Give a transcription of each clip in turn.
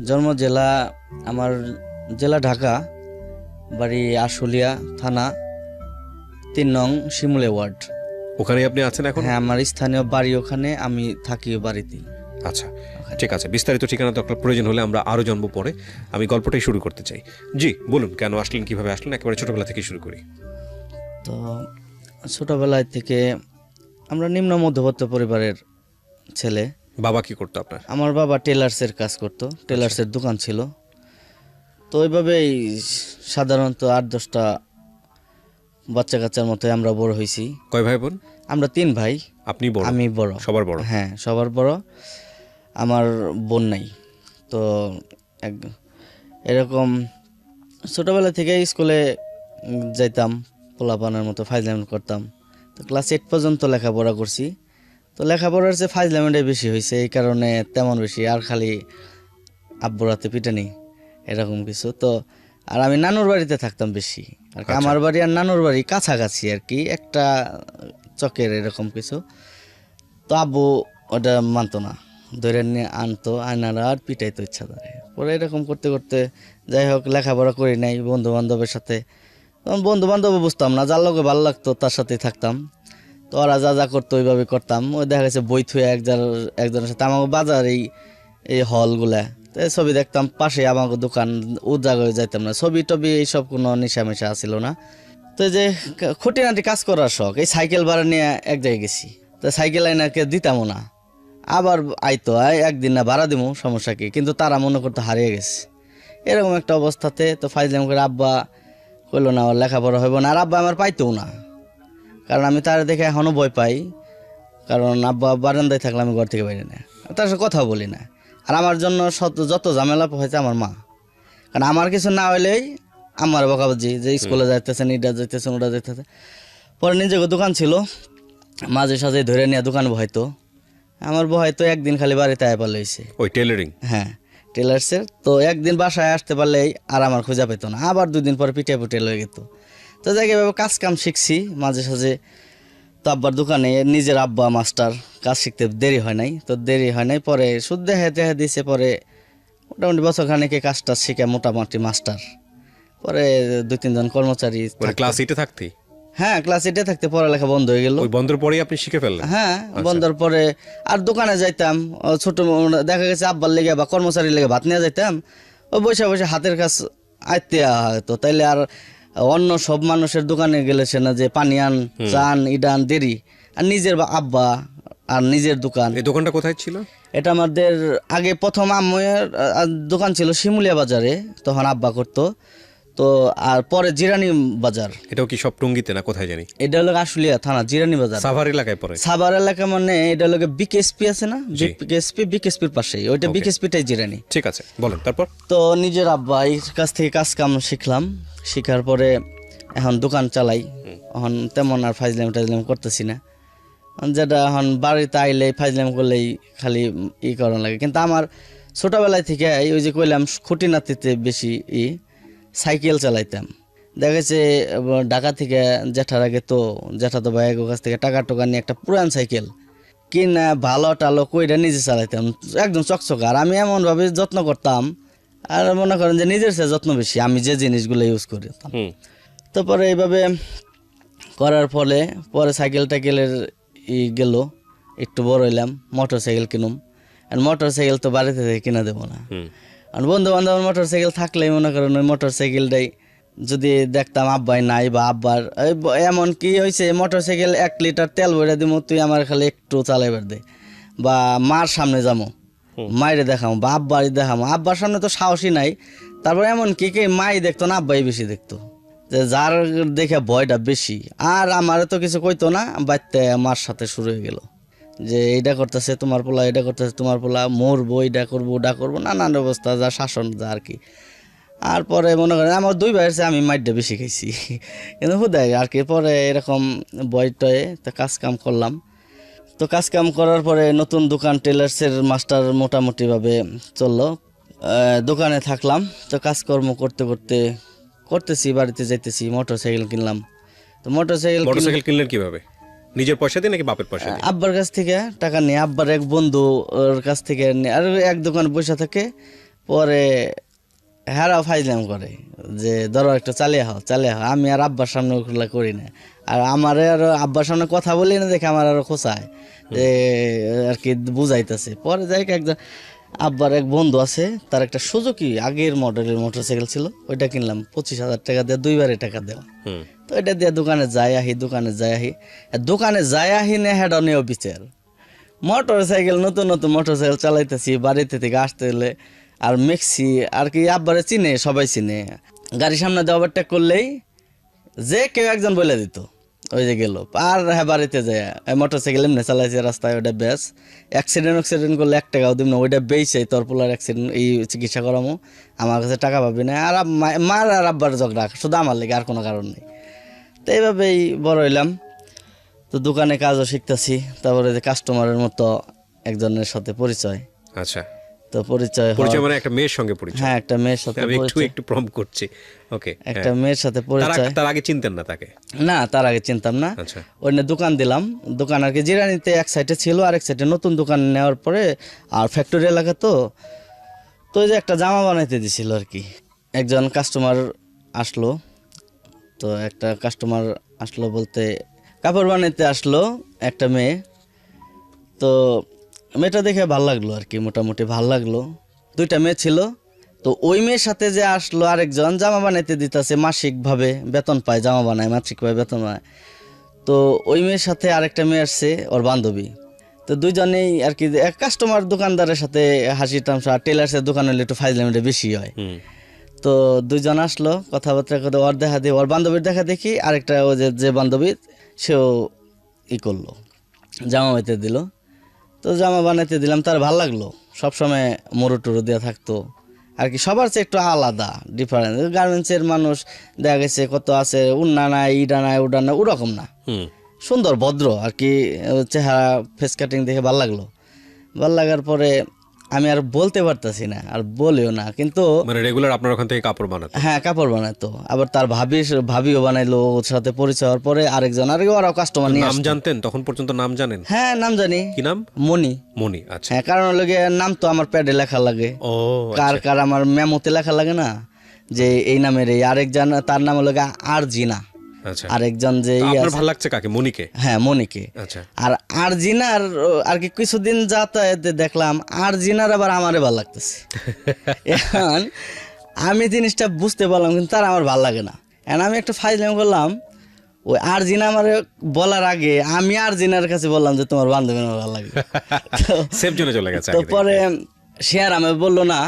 জন্ম জেলা আমার জেলা ঢাকা, বাড়ি আশুলিয়া থানা ৩ নং শিমুলে ওয়ার্ড। ওখানে আপনি আছেন এখন? হ্যাঁ, আমার স্থানীয় বাড়ি ওখানে, আমি থাকি বাড়িতে। আচ্ছা, ঠিক আছে। বিস্তারিত ঠিকানা দরকার প্রয়োজন হলে আমরা আরও জানবো পরে। আমি গল্পটাই শুরু করতে চাই। জি বলুন, কেন আসলেন, কিভাবে আসলেন, একেবারে ছোটবেলা থেকে শুরু করি। তো ছোটবেলায় থেকে আমরা নিম্ন মধ্যবিত্ত পরিবারের ছেলে। বাবা কি করতো আপনার? আমার বাবা টেলার্সের কাজ করতো, টেলার্সের দোকান ছিল। তো ওইভাবেই সাধারণত ৮-১০টা বাচ্চা কাচ্চার মতো আমরা বড় হয়েছি। কয় ভাই বোন? আমরা ৩ ভাই। আপনি বড়? আমি বড়। সবার বড়? হ্যাঁ, সবার বড়। আমার বোন নাই। তো এরকম ছোটোবেলা থেকে স্কুলে যাইতাম, পোলাপানের মতো ফাইজলামি করতাম। তো ক্লাস 8 পর্যন্ত লেখাপড়া করছি। তো লেখাপড়ার চেয়ে ফাইজলামিটাই বেশি হয়েছে, এই কারণে তেমন বেশি আর খালি আব্বুর হাতে পিটানি এরকম কিছু। তো আর আমি নানুর বাড়িতে থাকতাম বেশি আর কি। আমার বাড়ি আর নানুর বাড়ি কাছাকাছি আর কি, একটা চকের এরকম কিছু। তো আব্বু ওটা মানতো না, ধরে নিয়ে আনতো, আনারা আর পিটাইতো ইচ্ছা ধরে। পরে এরকম করতে করতে যাই হোক লেখাপড়া করি নাই বন্ধু বান্ধবের সাথে। তখন বন্ধু বান্ধব বুঝতাম না, যার লোকে ভালো লাগতো তার সাথেই থাকতাম। তো ওরা যা যা করতো ওইভাবে করতাম। ওই দেখা গেছে বই থুয়ে একজনের সাথে আমাকে বাজার এই হলগুলা তো ছবি দেখতাম, পাশে আমাকে দোকান, ও জায়গায় যাইতাম না। ছবি টবি এইসব কোনো নেশা ছিল না। তো এই যে খুঁটিনাটি কাজ করার শখ, এই সাইকেল ভাড়া নিয়ে এক জায়গায় গেছি। তো সাইকেল আইনাকে দিতামও না, আবার আইতো একদিন না ভাড়া দিব, সমস্যা কি, কিন্তু তারা মনে করতো হারিয়ে গেছে। এরকম একটা অবস্থাতে তো ফাইজলাম করে আব্বা কইলো না ওর লেখাপড়া হইব না, আর আব্বা আমার পাইতেও না, কারণ আমি তার দেখে এখনও ভয় পাই। কারণ আব্বা বারান্দায় থাকলে আমি ঘর থেকে বাইরে না, তার সাথে কথাও বলি না। আর আমার জন্য যত ঝামেলা হয়েছে আমার মা, কারণ আমার কিছু না হইলেই আমার বকাবাজি যে স্কুলে যাইতেছেন, ইটা যাইতেছেন, ওটা যাইতেছে। পরে নিজেকে দোকান ছিল, মাঝে সাঝে ধরে নিয়ে দোকান বহাইতো। আমার বহাইতো একদিন খালি বাড়িতে আয় পারলে হয়েছে। ওই টেলারিং? হ্যাঁ, টেলার্সের। তো একদিন বাসায় আসতে পারলেই আর আমার খোঁজা পেতো না, আবার 2 দিন পরে পিঠে পুটে লয়ে যেত। তো যাই এভাবে কাজ কাম শিখছি মাঝে সাঝে। তো আব্বার দোকানে নিজের আব্বা মাস্টার, কাজ শিখতে দেরি হয় নাই। তো দেরি হয় নাই, পরে সুদ দেখা দিয়েছে। পরে মোটামুটি বছর খানেকে কাজটা শিখে মোটামুটি মাস্টার। পরে 2-3 জন কর্মচারী। ক্লাস 8-এ থাকতে? হ্যাঁ, ক্লাস 8-এ থাকতে পড়ালেখা বন্ধ হয়ে গেল। ওই বন্ধের পরেই আপনি শিখে ফেললেন? হ্যাঁ, বন্ধের পরে আর দোকানে যাইতাম। ছোট দেখা গেছে আব্বার লেগে বা কর্মচারীর লেগে ভাত নিয়ে যাইতাম। ও বসে বসে হাতের কাজ আইতে হয়তো, তাইলে আর অন্য সব মানুষের দোকানে গেলে সে না যে পানি আন, চান, ইডান দেরি। আর নিজের আব্বা আর নিজের দোকান। এই দোকানটা কোথায় ছিল? এটা আমাদের আগে প্রথম আম্মুয়ের দোকান ছিল শিমুলিয়া বাজারে, তখন আব্বা করতো। তো আর পরে জিরানি বাজার। এটাও কি সব টঙ্গিতে না কোথায় জানি? এটা হলো আশুলিয়া থানা জিরানি বাজার, সাভার এলাকায় পড়ে। সাভার এলাকা মানে এটা হলো বিকেএসপি আছে না, বিকেএসপির পাশেই ওইটা, বিকেএসপিটাই জিরানি। ঠিক আছে, বলেন তারপর। তো নিজের আব্বা এই কাছ থেকে কাজ কাম শিখলাম। শিখার পরে এখন দোকান চালাই। এখন তেমন আর ফাইজলাম টাইজলাম করতেছি না, যেটা এখন বাড়িতে আইলে ফাইজলাম করলেই খালি করানো লাগে। কিন্তু আমার ছোটবেলায় থেকে ওই যে কইলাম খুঁটিনাতিতে বেশি সাইকেল চালাইতাম। দেখা গেছে ঢাকা থেকে জ্যাঠার আগে তো জ্যাঠা তো ভাইয়ের কাছ থেকে টাকা টোকা নিয়ে একটা পুরান সাইকেল কিনা ভালো টালো কইরা নিজে চালাইতাম, একদম চকচকা। আর আমি এমনভাবে যত্ন করতাম, আর মনে করেন যে নিজের সে যত্ন বেশি, আমি যে জিনিসগুলো ইউজ করতাম। তারপরে এইভাবে করার ফলে পরে সাইকেল টাইকেলের গেল, একটু বড় হইলাম, মোটর সাইকেল কিনুম। আর মোটর সাইকেল তো বাড়িতে থেকে কিনা দেবো না, আর বন্ধু বান্ধব মোটর সাইকেল থাকলেই মনে করেন ওই মোটর সাইকেলটাই যদি দেখতাম আব্বাই নাই বা আব্বার এমন কি হয়েছে, মোটর সাইকেল 1 লিটার তেল ভরে দিব, তুই আমার খালি একটু চালাইবার দে, বা মার সামনে যাবো মায়ের দেখামো, বা আব্বারই দেখামো। আব্বার সামনে তো সাহসী নাই। তারপর এমন কি মাই দেখতো না, আব্বাই বেশি দেখতো, যে যার দেখে ভয়টা বেশি। আর আমার তো কিছু কইতো না, বাড়তে মার সাথে শুরু হয়ে গেল যে এইটা করতেছে তোমার পোলা, এটা করতেছে তোমার পোলা, মরবো, এইটা করবো, ওটা করবো, নানান অবস্থা, যা শাসন যা আর কি। আর পরে মনে করেন আমার 2 ভাইয়ের চেয়ে আমি মাইরটা বেশি খাইছি, কিন্তু হুদাই আর কি। পরে এরকম বইটয়ে তো কাজ কাম করলাম। তো কাজ কাম করার পরে নতুন দোকান টেলার্সের মাস্টার মোটামুটিভাবে চললো। দোকানে থাকলাম। তো কাজকর্ম করতে করতে করতেছি, বাড়িতে যাইতেছি, মোটর সাইকেল কিনলাম। তো মোটর সাইকেল কিনলেন কিভাবে? নিজের পয়সা দিয়ে নাকি বাপের পয়সা দিয়ে? আব্বার কাছ থেকে টাকা নিয়ে, আব্বার এক বন্ধু ওর কাছ থেকে নিয়ে। আর এক দোকান পয়সা থাকে, পরে হেরাও ফাইজলাম করে যে ধরো একটু চালিয়ে হও আমি আর আব্বার সামনে ওগুলো করি না। আর আমার আরো আব্বার সামনে কথা বলি না দেখে আমার আরো খোঁচায় যে আর কি বুঝাইতেছে। পরে যাই একজন আব্বার এক বন্ধু আছে, তার একটা সুজুকি আগের মডেলের মোটরসাইকেল ছিল, ওইটা কিনলাম 25,000 টাকা দিয়ে, 2বারে টাকা দেওয়া। তো এটা দিয়ে দোকানে যাই আহি দোকানে যাই আহি না হেড নিয়েও বিচার মোটরসাইকেল নতুন নতুন মোটরসাইকেল চালাইতেছি বাড়িতে থেকে আসতে হলে। আর মেক্সি আর কি আব্বারে চিনে, সবাই চিনে, গাড়ির সামনে দিয়ে ওভারটেক করলেই যে কেউ একজন বলে দিত ওই যে গেল। আর হ্যাঁ বাড়িতে যায় মোটরসাইকেল এমনি চালাইছে রাস্তায়, ওইটা বেশ অ্যাক্সিডেন্ট করলে 1 টাকাও দিব না, ওইটা বেচে তোর পোলার অ্যাক্সিডেন্ট এই চিকিৎসা করামো, আমার কাছে টাকা পাবি না। আর মার আর আব্বার ঝগড়া শুধু আমার লেগে, আর কোনো কারণ নেই। তো এইভাবেই বড় হইলাম। তো দোকানে কাজও শিখতেছি, তারপরে যে কাস্টমারের মতো একজনের সাথে পরিচয়। আচ্ছা, তো পরিচয় মানে একটা মেয়ের সঙ্গে পরিচয়। হ্যাঁ, একটা মেয়ের সাথে আমি পরিচয়, একটু প্রম করছি। ওকে, একটা মেয়ের সাথে পরিচয়। তার আগে চিনতেন না তাকে? না, তার আগে চিনতাম না। আচ্ছা, ওই দোকান দিলাম, দোকান আর কি জিরানিতে এক সাইডে ছিল, আরেক সাইডে নতুন দোকান নেওয়ার পরে আর ফ্যাক্টরি এলাকা তো ওই যে একটা জামা বানাইতে দিছিল আর কি। একজন কাস্টমার আসলো, তো একটা কাস্টমার আসলো বলতে কাপড় বানাইতে আসলো একটা মেয়ে। তো মেয়েটা দেখে ভাল লাগলো আর কি, মোটামুটি ভাল লাগলো। 2টা মেয়ে ছিল। তো ওই মেয়ের সাথে যে আসলো আরেকজন জামা বানাইতে দিতেছে, মাসিকভাবে বেতন পায়, জামা বানায় মাসিকভাবে বেতন পায়। তো ওই মেয়ের সাথে আরেকটা মেয়ে আসছে, ওর বান্ধবী। তো দুইজনেই আর কি এক কাস্টমার দোকানদারের সাথে হাসি তামসা, টেলার্সের দোকান হলে একটু ফাইজলামিটা বেশি হয়। তো দুইজন আসলো, কথাবার্তা করে ওর দেখা দিয়ে ওর বান্ধবীর দেখা দেখি আরেকটা ও যে বান্ধবী সেও করলো, জামা বানাইতে দিল। তো জামা বানাইতে দিলাম, তার ভাল লাগলো। সবসময় মোড়ো টুরো দেওয়া থাকতো আর কি, সবার চেয়ে একটু আলাদা ডিফারেন্স। গার্মেন্টসের মানুষ দেখা গেছে কত আছে, উন্না নাই, ইডা নাই, উডা নাই, ওরকম না, সুন্দর ভদ্র আর কি চেহারা, ফেস কাটিং দেখে ভাল লাগলো। ভাল লাগার পরে আমি আর বলতে পারতাছি না, আর বলিও না, কিন্তু মানে রেগুলার আপনার ওখান থেকে কাপড় বানাতো? হ্যাঁ, কাপড় বানাতো। আবার তার ভাবিও বানাইলো, ওর সাথে পরিচয় হওয়ার পরে আরেকজন ওরাও কাস্টমার নিয়ে নাম জানতেন তখন পর্যন্ত? নাম জানেন? হ্যাঁ, নাম জানি। কি নাম? মনি। আচ্ছা, হ্যাঁ, কারণ লাগে নাম তো আমার প্যাডে লেখা লাগে। ও কার আমার মেমোতে লেখা লাগে না যে এই নামের এই। আরেকজন তার নাম হলো আরজিনা। আচ্ছা, আরেকজন যে আপনার ভালো লাগছে কাকে? মনিকে? হ্যাঁ, মনিকে। আচ্ছা, আর আরজিনার আর কি কিছুদিন যাতায়াতে দেখলাম আরজিনার আবার আমারে ভালো লাগতেছে। এখন আমি জিনিসটা বুঝতে পারলাম, কিন্তু তার আমার ভালো লাগে না। এখন আমি একটা ফাইজলাম করলাম, ওই আরজিনা আমার বলার আগে আমি আরজিনার কাছে বললাম যে তোমার বান্ধবী আমার ভালো লাগে। সেফ জোনে চলে গেছে। তো পরে সে আর আমি বললো না,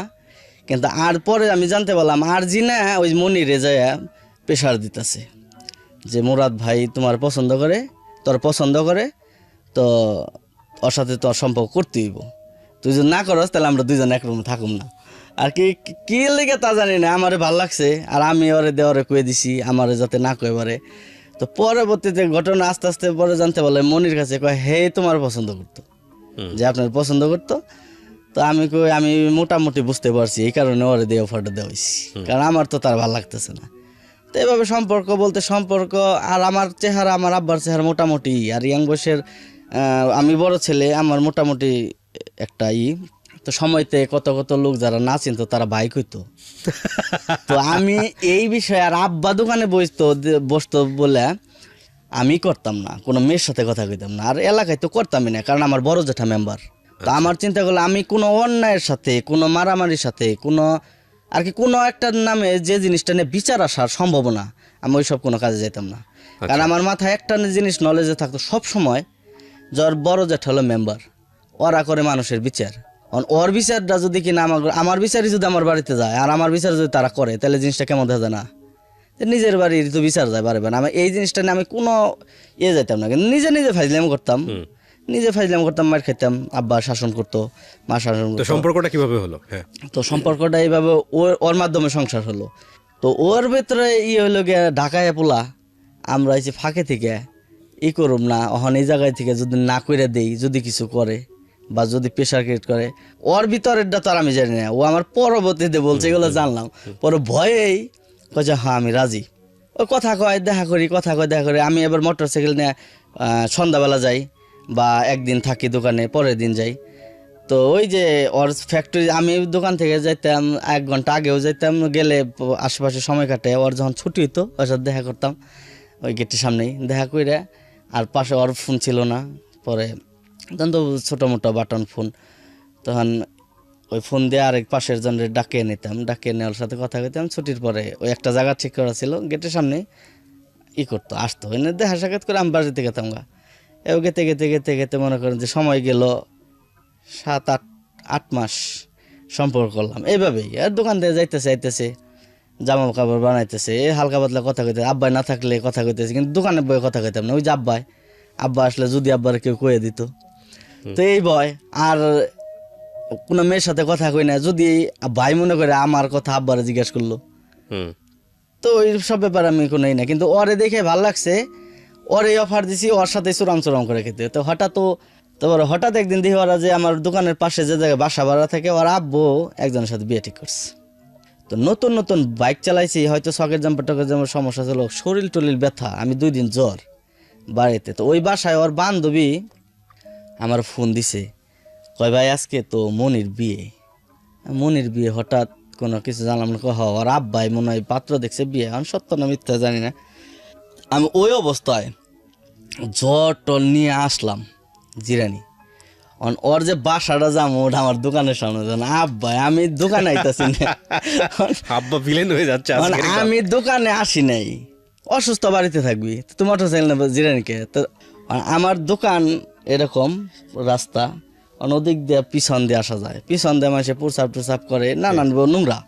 কিন্তু আর পরে আমি জানতে পারলাম আরজিনা ওই মনিরে যায় প্রেশার দিতেছে যে মুরাদ ভাই তোমার পছন্দ করে, তোর পছন্দ করে, তো ওর সাথে তোর সম্পর্ক করতে হইব। তুই যদি না করস তাহলে আমরা দুইজন এক রুমে থাকুম না। আর কি লেগে তা জানি না, আমারে ভাল লাগছে আর আমি ওরে দেওয়ারে কয়ে দিছি আমারে যাতে না কয়ে পারে। তো পরবর্তীতে ঘটনা আস্তে আস্তে পরে জানতে পারলাম মনির কাছে কয় হে তোমার পছন্দ করতো, যে আপনার পছন্দ করতো। তো আমি মোটামুটি বুঝতে পারছি, এই কারণে ওরে দিয়ে অফারটা দেওয়া হয়েছি, কারণ আমার তো তার ভালো লাগতেছে না। তো এভাবে সম্পর্ক বলতে সম্পর্ক। আর আমার চেহারা, আমার আব্বার চেহারা মোটামুটি, আর ইয়াং বয়সের আমি বড় ছেলে, আমার মোটামুটি একটা তো সময়তে কত কত লোক যারা না চিনতো তারা ভাই কইতো। তো আমি এই বিষয়ে আর আব্বা দোকানে বসতো বলে আমি করতাম না, কোনো মেয়ের সাথে কথা কইতাম না, আর এলাকায় তো করতামই না, কারণ আমার বড় জেঠা মেম্বার। তো আমার চিন্তা করলে আমি কোনো অন্যায়ের সাথে, কোনো মারামারির সাথে, কোনো আর কি কোনো একটা নামে যে জিনিসটা নিয়ে বিচার আসার সম্ভাবনা, আমি ওইসব কোনো কাজে যেতাম না। কারণ আমার মাথায় একটা জিনিস নলেজে থাকতো সব সময়, যার বড় জেঠা হলো মেম্বার, ওরা করে মানুষের বিচার। ওর বিচারটা যদি কিনা আমার বিচারই যদি আমার বাড়িতে যায় আর আমার বিচার যদি তারা করে, তাহলে জিনিসটা কেমন দেখা যায় না? নিজের বাড়ির তো বিচার যায় বারে বারে। আমি এই জিনিসটা নিয়ে আমি কোনো যেতাম না, কিন্তু নিজে ফাইজলাম করতাম, মার খেতাম, আব্বা শাসন করতো, মা শাসন করতো। সম্পর্কটা কিভাবে হলো? হ্যাঁ, তো সম্পর্কটা এইভাবে ওর মাধ্যমে সংসার হলো। তো ওর ভেতরে হইলো গিয়ে ঢাকায় পোলা, আমরা এই যে ফাঁকে থেকে করুম না, ওখানে এই জায়গায় থেকে যদি না করে দেই, যদি কিছু করে বা যদি প্রেশার ক্রিয়েট করে, ওর ভিতরেরটা তো আর আমি জানি না। ও আমার পরবর্তীতে বলছে, এগুলো জানলাম পরে ভয়েই কয়েছে হ্যাঁ আমি রাজি। ও কথা কয় দেখা করি। আমি এবার মোটরসাইকেল নিয়ে সন্ধ্যাবেলা যাই বা একদিন থাকি দোকানে, পরের দিন যাই। তো ওই যে ওর ফ্যাক্টরি, আমি দোকান থেকে যাইতাম 1 ঘন্টা আগেও যাইতাম, গেলে আশেপাশে সময় কাটে। ওর যখন ছুটি হতো ওর সাথে দেখা করতাম ওই গেটের সামনেই দেখা করে। আর পাশে ওর ফোন ছিল না, পরে তখন তো ছোটো মোটো বাটন ফোন, তখন ওই ফোন দিয়ে আরেক পাশের জনের ডাকিয়ে নিতাম, ডাকিয়ে নেওয়ার সাথে কথা কইতাম। ছুটির পরে ওই একটা জায়গা ঠিক করা ছিল গেটের সামনে, করতো আসতো এনে দেখা সাক্ষাৎ করে আমি বাড়িতে গেতাম গা। এও গেতে গেতে গেতে গেতে মনে করেন যে সময় গেল 7-8 মাস সম্পর্ক করলাম এইভাবেই। আর দোকান দিয়ে যাইতেছে জামা কাপড় বানাইতেছে, হালকা পাতলা কথা কইতে, আব্বাই না থাকলে কথা কইতেছে, কিন্তু দোকানে বয়ে কথা কইতাম না। ওই যে আব্বা আসলে যদি আব্বার কেউ কয়ে দিত, তো এই ভয়। আর কোনো মেয়ের সাথে কথা কই না, যদি ভাই মনে করে আমার কথা আব্বারে জিজ্ঞাসা করলো, তো ওই সব ব্যাপার আমি কোনোই না। কিন্তু ওরে দেখে ভাল লাগছে, ওরে অফার দিছি, ওর সাথে চুরাম করে খেতে। তো হঠাৎ একদিন দেখি ওরা যে আমার দোকানের পাশে যে জায়গায় বাসা ভাড়া থাকে, ওর আব্বু একজনের সাথে বিয়ে ঠিক করছে। তো নতুন বাইক চালাইছি, হয়তো শখের জাম্পার সমস্যা ছিল, শরীর টলির ব্যথা, আমি 2 দিন জ্বর বাড়িতে। তো ওই বাসায় ওর বান্ধবী আমার ফোন দিছে, কয় ভাই আজকে তো মনির বিয়ে। হঠাৎ কোনো কিছু জানলাম না, ওর আব্বাই মনে হয় পাত্র দেখছে বিয়ে, আমি সত্য না মিথ্যা জানি না। আমি ওই অবস্থায় জ্বর টল নিয়ে আসলাম জিরানি। ওর যে বাসাটা যাবো ওটা আমার দোকানের সামনে, আব্বাই আমি দোকানে আইতাছি না, আব্বা ভিলেন হয়ে যাচ্ছে। আমি দোকানে আসি নাই, অসুস্থ বাড়িতে থাকবি, তো মোটরসাইকেল না জিরানিকে। তো আমার দোকান এরকম রাস্তা, ওদিক দিয়ে পিছন দিয়ে আসা যায়, পিছন দিয়ে মানুষে প্রসাব করে, নানান নোংরা।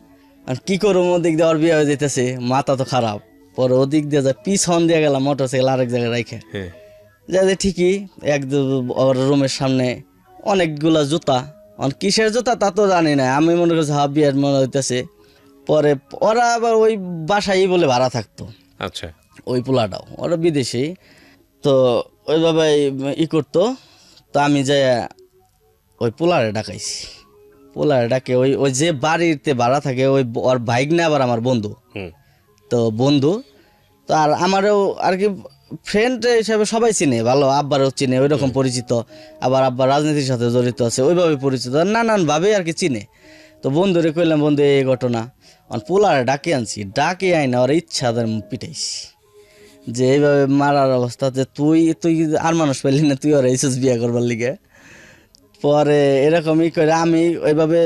আর কি করবো, ওদিক দিয়ে ওর বিয়ে হয়ে যেতেছে, মাথা তো খারাপ। পরে ওদিক দিয়ে যায়, পিছন দিয়ে গেলাম মোটরসাইকেল আরেক জায়গায় রাখে। যাতে ঠিকই ওর রুমের সামনে অনেকগুলা জুতা, কিসের জুতা তা তো জানি না, আমি মনে করছি বিয়ের মনে হইতেছে। পরে ওরা আবার ওই বাসায় বলে ভাড়া থাকতো, আচ্ছা, ওই পোলাটাও ওরা বিদেশি, তো ওইভাবে করতো। তো আমি যাই ওই পোলারে ডাকে, ওই যে বাড়িতে ভাড়া থাকে, ওর বাইক না আবার আমার বন্ধু, তো তো আর আমারও আর কি ফ্রেন্ড হিসাবে সবাই চিনে ভালো, আব্বারও চিনে ওইরকম পরিচিত, আবার আব্বা রাজনীতির সাথে জড়িত আছে, ওইভাবে পরিচিত, নানানভাবে আর কি চিনে। তো বন্ধুরে কইলাম, বন্ধু এই ঘটনা, পোলারে ডাকে আইনা ওর ইচ্ছা পিটাইছি, যে এইভাবে মারার অবস্থা, যে তুই আর মানুষ পেলি না, তুই ওরা এইসব বিয়ে করবার লিগে। পরে এরকমই করে আমি ওইভাবে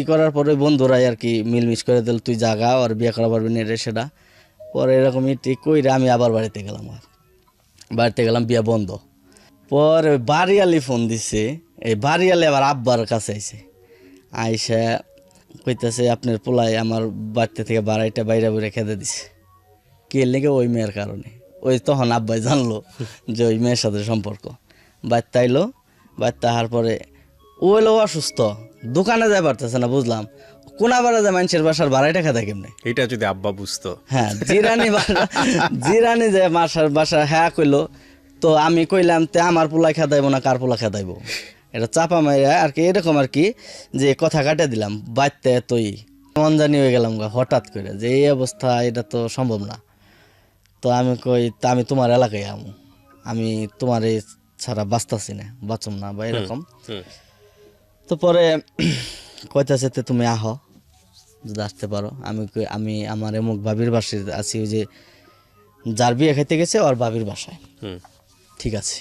করার পরে বন্ধুরাই আর কি মিলমিশ করে দিল, তুই জাগা আর বিয়ে করা পারবি না রে সেটা। পরে এরকম কইরে আমি আবার বাড়িতে গেলাম, বিয়ে বন্ধ। পরে বাড়িয়ালি ফোন দিছে, এই বাড়িয়ালি আবার আব্বার কাছে আইসা কইতেছে, আপনার পোলাই আমার বাড়িতে থেকে বাড়াইটা বাইরে খেতে দিছে। কে লেগে? ওই মেয়ের কারণে। তখন আব্বাই জানলো যে ওই মেয়ের সাথে সম্পর্ক। বাড়িতে আইলো, বাড়িতে আসার পরে ও হলো অসুস্থ, দোকানে যাই পারতেছে না, বুঝলাম কোনাবারে যে মানুষের বাসার ভাড়াইটা খেতে কেমনে, এটা যদি আব্বা বুঝতো। হ্যাঁ, জিরানি যে বাসা হ্যাঁ কইলো। তো আমি কইলাম, তে আমার পোলা খেদাইবো না কার পোলা খেদাইবো, এটা চাপা মাইরা আর কি, এরকম আর কি, যে কথা কাটে দিলাম। বাড়িতে তুই মন জানি হয়ে গেলাম হঠাৎ করে, যে এই অবস্থা, এটা তো সম্ভব না। তো আমি কই, তা আমি তোমার এলাকায় আমি তোমার এই ছাড়া বাঁচতাছি না, বাঁচুম না বা এরকম। তো পরে কইতাছে, তুমি আহো যদি আসতে পারো। আমি আমার এমুক ভাবির বাসায় আছি, ওই যে যার বিয়ে খাইতে গেছে ওর ভাবির বাসায়। ঠিক আছে,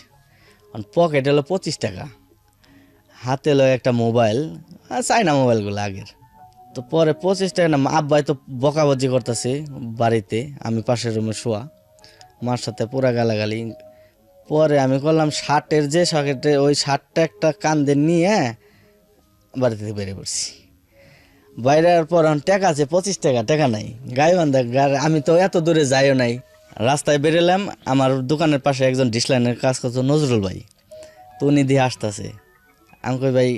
পকেট হলো 25 টাকা, হাতে হলো একটা মোবাইল, চাইনা মোবাইলগুলো আগের। তো পরে 25 টাকা না, আব্বাই তো বকাবজি করতেছে বাড়িতে, আমি পাশের রুমে শোয়া, মার সাথে পুরা গালাগালি। পরে আমি করলাম শার্টের যে সকেটে, ওই শার্টটা একটা কান্দে নিয়ে বাড়ি থেকে বেরিয়ে পড়ছি। বাইরের পর টাকা আছে 25 টাকা, টাকা নাই, গায়ে বান্ধা। আমি তো এত দূরে যাইও নাই, রাস্তায় বেরোলাম। আমার দোকানের পাশে একজন ডিসলাইনের কাজ করতো নজরুল ভাই, তো উনি দিয়ে আসতেছে। আমি কই, ভাই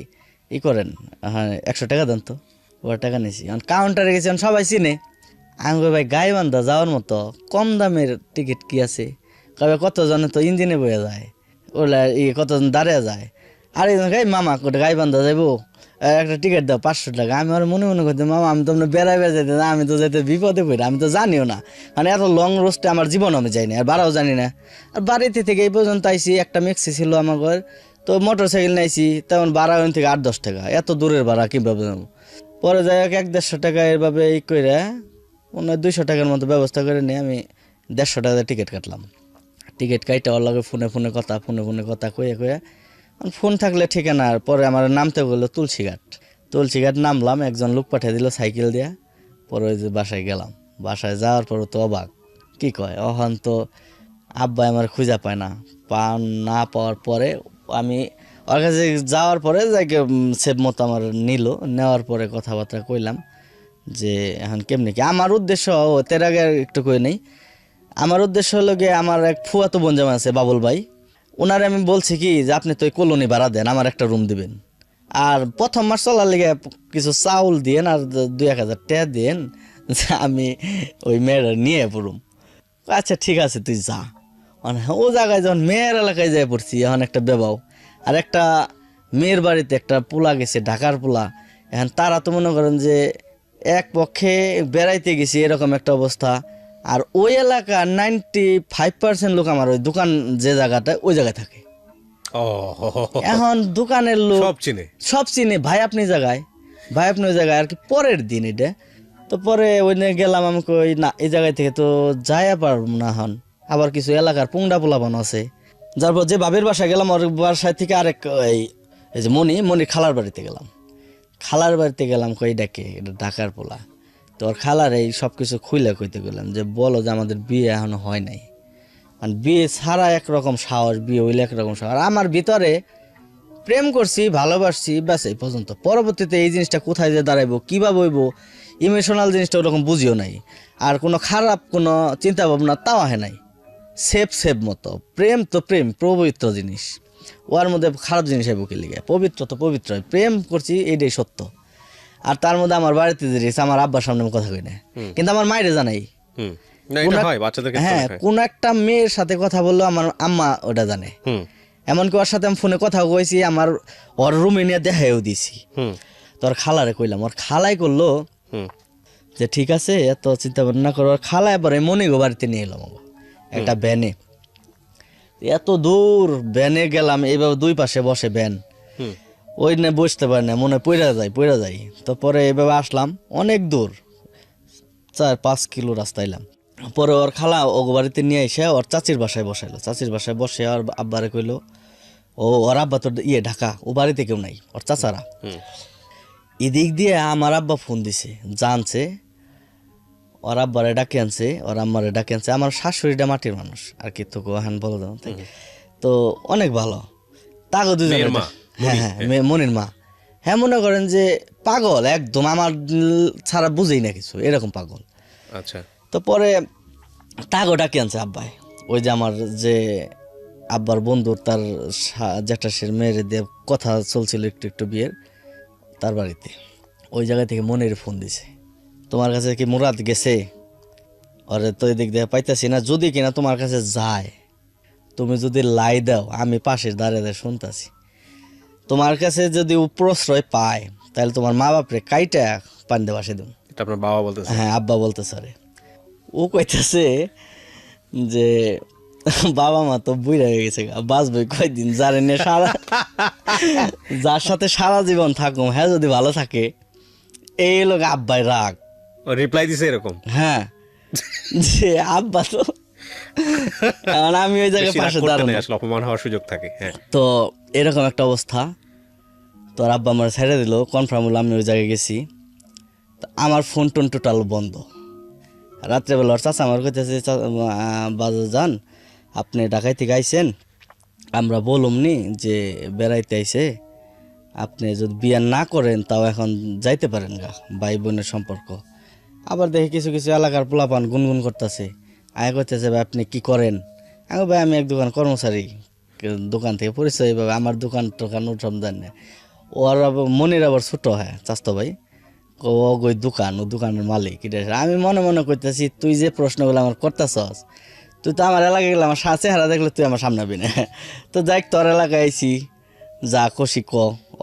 করেন, হ্যাঁ 100 টাকা দেন তো। ওর টাকা নিয়েছি, কাউন্টারে গেছি, সবাই চিনে। আমি কই, ভাই গায়ে বান্ধা যাওয়ার মতো কম দামের টিকিট কি আছে? কবে কতজনে তো ইঞ্জিনে বয়ে যায়, ওলা কতজন দাঁড়িয়ে যায়। আর এই মামা গায়ে বান্ধা যাইবো, একটা টিকিট দাও 500 টাকা। আমি আর মনে করতে, মামা আমি তো বেড়াই যেতে না, আমি তো যেতে বিপদে পড়ি, আমি তো জানিও না, মানে এত লং রোস্টে আমার জীবন আমি যাই না, আর বাড়াও জানি না। আর বাড়িতে থেকে এই পর্যন্ত আইসি, একটা মেক্সি ছিল আমার ঘর, তো মোটর সাইকেল নিয়েছি, তেমন ভাড়া ওখান থেকে 8-10 টাকা, এত দূরের ভাড়া কীভাবে যাবো। পরে যাই হোক 100-150 টাকা এভাবে এই করে মনে হয় 200 টাকার মতো ব্যবস্থা করে নিয়ে আমি 150 টাকা টিকিট কাটলাম। টিকিট কাইটা ওর লগে ফোনে ফোনে কথা কয়ে ফোন থাকলে ঠিকানা। আর পরে আমার নামতে বললো তুলসীঘাট নামলাম, একজন লোক পাঠিয়ে দিল সাইকেল দিয়া। পরে ওই যে বাসায় গেলাম, বাসায় যাওয়ার পর তো অবাক, কি কয় অহন তো আব্বা আমার খুঁজা পায় না, না পাওয়ার পরে আমি ওর কাছে যাওয়ার পরে যাকে সেভ মতো আমার নিল, নেওয়ার পরে কথাবার্তা কইলাম যে এখন কেমনি কি। আমার উদ্দেশ্য তের আগে একটু কই নেই, আমার উদ্দেশ্য হলো গিয়ে আমার এক ফুয়াতো বোন জামা আছে বাবুল ভাই, ওনারে আমি বলছি কি যে আপনি তো ওই কলোনি ভাড়া দেন, আমার একটা রুম দিবেন, আর প্রথম মাস চলার লেগে কিছু চাউল দিয়েন আর 2-1000 টাকা দিয়েন, আমি ওই মেয়ের নিয়ে পড়ুম। আচ্ছা ঠিক আছে তুই যা। মানে ও জায়গায় যখন মেয়ের এলাকায় যাই পড়ছি, এখন একটা বেবাও আর একটা মেয়ের বাড়িতে একটা পোলা গেছে, ঢাকার পোলা। এখন তারা তো মনে করেন যে এক পক্ষে বেড়াইতে গেছি এরকম একটা অবস্থা। আর ওই এলাকার 95% লোক আমার ওই দোকান যে জায়গাটা ওই জায়গায় থাকে। এখন দোকানের লোক সব চিনে, ভাই আপনি ওই জায়গায় আর কি। পরের দিন এটা তো পরে ওই গেলাম, আমি কই না এই জায়গায় থেকে তো যাইয়া পারব না। হন আবার কিছু এলাকার পুংডা পোলাপান আছে, যার পর যে বাবের বাসায় গেলাম, ওর বাসায় থেকে আরেক এই যে মনির খালার বাড়িতে গেলাম, কই ডাকে এটা ঢাকার পোলা। তো ওর খালার এই সব কিছু খুইলে কইতে গেলাম যে বলো যে আমাদের বিয়ে এখনো হয় নাই, মানে বিয়ে ছাড়া একরকম সাহস, বিয়ে হইলে একরকম সাহস। আর আমার ভিতরে প্রেম করছি, ভালোবাসছি, ব্যাস এই পর্যন্ত। পরবর্তীতে এই জিনিসটা কোথায় যে দাঁড়াইবো, কীভাবে হইব, ইমোশনাল জিনিসটা ওরকম বুঝিও নাই, আর কোনো খারাপ কোনো চিন্তা ভাবনা তাও আহে নাই। সেফ মতো প্রেম তো প্রেম পবিত্র জিনিস, ওর মধ্যে খারাপ জিনিস আইব কি লিগে, পবিত্র তো পবিত্র, প্রেম করছি এইটাই সত্য। আর তার মধ্যে আমার বাড়িতে যে রয়েছে, আমার আব্বার সামনে আমি কথা কই না, কিন্তু আমার মায়েরে জানাই। হ্যাঁ, কোন একটা মেয়ের সাথে কথা বললো আমার আম্মা ওটা জানে। এমনকি ওর সাথে আমি ফোনে কথা কইছি, আমার ওর রুমে নিয়ে দেখাইও দিছি। তোর খালারে কইলাম, ওর খালাই করলো যে ঠিক আছে এত চিন্তা ভাবনা করো। ওর খালা এবার মনিগো বাড়িতে নিয়ে এলাম একটা ভ্যানে, এত দূর ভ্যানে গেলাম, এইভাবে দুই পাশে বসে ভ্যান, ওই নিয়ে বসতে পারে না, মনে পড়া যায়। তো পরে এইভাবে আসলাম, অনেক দূর 4-5 কিলো রাস্তা এলাম। পরে ওর খালা ও বাড়িতে নিয়ে এসে ওর চাচির বাসায় বসে ওর আব্বারে কইলো, ওর আব্বা তো ঢাকা, ও বাড়িতে কেউ নাই, ওর চাচারা। এদিক দিয়ে আমার আব্বা ফোন দিছে, জানছে ওর আব্বারে ডাকে আনছে, ওর আম্মারে ডাকে আনছে। আমার শাশুড়িটা মাটির মানুষ আর কি, তো হান বলো তো অনেক ভালো। তাগো দুজন, হ্যাঁ মনির মা, হ্যাঁ মনে করেন যে পাগল একদম, আমার ছাড়া বুঝেই না কিছু, এরকম পাগল। আচ্ছা। তো পরে তাগো ডাকে আনছে আব্বাই, ওই যে আমার যে আব্বার বন্ধুর তার জ্যাঠাশের মেয়ের দিয়ে কথা চলছিল একটু বিয়ের, তার বাড়িতে ওই জায়গা থেকে মনির ফোন দিছে, তোমার কাছে কি মুরাদ গেছে? ওরে তো এদিক দিয়ে পাইতেছি না, যদি কিনা তোমার কাছে যায়, তুমি যদি লাই দাও, আমি পাশের দাঁড়িয়ে শুনতেছি, তোমার কাছে যদি প্রশ্রয় পায় তাহলে তোমার মা বাপরে কাইটা পান দিয়ে বাসে দেব। এটা আপনার বাবা বলতেছে? হ্যাঁ, আব্বা বলতেছে। আরে ও কইতেছে যে বাবা মা তো বুইড়া হয়ে গেছে, বাঁচবে কয়দিন, যার সাথে সারা জীবন থাকুম, হ্যাঁ যদি ভালো থাকে। এই লোক আব্বাই রাগ রিপ্লাই দিছে এরকম, হ্যাঁ যে আব্বা তো আমি ওই জায়গায় পাশে দাঁড়ানো, আসলে অপমান হওয়ার সুযোগ থাকে। হ্যাঁ, তো এরকম একটা অবস্থা। তো আব্বা আমার ছেড়ে দিল, কনফার্ম হলো আমি ওই জায়গায় গেছি। আমার ফোন টোন টোটাল বন্ধ। রাত্রেবেলা ওর চাচা আমার কইতেছে, বাজার যান, আপনি ঢাকায় থেকে আইসেন, আমরা বলুমনি যে বেড়াইতে আইসে, আপনি যদি বিয়ে না করেন তাও এখন যাইতে পারেন গা, ভাই বোনের সম্পর্ক। আবার দেখি কিছু এলাকার পোলাপান গুনগুন করতেছে, আয় করতেছে ভাই আপনি কি করেন? আমি ভাই আমি এক দোকান কর্মচারী, দোকান থেকে পরিচয়, এইভাবে আমার দোকান টোকান উঠাম দেন না। ওর মনির আবার ছোট, হ্যাঁ চাস্তো ভাই, ও দোকানের মালিক। আমি মনে করতেছি, তুই যে প্রশ্নগুলো আমার করতেছস, তুই তো আমার এলাকায় গেলে আমার চেহারা দেখলে তুই আমার সামনে আবি না। তো যাই তোর এলাকায় আইসি, যা কষি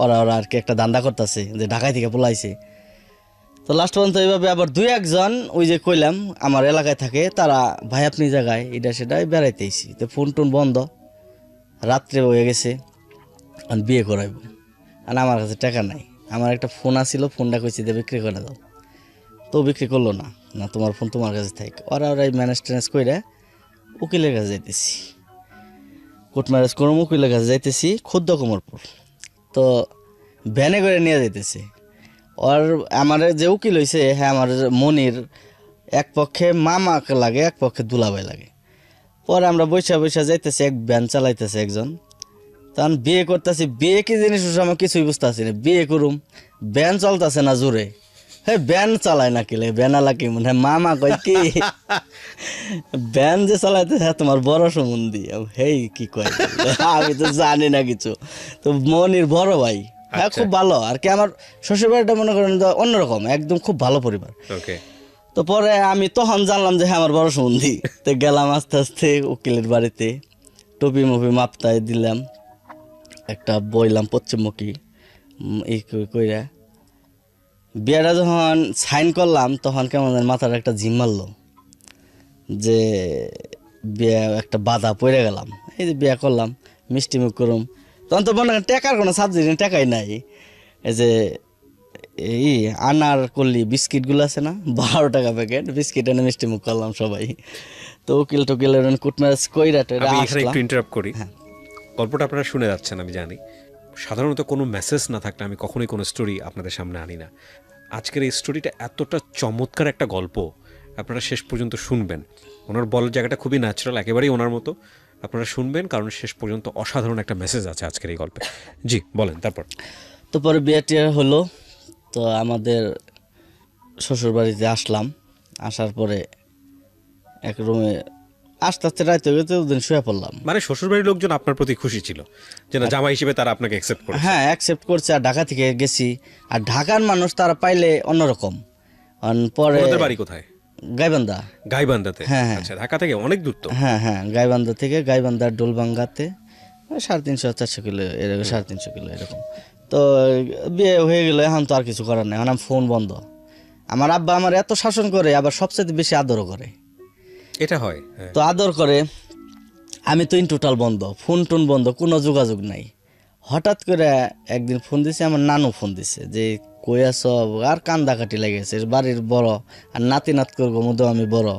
ওরা আর কি একটা ধান্দা করতেছে যে ঢাকায় থেকে পোলাইছে। তো লাস্ট পর্যন্ত এইভাবে আবার 2-1 ওই যে কইলাম আমার এলাকায় থাকে, তারা ভাই আপনি জায়গায় এটা সেটাই বেড়াইতে আইসি। তো ফোন টোন বন্ধ, রাত্রে হয়ে গেছে। আর বিয়ে করাইব, আর আমার কাছে টাকা নাই। আমার একটা ফোন আসছিল, ফোনটা কইছি দিয়ে বিক্রি করে দাও, তো বিক্রি করলো না। না তোমার ফোন তোমার কাছে থাক। ওরাই ম্যানেজ ট্যানেজ করে উকিলের কাছে যাইতেছি, কোর্ট ম্যারেজ করুম, উকিলের কাছে যাইতেছি ক্ষুদ্র কোমরপুর। তো ভ্যানে করে নিয়ে যাইতেছে। আর আমার যে উকিল হয়েছে, হ্যাঁ আমার মনির এক পক্ষে মামাকে লাগে, এক পক্ষে দুলাভাই লাগে। পরে আমরা বৈশা বৈশা যাইতেছি, এক ভ্যান চালাইতেছে একজন। তখন বিয়ে করতেছি, বিয়ে কি জিনিস আমার কিছুই বুঝতেছি না। বিয়ে করুম, ভ্যান চলতেছে না জোরে, হ্যাঁ ভ্যান চালায় না কিলে, ভ্যান আলা কি মনে হয় মামা কয় কি ভ্যান যে চালাইতেছে হ্যাঁ তোমার বড় সম্বন্ধী। হেই কি কয়, আমি তো জানি না কিছু। তো মনির বড় ভাই, হ্যাঁ খুব ভালো আর কি। আমার শ্বশুর বাড়িটা মনে করেন অন্যরকম, একদম খুব ভালো পরিবার। ওকে, তো পরে আমি তখন জানলাম যে হ্যাঁ আমার বড় সম্বন্ধী। তো গেলাম আস্তে আস্তে উকিলের বাড়িতে, টুপি মুপি মাপতায় দিলাম, একটা বইলাম পশ্চিমমুখী এই কইরা। বিয়েটা যখন সাইন করলাম তখন কেমন যেন মাথার একটা ঝিম মারলো যে বিয়ে একটা বাধা পড়ে গেলাম। এই যে বিয়ে করলাম, মিষ্টি মুখ করুম, তখন তো মনে করেন টাকার কোনো সাবজেক্ট টাকাই নাই। এই যে এই আনার করলি বিস্কিটগুলো আছে না, 12 টাকা প্যাকেট বিস্কিট এনে মিষ্টি মুখ করলাম সবাই। তো উকিল টুকিল কুটমাস কইরা টইরা আমি এখানে আসলাম। একটু ইন্টারাপ্ট করি। হ্যাঁ। গল্পটা আপনারা শুনে যাচ্ছেন আমি জানি। সাধারণত কোনো মেসেজ না থাকলে আমি কখনোই কোনো স্টোরি আপনাদের সামনে আনি না। আজকের এই স্টোরিটা এতটা চমৎকার একটা গল্প, আপনারা শেষ পর্যন্ত শুনবেন। ওনার বলার জায়গাটা খুবই ন্যাচারাল, একেবারেই ওনার মতো। আপনারা শুনবেন, কারণ শেষ পর্যন্ত অসাধারণ একটা মেসেজ আছে আজকের এই গল্পে। জি বলেন তারপর। তো পরে বিয়ে টিয়ে হলো, তো আমাদের শ্বশুর বাড়িতে আসলাম। আসার পরে এক রুমে আস্তে আস্তে রাইতে গেতে ওদিন শুয়ে পড়লাম। মানে শ্বশুরবাড়ির লোকজন আপনার প্রতি খুশি ছিল যে না জামাই হিসেবে তারা আপনাকে অ্যাকসেপ্ট করে? হ্যাঁ অ্যাকসেপ্ট করছে। আর ঢাকা থেকে গেছি, আর ঢাকার মানুষ তারা পাইলে অন্যরকম। পরে ওদের বাড়ি কোথায়? গাইবান্ধা। গাইবান্ধাতে? হ্যাঁ, হ্যাঁ। আচ্ছা, ঢাকা থেকে অনেক দূর তো। হ্যাঁ হ্যাঁ, গাইবান্ধা থেকে, গাইবান্ধার ডোলবাঙ্গাতে 350-400 কিলো, এরকম 350 কিলো এরকম। তো বিয়ে হয়ে গেলো, এখন তো আর কিছু করার নেই, এখন ফোন বন্ধ। আমার আব্বা আমার এত শাসন করে, আবার সবচেয়ে বেশি আদরও করে। এটা হয়, হ্যাঁ। তো আদর করে, আমি তো ইন টোটাল বন্ধ, ফোন টোন বন্ধ, কোনো যোগাযোগ নাই। হঠাৎ করে একদিন ফোন দিছে, আমার নানু ফোন দিছে যে কই আছো, আর কান্দাকাটি লেগেছে, বাড়ির বড় আর নাতি নাত করবো মধ্যে আমি বড়।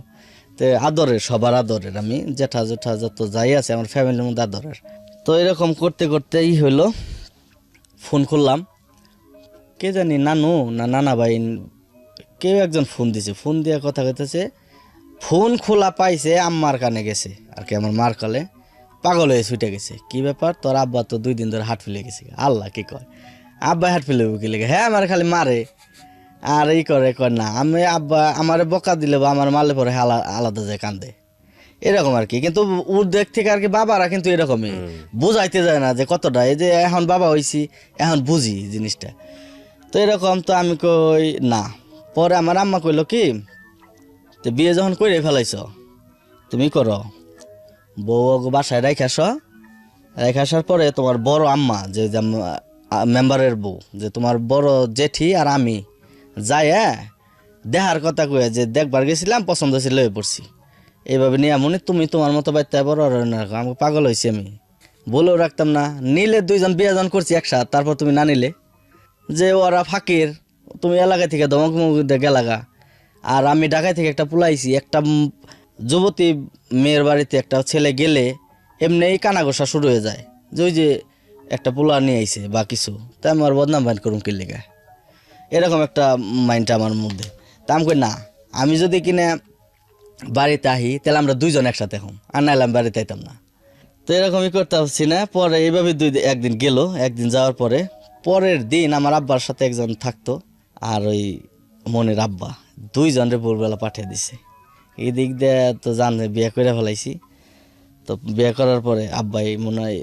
তো আদরের, সবার আদরের, আমি জেঠা জেঠা যত যাই আছে আমার ফ্যামিলির মধ্যে আদরের। তো এরকম করতে করতেই হইলো, ফোন করলাম, কে জানি নানু না নানা ভাই, কেউ একজন ফোন দিছে। ফোন দিয়ে কথা কইতেছে, ফোন খোলা পাইছে আম্মার কানে গেছে আর কি, আমার মার কালে। পাগল হয়ে ছুটে গেছে, কি ব্যাপার তোর আব্বা তো 2 দিন ধরে হাট ফেলে গেছে। আল্লাহ কি কয়, আব্বা হাট ফেলে কি লেগে? হ্যাঁ আমার খালি মারে আর এই করে, কয় না আমি আব্বা আমারে বকা দিলে বা আমার মারলে পরে আলাদা যায় কান্দে, এরকম আর কি। কিন্তু ওর দিক থেকে আর কি বাবারা কিন্তু এরকমই, বুঝাইতে যায় না যে কতটা, এই যে এখন বাবা হইছি এখন বুঝি জিনিসটা। তো এরকম, তো আমি কই না। পরে আমার আম্মা কইলো কি, তো বিয়ে যখন করে ফেলাইছ তুমি করো, বউ বাসায় রেখে আসার পরে তোমার বড় আম্মা যে মেম্বারের বউ, যে তোমার বড় জেঠি আর আমি যাই, হ্যাঁ দেখার কথা কয়ে যে দেখবার গেছিলাম, পছন্দ হয়েছে লয়ে পড়ছি, এইভাবে নিয়ে মনে তুমি তোমার মতো বাচ্চা বড় আমি পাগল হয়েছি। আমি বলেও রাখতাম না, নিলে 2 জন বিয়ে জন করছি একসাথে, তারপর তুমি না নিলে, যে ওরা ফাঁকির, তুমি এলাকা থেকে ধমক গেলাগা। আর আমি ঢাকায় থেকে একটা পুলাইছি, একটা যুবতী মেয়ের বাড়িতে একটা ছেলে গেলে এমনি কানাঘোষা শুরু হয়ে যায় যে ওই যে একটা পোলা নিয়ে আইছে বা কিছু, তাই আমি আর বদনাম বাইন করুম কি লেগে, এরকম একটা মাইন্ডটা আমার মধ্যে। তা আমি কই না, আমি যদি কিনা বাড়িতে আহি তাহলে আমরা 2 জন একসাথে হম, আর নাইলে আমি বাড়িতে আইতাম না। তো এরকমই করতে পারছি না। পরে এইভাবে একদিন গেল, একদিন যাওয়ার পরে পরের দিন আমার আব্বার সাথে একজন থাকতো, আর ওই মনের আব্বা 2 জনের ভোরবেলা পাঠিয়ে দিছে। এই দিক দিয়ে তো জানে বিয়ে করে ফেলাইছি। তো বিয়ে করার পরে আব্বাই মনে হয়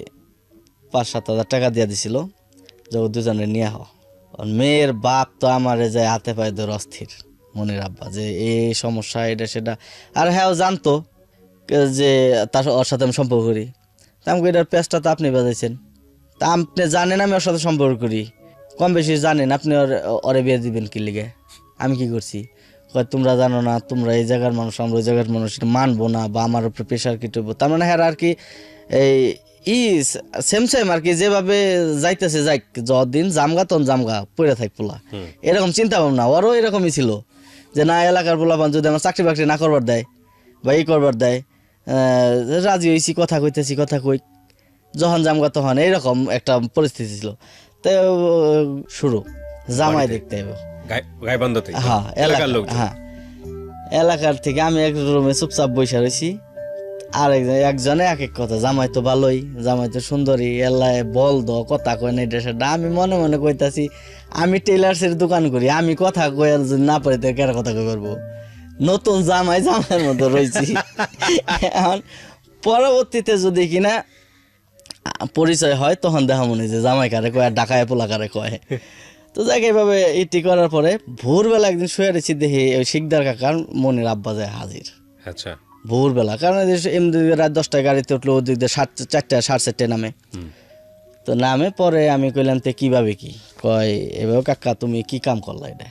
5-7 হাজার টাকা দিয়ে দিছিল যে 2 জনের নিয়ে হও। মেয়ের বাপ তো আমার যায় হাতে পায়ে ধরে অস্থির, মনের আব্বা, যে এই সমস্যা এটা সেটা। আর হ্যাঁ জানতো যে ওর সাথে আমি সম্পর্ক করি। তা আমাকে এটার পেঁচটা তো আপনি বাজাইছেন, তা আপনি জানেন আমি ওর সাথে সম্পর্ক করি, কম বেশি জানেন, আপনি ওরে বিয়ে দিবেন কি লিগে? আমি কি করছি? তোমরা জানো না, তোমরা এই জায়গার মানুষ, আমরা ওই জায়গার মানুষ, এটা মানবো না, বা আমার উপরে প্রেশার কিটবো। তার মানে হ্যাঁ আর কি এই ই সেম সেম আর কি, যেভাবে যাইতেছে যাই, যতদিন জামগা তখন জামগা পড়ে থাক পোলা, এরকম চিন্তা ভাবনা ওরও এরকমই ছিল যে না এলাকার পোলাপান যদি আমার চাকরি বাকরি না করবার দেয় বা ই করবার দেয়, রাজি হয়েছি, কথা কইতেছি, কথা কই, যখন জামগা তখন এইরকম একটা পরিস্থিতি ছিল। তো শুরু জামাই দেখতে হবে, গাইবান্ধাতে হ্যাঁ এলাকার লোক। হ্যাঁ এলাকার থেকে আমি এক রুমে চুপচাপ বসে রয়েছি, আর একজনে এক এক কথা, জামাই তো ভালোই, জামাই তো সুন্দরী, এলায় বল দ কথা কয় না এটা সেটা। আমি মনে মনে কইতাছি আমি টেলার্সের দোকান করি, আমি কথা কই আর যদি না পারি তো কেন কথা কই পারবো, নতুন জামাই জামাইয়ের মতো রয়েছি। এখন পরবর্তীতে যদি কিনা পরিচয় হয় তখন দেখা মনে যে জামাই কারে কয় আর ডাকায় পোলা কারে কয়। তো যাক এইভাবে ইটি করার পরে ভোরবেলা একদিন শুয়ে রয়েছি, দেখি ওই শিকদার কাকার মনির আব্বা যায় হাজির। আচ্ছা, ভোরবেলা, কারণ এমনি রাত 10টায় গাড়িতে উঠলো, ওদিক দিয়ে 4টা 4:30 নামে। তো নামে পরে আমি কইলাম তে কিভাবে কি কয়, এভাবে কাকা তুমি কি কাম করলা এটা?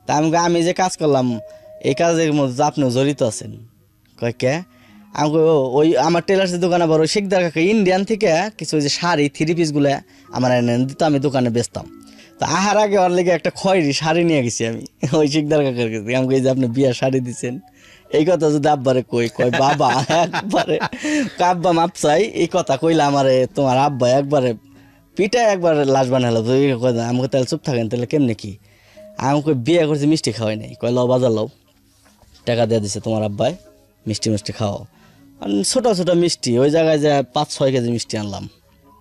তা আমি কই, আমি যে কাজ করলাম এই কাজের মধ্যে আপনিও জড়িত আছেন। কয় কে? আমি কই ওই আমার টেলার্সের দোকানে বড় শিকদার কাকা ইন্ডিয়ান থেকে কিছু ওই যে শাড়ি 3 পিসগুলো আমার এনে দিত, আমি দোকানে বেচতাম। তো আহার আগে ওর লেগে একটা খয়েরি শাড়ি নিয়ে গেছি আমি ওই শিকদার কাকার কাছে। আমি কই যে আপনি বিয়ার শাড়ি দিচ্ছেন, এই কথা যদি আব্বারে কই, কয় বাবা একবারে আব্বা মাপ চাই, এই কথা কইলে আমারে তোমার আব্বা একবারে পিঠা একবার লাশ বানালো। আমাকে তাহলে চুপ থাকেন, তাহলে কেমনে কি? আমি কই বিয়ে করছি মিষ্টি খাওয়াই নাই। কয় লও বাজার লও, টাকা দিয়ে দিছে তোমার আব্বাই, মিষ্টি মিষ্টি খাওয়াও। ছোট ছোট মিষ্টি, ওই জায়গায় যে 5-6 কেজি মিষ্টি আনলাম।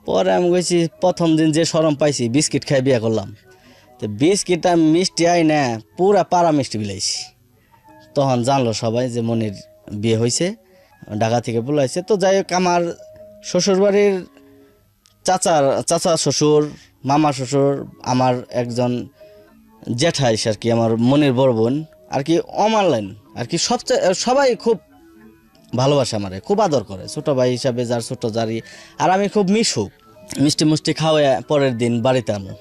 পরে আমি কইছি প্রথম দিন যে শরম পাইছি, বিস্কিট খাই বিয়ে করলাম। তো বিস্কিট আমি মিষ্টি আই না পুরা পাড়া মিষ্টি বিলাইছি। তখন জানলো সবাই যে মনির বিয়ে হয়েছে, ঢাকা থেকে বলাইছে। তো যাই হোক, আমার শ্বশুরবাড়ির চাচা শ্বশুর, মামা শ্বশুর, আমার একজন জ্যাঠাইস আর কি, আমার মনির বড় বোন আর কি, অমানলাইন আর কি, সবাই খুব ভালোবাসে আমারে, খুব আদর করে, ছোট ভাই হিসাবে, যার ছোট জারি। আর আমি খুব মিষ্টি মুষ্টি খাওয়া পরের দিন বাড়িতে আনো।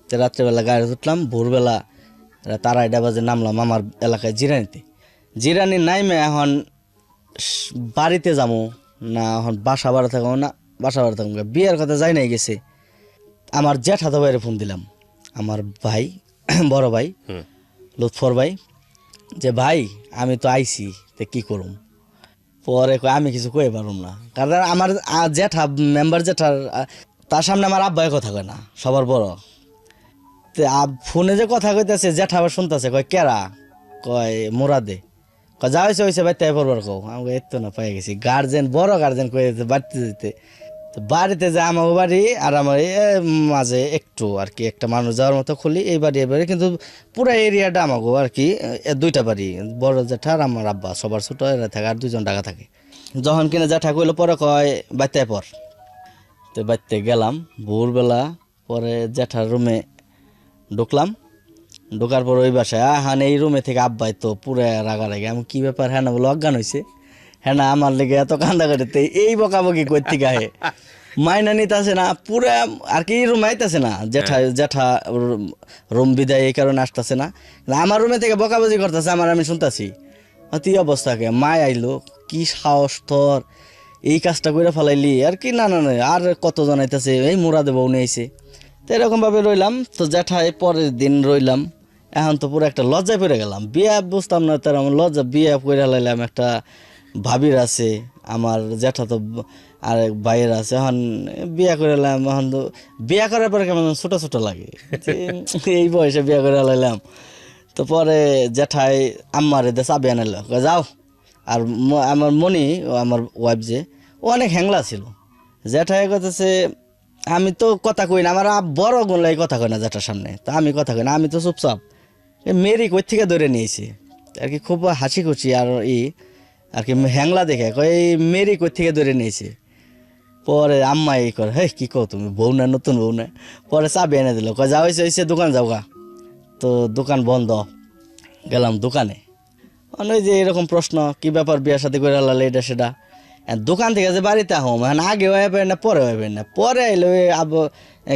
তো রাত্রেবেলা গাড়ি উঠলাম, ভোরবেলা রাত 2:30 বাজে নামলাম আমার এলাকায় জিরানি নাইমে এখন বাড়িতে যাবো না, এখন বাসা ভাড়া থাকবো না, বাসা ভাড়া থাকবো বিয়ের কথা যাই নাই গেছে। আমার জ্যাঠাতো ভাইয়ের ফোন দিলাম, আমার ভাই, বড় ভাই লুৎফর ভাই, যে ভাই আমি তো আইছি, তো কি করুম? পরে কয় আমি কিছু কই পারুম না, কারণ আমার জ্যাঠা মেম্বার জ্যাঠার তার সামনে আমার আব্বাই কথা কয় না, সবার বড়। তো ফোনে যে কথা কইতেছে জ্যাঠা আবার শুনতেছে, কয় কেরা? কয় মোরাদে। কয় যা হয়েছে ভাই তাই পড়বার কও। আমি এই তো না পাই গেছি, গার্জেন বড় গার্জেন কয়ে যেতে বাড়িতে যেতে। তো বাড়িতে যে আমার বাড়ি আর আমার মাঝে একটু আর কি একটা মানুষ যাওয়ার মতো খুলি, এই বাড়ি কিন্তু পুরা এরিয়াটা আমাকে আর কি 2টা বাড়ি, বড় জ্যাঠা আর আমার আব্বা, সবার ছোট এরা থাকে, আর 2জন ঢাকা থাকে। যখন কিনা জ্যাঠা কইলো পরে কয় বাড়িতে পর। তো বাড়িতে গেলাম ভোরবেলা, পরে জ্যাঠার রুমে ঢুকলাম, ঢোকার পর ওই বাসায় হান এই রুমে থেকে আব্বাই তো পুরো রাগারাগি। আমি কি ব্যাপার? হ্যাঁ না বলে অজ্ঞান হয়েছে, হ্যাঁ না আমার লেগে এত কান্দা কাটিতে এই বকাবকি করতে গায়ে মাইনা নিতেছে না, পুরা আর কি রুমে আইতেছে না, জ্যাঠা রুম বিদায় এই কারণে আসতেছে না, আমার রুমে থেকে বকাবকি করতেছে, আমি শুনতেছি। তুই অবস্থাকে মায় আইলো, কি সাহস তোর, এই কাজটা করে ফেলাইলি আর কি? না আর কতজন আইতেছে, এই মুরাদে বউ নিয়ে আইছে। তো এরকমভাবে রইলাম। তো জ্যাঠায় পরের দিন রইলাম, এখন তো পুরো একটা লজ্জায় পড়ে গেলাম, বিয়ে বুঝতাম না তার আমার লজ্জা, বিয়ে করে লাইলাম, একটা ভাবির আছে, আমার জ্যাঠা তো আরেক ভাইয়ের আছে, এখন বিয়ে করে লাইলাম। এখন তো বিয়ে করার পরে কেমন ছোট ছোট লাগে, এই বয়সে বিয়ে করে লাইলাম। তো পরে জ্যাঠাই আম্মারে দে চাবি আনাইল, যাও। আর আমার মনি, আমার ওয়াইফ যে, ও অনেক হ্যাংলা ছিল। জ্যাঠাই কথা, আমি তো কথা কই না, আমার বড় গোলাই কথা কয় না জ্যাঠার সামনে, তো আমি কথা কই না, আমি তো চুপচাপ। মেরি কই থেকে ধরে নিয়েছি আর কি, খুব হাসি খুশি আর আর কি হ্যাংলা দেখে কই মেরি কই থেকে ধরে নিয়েছে। পরে আম্মা এই করে, হে কি কও তুমি, বউ না, নতুন বউ না? পরে চাবি এনে দিল, কয় যা হয়েছে দোকান যাও গা। তো দোকান বন্ধ, গেলাম দোকানে। ওই যে এরকম প্রশ্ন, কি ব্যাপার বিয়ার সাথে করে লালে এটা সেটা। দোকান থেকে যে বাড়িতে আহো মানে আগে হইবেন না পরে হইবেন না, পরে এলো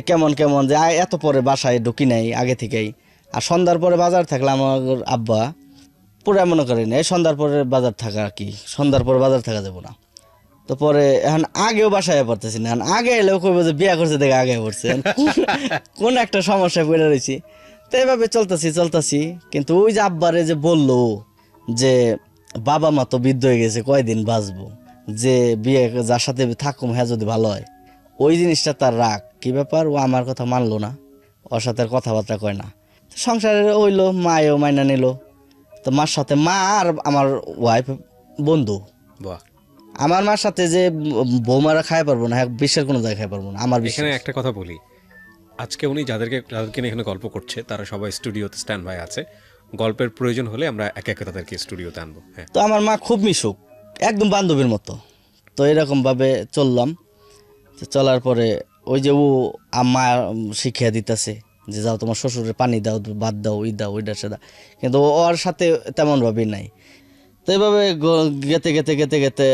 কেমন কেমন যে এত পরে বাসায় ঢুকি নাই আগে থেকেই। আর সন্ধ্যার পরে বাজার থাকলে আমার আব্বা পুরা মনে করেন এই সন্ধ্যার পরে বাজার থাকা আর কি, সন্ধ্যার পরে বাজার থাকা যাবো না। তো পরে এখন আগেও বাসায় পড়তেছি না, এখন আগে এলেও কইবো যে বিয়া করছে দেখে আগে পড়ছে। এখন কোন একটা সমস্যায় পড়ে রয়েছি। তো এইভাবে চলতেছি, কিন্তু ওই যে আব্বারে যে বললো যে বাবা মা তো বৃদ্ধ হয়ে গেছে, কয়দিন বাঁচবো, যে বিয়ে যার সাথে থাকুম হ্যাঁ যদি ভালো হয়, ওই জিনিসটা তার রাগ। কি ব্যাপার, ও আমার কথা মানলো না, ওর সাথে আর কথাবার্তা কয় না। সংসারে হইলো, মায়েও মাইনা নিল। তো মার সাথে, মা আর আমার ওয়াইফ বন্ধু। বাহ। আমার মার সাথে যে বৌমারা খাই পারবো না, হ্যাঁ বিশ্বের কোনো জায়গায় খাই পারবো না আমার বিশ্বাস। এখানে একটা কথা বলি, আজকে উনি যাদেরকে নিয়ে এখানে গল্প করছে তারা সবাই স্টুডিওতে স্ট্যান্ড বাই আছে। গল্পের প্রয়োজন হলে আমরা একে একে তাদেরকে স্টুডিওতে আনবো। হ্যাঁ, তো আমার মা খুব মিশুক, একদম বান্ধবীর মতো। তো এরকমভাবে চললাম। তো চলার পরে ওই যে ও মা শিখিয়া দিতেছে যে যাও তোমার শ্বশুরের পানি দাও, ভাত দাও, দাও, ওইটা সেটা, কিন্তু ওর সাথে তেমনভাবেই নাই। তো এইভাবে গেতে গেতে গেতে গেতে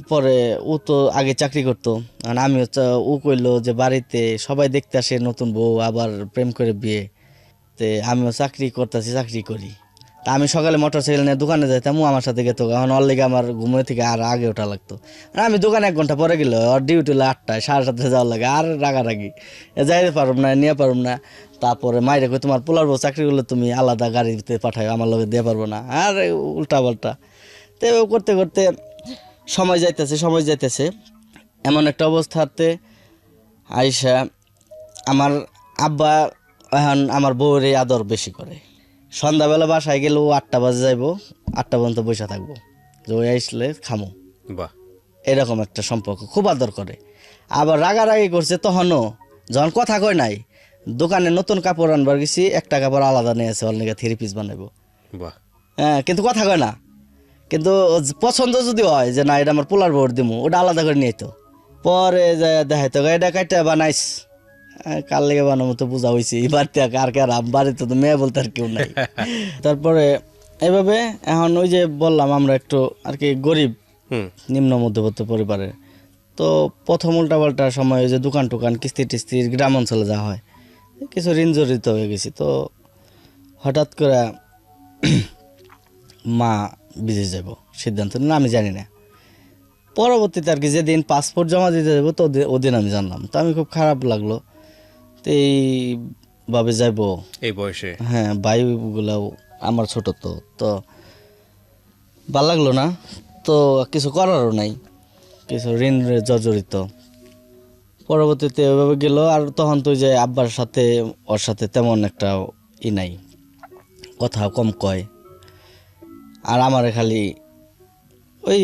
পরে ও তো আগে চাকরি করতো, আর আমিও ও কইলো যে বাড়িতে সবাই দেখতে আসে নতুন বউ, আবার প্রেম করে বিয়ে। তে আমিও চাকরি করি। তা আমি সকালে মোটরসাইকেল নিয়ে দোকানে যাইতাম, ও আমার সাথে গেতো। এখন ওর লেগে আমার ঘুমোয় থেকে আর আগে ওঠা লাগতো। আর আমি দোকানে 1 ঘন্টা পরে গেলে ওর ডিউটি হলো 8টায়, 7:30 যাওয়ার লাগে, আর রাগারাগি যাইতে পারব না, নিয়ে পারব না। তারপরে মাইরে কই তোমার পোলার বউ চাকরি করলে তুমি আলাদা গাড়িতে পাঠাও, আমার লগে দিয়ে পারবো না, আর উল্টা পাল্টা। তো এভাবে করতে করতে সময় যাইতেছে। এমন একটা অবস্থাতে আইসা আমার আব্বা এখন আমার বউয়ের আদর বেশি করে। সন্ধ্যাবেলা বাসায় গেলেও 8টা বাজে যাইবো, 8টা পর্যন্ত বসে থাকবো, যে ওই আসলে খামো। বাহ। এরকম একটা সম্পর্ক, খুব আদর করে। আবার রাগারাগি করছে তখনও, যখন কথা কয় নাই, দোকানে নতুন কাপড় আনবার গেছি, একটা কাপড় আলাদা নিয়ে আছে, অনেকে 3 পিস বানাইবো। বাহ। হ্যাঁ, কিন্তু কথা কয় না। কিন্তু পছন্দ যদি হয় যে না এটা আমার পোলার বউর দিমু, ওটা আলাদা করে নিয়ে তো পরে যে দেখাইতো এটা কাইটা বানাইস, কার লেগে বানাবো তো বোঝা হয়েছে। বাড়িতে আর কে, বাড়িতে তো মেয়ে বলতে আর কেউ নাই। তারপরে এইভাবে এখন ওই যে বললাম আমরা একটু আর কি গরিব, নিম্ন মধ্যবিত্ত পরিবারের। তো প্রথম উল্টাপাল্টার সময় ওই যে দোকান টোকান কিস্তি টিস্তি গ্রাম অঞ্চলে যাওয়া হয়, কিছু ঋণ জড়িত হয়ে গেছি। তো হঠাৎ করে মা বিদেশ যাব সিদ্ধান্ত নিল, আমি জানি না। পরবর্তীতে আর কি যেদিন পাসপোর্ট জমা দিতে যাবো তো ওদিন আমি জানলাম। তো আমি খুব খারাপ লাগলো। তো এইভাবে যাব এই বয়সে, হ্যাঁ, ভাইগুলাও আমার ছোট, তো ভাল লাগলো না। তো কিছু করারও নাই, কিছু ঋণ জর্জরিত। পরবর্তীতে ওইভাবে গেল। আর তখন তো যে আব্বার সাথে ওর সাথে তেমন একটা নাই, কথা কম কয়। আর আমারে খালি ওই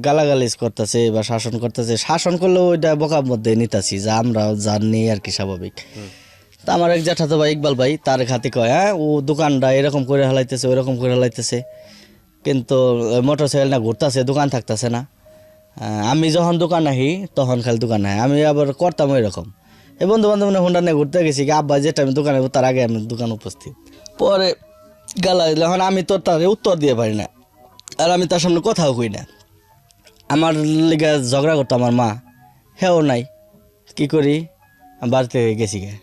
গালাগালিজ করতেছে বা শাসন করতেছে। শাসন করলেও ওইটা বোকার মধ্যে নিতাছি, যা আমরা জানি আর কি, স্বাভাবিক। তা আমার এক জ্যাঠাতো ভাই ইকবাল ভাই, তার খাতে কয় হ্যাঁ ও দোকানটা এরকম করে হালাইতেছে, ওইরকম করে হালাইতেছে, কিন্তু মোটর সাইকেল না ঘুরতেছে, দোকান থাকতেছে না। আমি যখন দোকান আহি তখন খালি দোকান নাই, আমি আবার করতাম এরকম। এই বন্ধু বান্ধব হোন্ডা নিয়ে ঘুরতে গেছি, আব্বা যেটা আমি দোকানে তার আগে আমি দোকান উপস্থিত। পরে গালা এখন আমি তো তার উত্তর দিয়ে পারি না, আর আমি তার সামনে কথাও কই না। আমার লিগে ঝগড়া করতো আমার মা, হ্যাঁ নাই। কি করি, বাড়িতে গেছি গে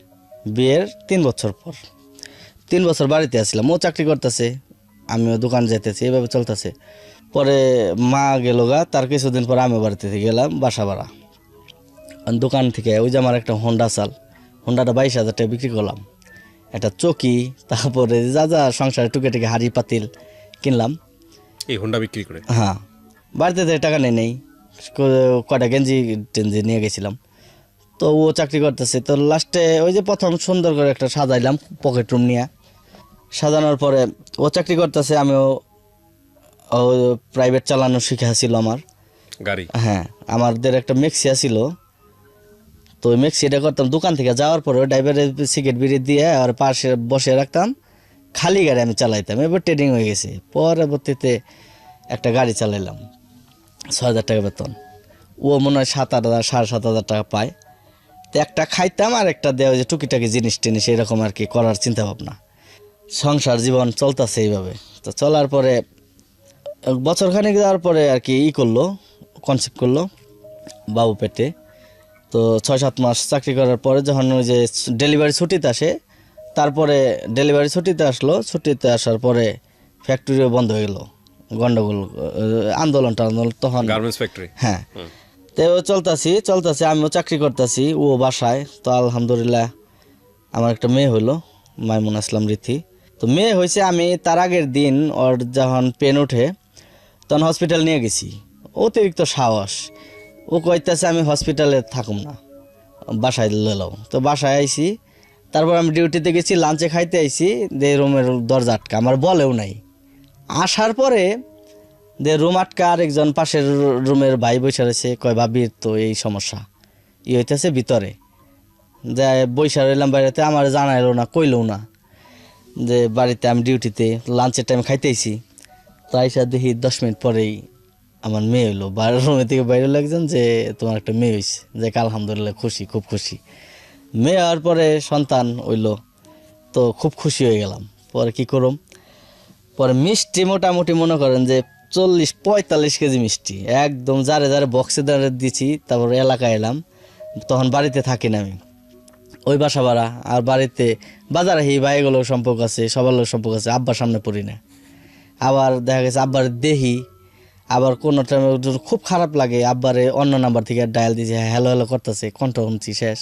বিয়ের 3 বছর পর। 3 বছর বাড়িতে আসছিলাম, ও চাকরি করতেছে, আমিও দোকান যাইতেছি, এভাবে চলতেছে। পরে মা গেল গা, তার কিছুদিন পর আমি বাড়িতে গেলাম বাসা ভাড়া। দোকান থেকে ওই যে আমার একটা হোন্ডাটা 22,000 টাকা বিক্রি করলাম। একটা চকি, তারপরে যা যা সংসারে টুকে টুকে হাঁড়ি পাতিল কিনলাম এই হোন্ডা বিক্রি করে। হ্যাঁ, বাড়িতে টাকা নেই, কয়টা গেঞ্জি টেঞ্জি নিয়ে গেছিলাম। তো ও চাকরি করতেছে। তো লাস্টে ওই যে প্রথম সুন্দর করে একটা সাজাইলাম পকেট রুম নিয়ে। সাজানোর পরে ও চাকরি করতেছে, আমিও প্রাইভেট চালানো শিখেছিল আমার গাড়ি। হ্যাঁ, আমাদের একটা মেক্সিয়া ছিল। তো ওই মেক্সিটা করতাম, দোকান থেকে যাওয়ার পরে ড্রাইভারের সিগারেট বিড়ি দিয়ে আর পাশে বসে রাখতাম, খালি গাড়ি আমি চালাইতাম। এবার ট্রেডিং হয়ে গেছে। পরবর্তীতে একটা গাড়ি চালাইলাম, 6,000 টাকা বেতন। ও মনে হয় 7,000 7,500 টাকা পায়। তো একটা খাইতাম আর একটা দেওয়া যে টুকিটাকি জিনিস টিনিস এরকম আর কি করার চিন্তা ভাবনা। সংসার জীবন চলতেছে এইভাবে। তো চলার পরে বছরখানেক যাওয়ার পরে আর কি করলো, কনসেপ্ট করলো বাবু পেটে। তো 6-7 মাস চাকরি করার পরে যখন ওই যে ডেলিভারি ছুটিতে আসে, তারপরে ডেলিভারি ছুটিতে আসলো, ছুটিতে আসার পরে ফ্যাক্টরিও বন্ধ হয়ে গেল, গন্ডগোল আন্দোলন তখন গার্মেন্টস ফ্যাক্টরি। হ্যাঁ, তো চলতেছি আমিও চাকরি করতেছি, ও বাসায়। তো আলহামদুলিল্লাহ আমার একটা মেয়ে হলো, মাইমুন আসলাম রীতি। তো মেয়ে হয়েছে, আমি তার আগের দিন ওর যখন পেন উঠে তখন হসপিটাল নিয়ে গেছি। অতিরিক্ত সাহস, ও কইতেছে আমি হসপিটালে থাকুম না, বাসায় লেলাও। তো বাসায় আইছি, তারপর আমি ডিউটিতে গেছি, লাঞ্চে খাইতে আইছি, যে রুমের দরজা আটকা, আমার বলেও নাই। আসার পরে যে রুম আটকা, আরেকজন পাশের রুমের ভাই বসে রয়েছে, কয় ভাবির তো এই সমস্যা, হইতেছে ভিতরে। যে বৈশা রইলাম বাইরেতে, আমার জানাইলো না, কইলেও না যে বাড়িতে আমি ডিউটিতে লাঞ্চের টাইম খাইতেছি। তাই সে দেখি 10 মিনিট পরেই আমার মেয়ে হইলো, রুমে থেকে বাইরে লাগছেন যে তোমার একটা মেয়ে হয়েছে। যে আলহামদুলিল্লাহ, খুশি, খুব খুশি। মেয়ে হওয়ার পরে সন্তান হইলো, তো খুব খুশি হয়ে গেলাম। পরে কি করুম, পরে মিষ্টি মোটামুটি মনে করেন যে 40-45 কেজি মিষ্টি একদম যারে যারে বক্সে দাঁড়ে দিছি। তারপর এলাকায় এলাম, তখন বাড়িতে থাকি না আমি, ওই বাসা ভাড়া। আর বাড়িতে বাজারে হি ভাইগুলোর সম্পর্ক আছে, সবার লোক সম্পর্ক আছে, আব্বার সামনে পড়ি না। আবার দেখা গেছে আব্বার দেহি, আবার কোনো টাইমে খুব খারাপ লাগে, আব্বারে অন্য নাম্বার থেকে ডায়াল দিয়েছে, হ্যালো হ্যালো করতেছে, কণ্ঠ শুনছি শেষ,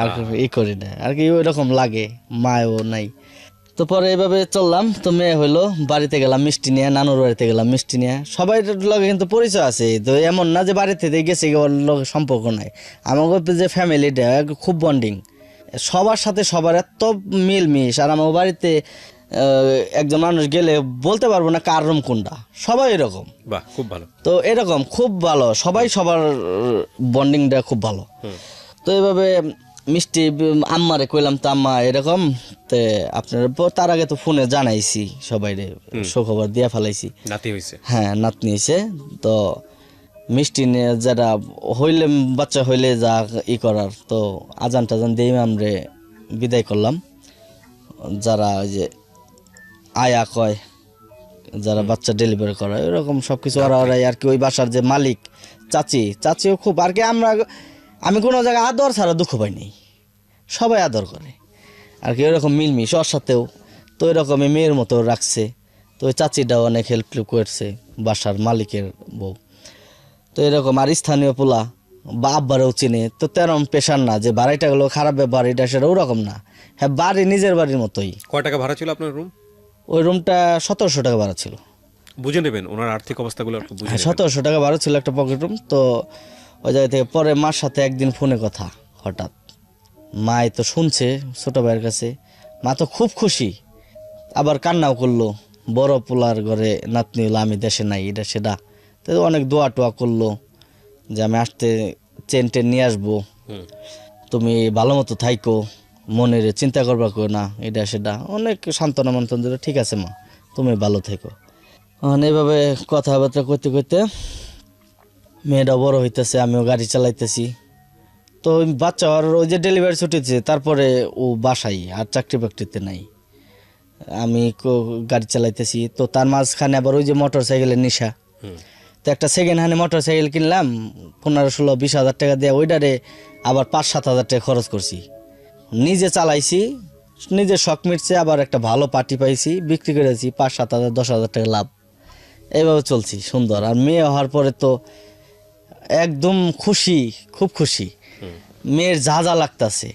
আর ই করি না আর কি, ওই রকম লাগে, মায়ও নাই। তো পরে এইভাবে চললাম। তো মেয়ে হইলো, বাড়িতে গেলাম মিষ্টি নিয়ে, নানুর বাড়িতে গেলাম মিষ্টি নিয়ে। সবাই লগে কিন্তু পরিচয় আছে, তো এমন না যে বাড়িতে গেছে ওর লগে সম্পর্ক নাই। আমার যে ফ্যামিলিটা খুব বন্ডিং, সবার সাথে সবার এত মিলমিশ। আর আমার বাড়িতে একজন মানুষ গেলে বলতে পারবো না কার রুম কোনটা, সবাই এরকম। বাহ, খুব ভালো। তো এরকম খুব ভালো, সবাই সবার বন্ডিংটা খুব ভালো। তো এইভাবে মিষ্টি আম্মারে কইলাম, তো আম্মা এরকম, তো আপনার তার আগে তো ফোনে জানাইছি সবাই, সুখবর দিয়া ফেলাইছি, নাতি হয়েছে। হ্যাঁ, নাতনি হয়েছে। তো মিষ্টি নিয়ে যারা হইলে, বাচ্চা হইলে যা ই করার, তো আজান টাজান দিয়ে আমরা বিদায় করলাম। যারা ওই যে আয়া কয়, যারা বাচ্চা ডেলিভারি করে, এরকম সব কিছু ওরাই আর কি। ওই বাসার যে মালিক চাচিও খুব আর কি, আমি কোনো জায়গায় আদর ছাড়া দুঃখ পাইনি, সবাই আদর করে আর কি, ওইরকম মিলমিশ ওর সাথেও। তো এরকমই মেয়ের মতো রাখছে। তো ওই চাচিটাও অনেক হেল্প করছে, বাসার মালিকের বউ। তো এরকম আর স্থানীয় পোলা বা আব্বারেও চিনে। তো তেরম পেশার না যে বাড়িটা গেলো খারাপ ব্যাপার, এটা সেটা ওরকম না। হ্যাঁ, বাড়ি নিজের বাড়ির মতোই। কয় টাকা ভাড়া ছিল আপনার রুম? ওই রুমটা 1700 টাকা ভাড়া ছিল। বুঝে নেবেন ওনার আর্থিক অবস্থাগুলো একটু বুঝে নেবেন। 1700 টাকা ভাড়া ছিল, একটা পকেট রুম। তো ওই জায়গা থেকে পরে মার সাথে একদিন ফোনে কথা, হঠাৎ মাই তো শুনছে ছোট ভাইয়ের কাছে, মা তো খুব খুশি, আবার কান্নাও করলো। বড় পোলার ঘরে নাতনি হলো, আমি দেশে নাই, এটা সেটা। তো অনেক দোয়া টোয়া করলো যে আমি আসতে চেন টেন নিয়ে আসবো, তুমি ভালো মতো থাইকো, মনের চিন্তা করবা কেউ না, এটা সেটা অনেক সান্ত্বনা মন্ত্রণ দিল। ঠিক আছে মা, তুমি ভালো থেকো। এইভাবে কথাবার্তা করতে করতে মেয়েটা বড় হইতেছে, আমিও গাড়ি চালাইতেছি। তো ওই বাচ্চা আর ওই যে ডেলিভারি ছুটিছে, তারপরে ও বাসাই, আর চাকরি বাকরিতে নাই। আমি গাড়ি চালাইতেছি, তো তার মাঝখানে আবার ওই যে মোটর সাইকেলের নেশা। তো একটা সেকেন্ড হ্যান্ডে মোটর সাইকেল কিনলাম 15-16-20 হাজার টাকা দিয়ে, ওইটারে আবার 5-7 হাজার টাকা খরচ করছি। নিজে চালাইছি, নিজের শখ মিটছে, আবার একটা ভালো পার্টি পাইছি, বিক্রি করেছি 5-7 হাজার 10 হাজার টাকা লাভ। এইভাবে চলছি সুন্দর। আর মেয়ে হওয়ার পরে তো একদম খুশি, খুব খুশি। মেয়ের যা যা লাগতেছে,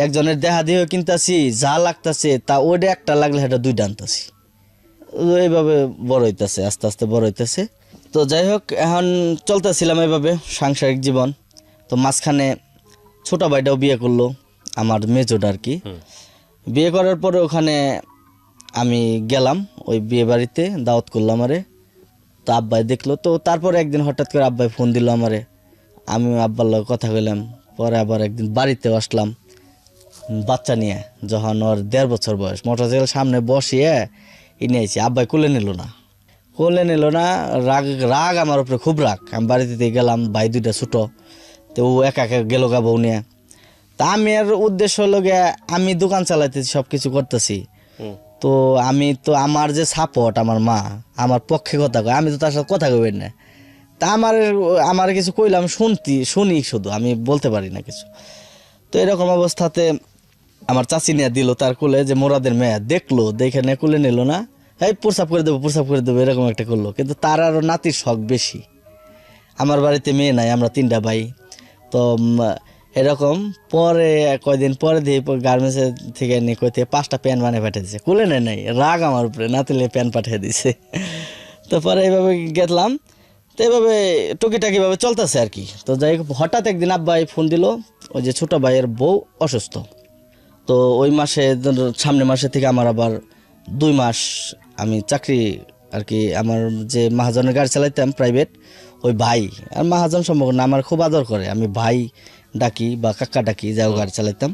একজনের দেহা দিয়েও কিনতেছি, যা লাগতেছে তা ওইটা একটা লাগলে সেটা 2টা আনতেছি। এইভাবে বড় হইতেছে, আস্তে আস্তে বড় হইতেছে। তো যাই হোক, এখন চলতেছিলাম এইভাবে সাংসারিক জীবন। তো মাঝখানে ছোট ভাইটাও বিয়ে করলো, আমার মেজোটা আর কি। বিয়ে করার পরে ওখানে আমি গেলাম ওই বিয়ে বাড়িতে, দাওয়াত করলো আমারে। তো আব্বাই দেখলো, তো তারপরে একদিন হঠাৎ করে আব্বাই ফোন দিল আমারে, আমি আব্বার লগে কথা কইলাম। পরে আবার একদিন বাড়িতেও আসলাম বাচ্চা নিয়ে, যখন ওর 1.5 বছর বয়স, মোটরসাইকেল সামনে বসিয়ে নিয়েছি। আব্বাই কোলে নিল না, রাগ আমার উপরে খুব রাগ। আমি বাড়িতে গেলাম, ভাই 2টা ছোটো, তো ও একা একা গেল গা বউ নিয়ে। তা আমি আর উদ্দেশ্য হলো গিয়ে, আমি দোকান চালাইতেছি, সব কিছু করতেছি। তো আমি তো আমার যে সাপোর্ট, আমার মা আমার পক্ষে কথা কয়, আমি তো তার সাথে কথা কইবেন না। তা আমার কিছু কইলাম শুনি শুধু, আমি বলতে পারি না কিছু। তো এরকম অবস্থাতে আমার চাচি নিয়ে দিল তার কোলে, যে মোরাদের মেয়ে দেখলো, দেখে নিয়ে কোলে নিল না, এই প্রসাব করে দেবো এরকম একটা করলো, কিন্তু তার আরও নাতির শখ বেশি। আমার বাড়িতে মেয়ে নাই, আমরা 3টা ভাই। তো এরকম পরে কয়দিন পরে দিয়ে গার্মেন্টসের থেকে নিয়ে কই থেকে 5টা প্যান্ট বানিয়ে পাঠিয়ে দিছে, কুলে নেই নাই, রাগ আমার উপরে, নাতিলে প্যান্ট পাঠিয়ে দিছে। তো পরে এইভাবে গেলাম, তো এইভাবে টুকিটাকিভাবে চলতেছে আর কি। তো যাই হোক, হঠাৎ একদিন আব্বাই ফোন দিল, ওই যে ছোটো ভাইয়ের বউ অসুস্থ। তো ওই মাসে, সামনের মাসে থেকে আমার আবার 2 মাস আমি চাকরি আর কি, আমার যে মহাজনের গাড়ি চালাইতাম প্রাইভেট, ওই ভাই, আর মহাজন সম্পর্ক না, আমার খুব আদর করে, আমি ভাই ডাকি বা কাকা ডাকি, যাও গাড়ি চালাইতাম।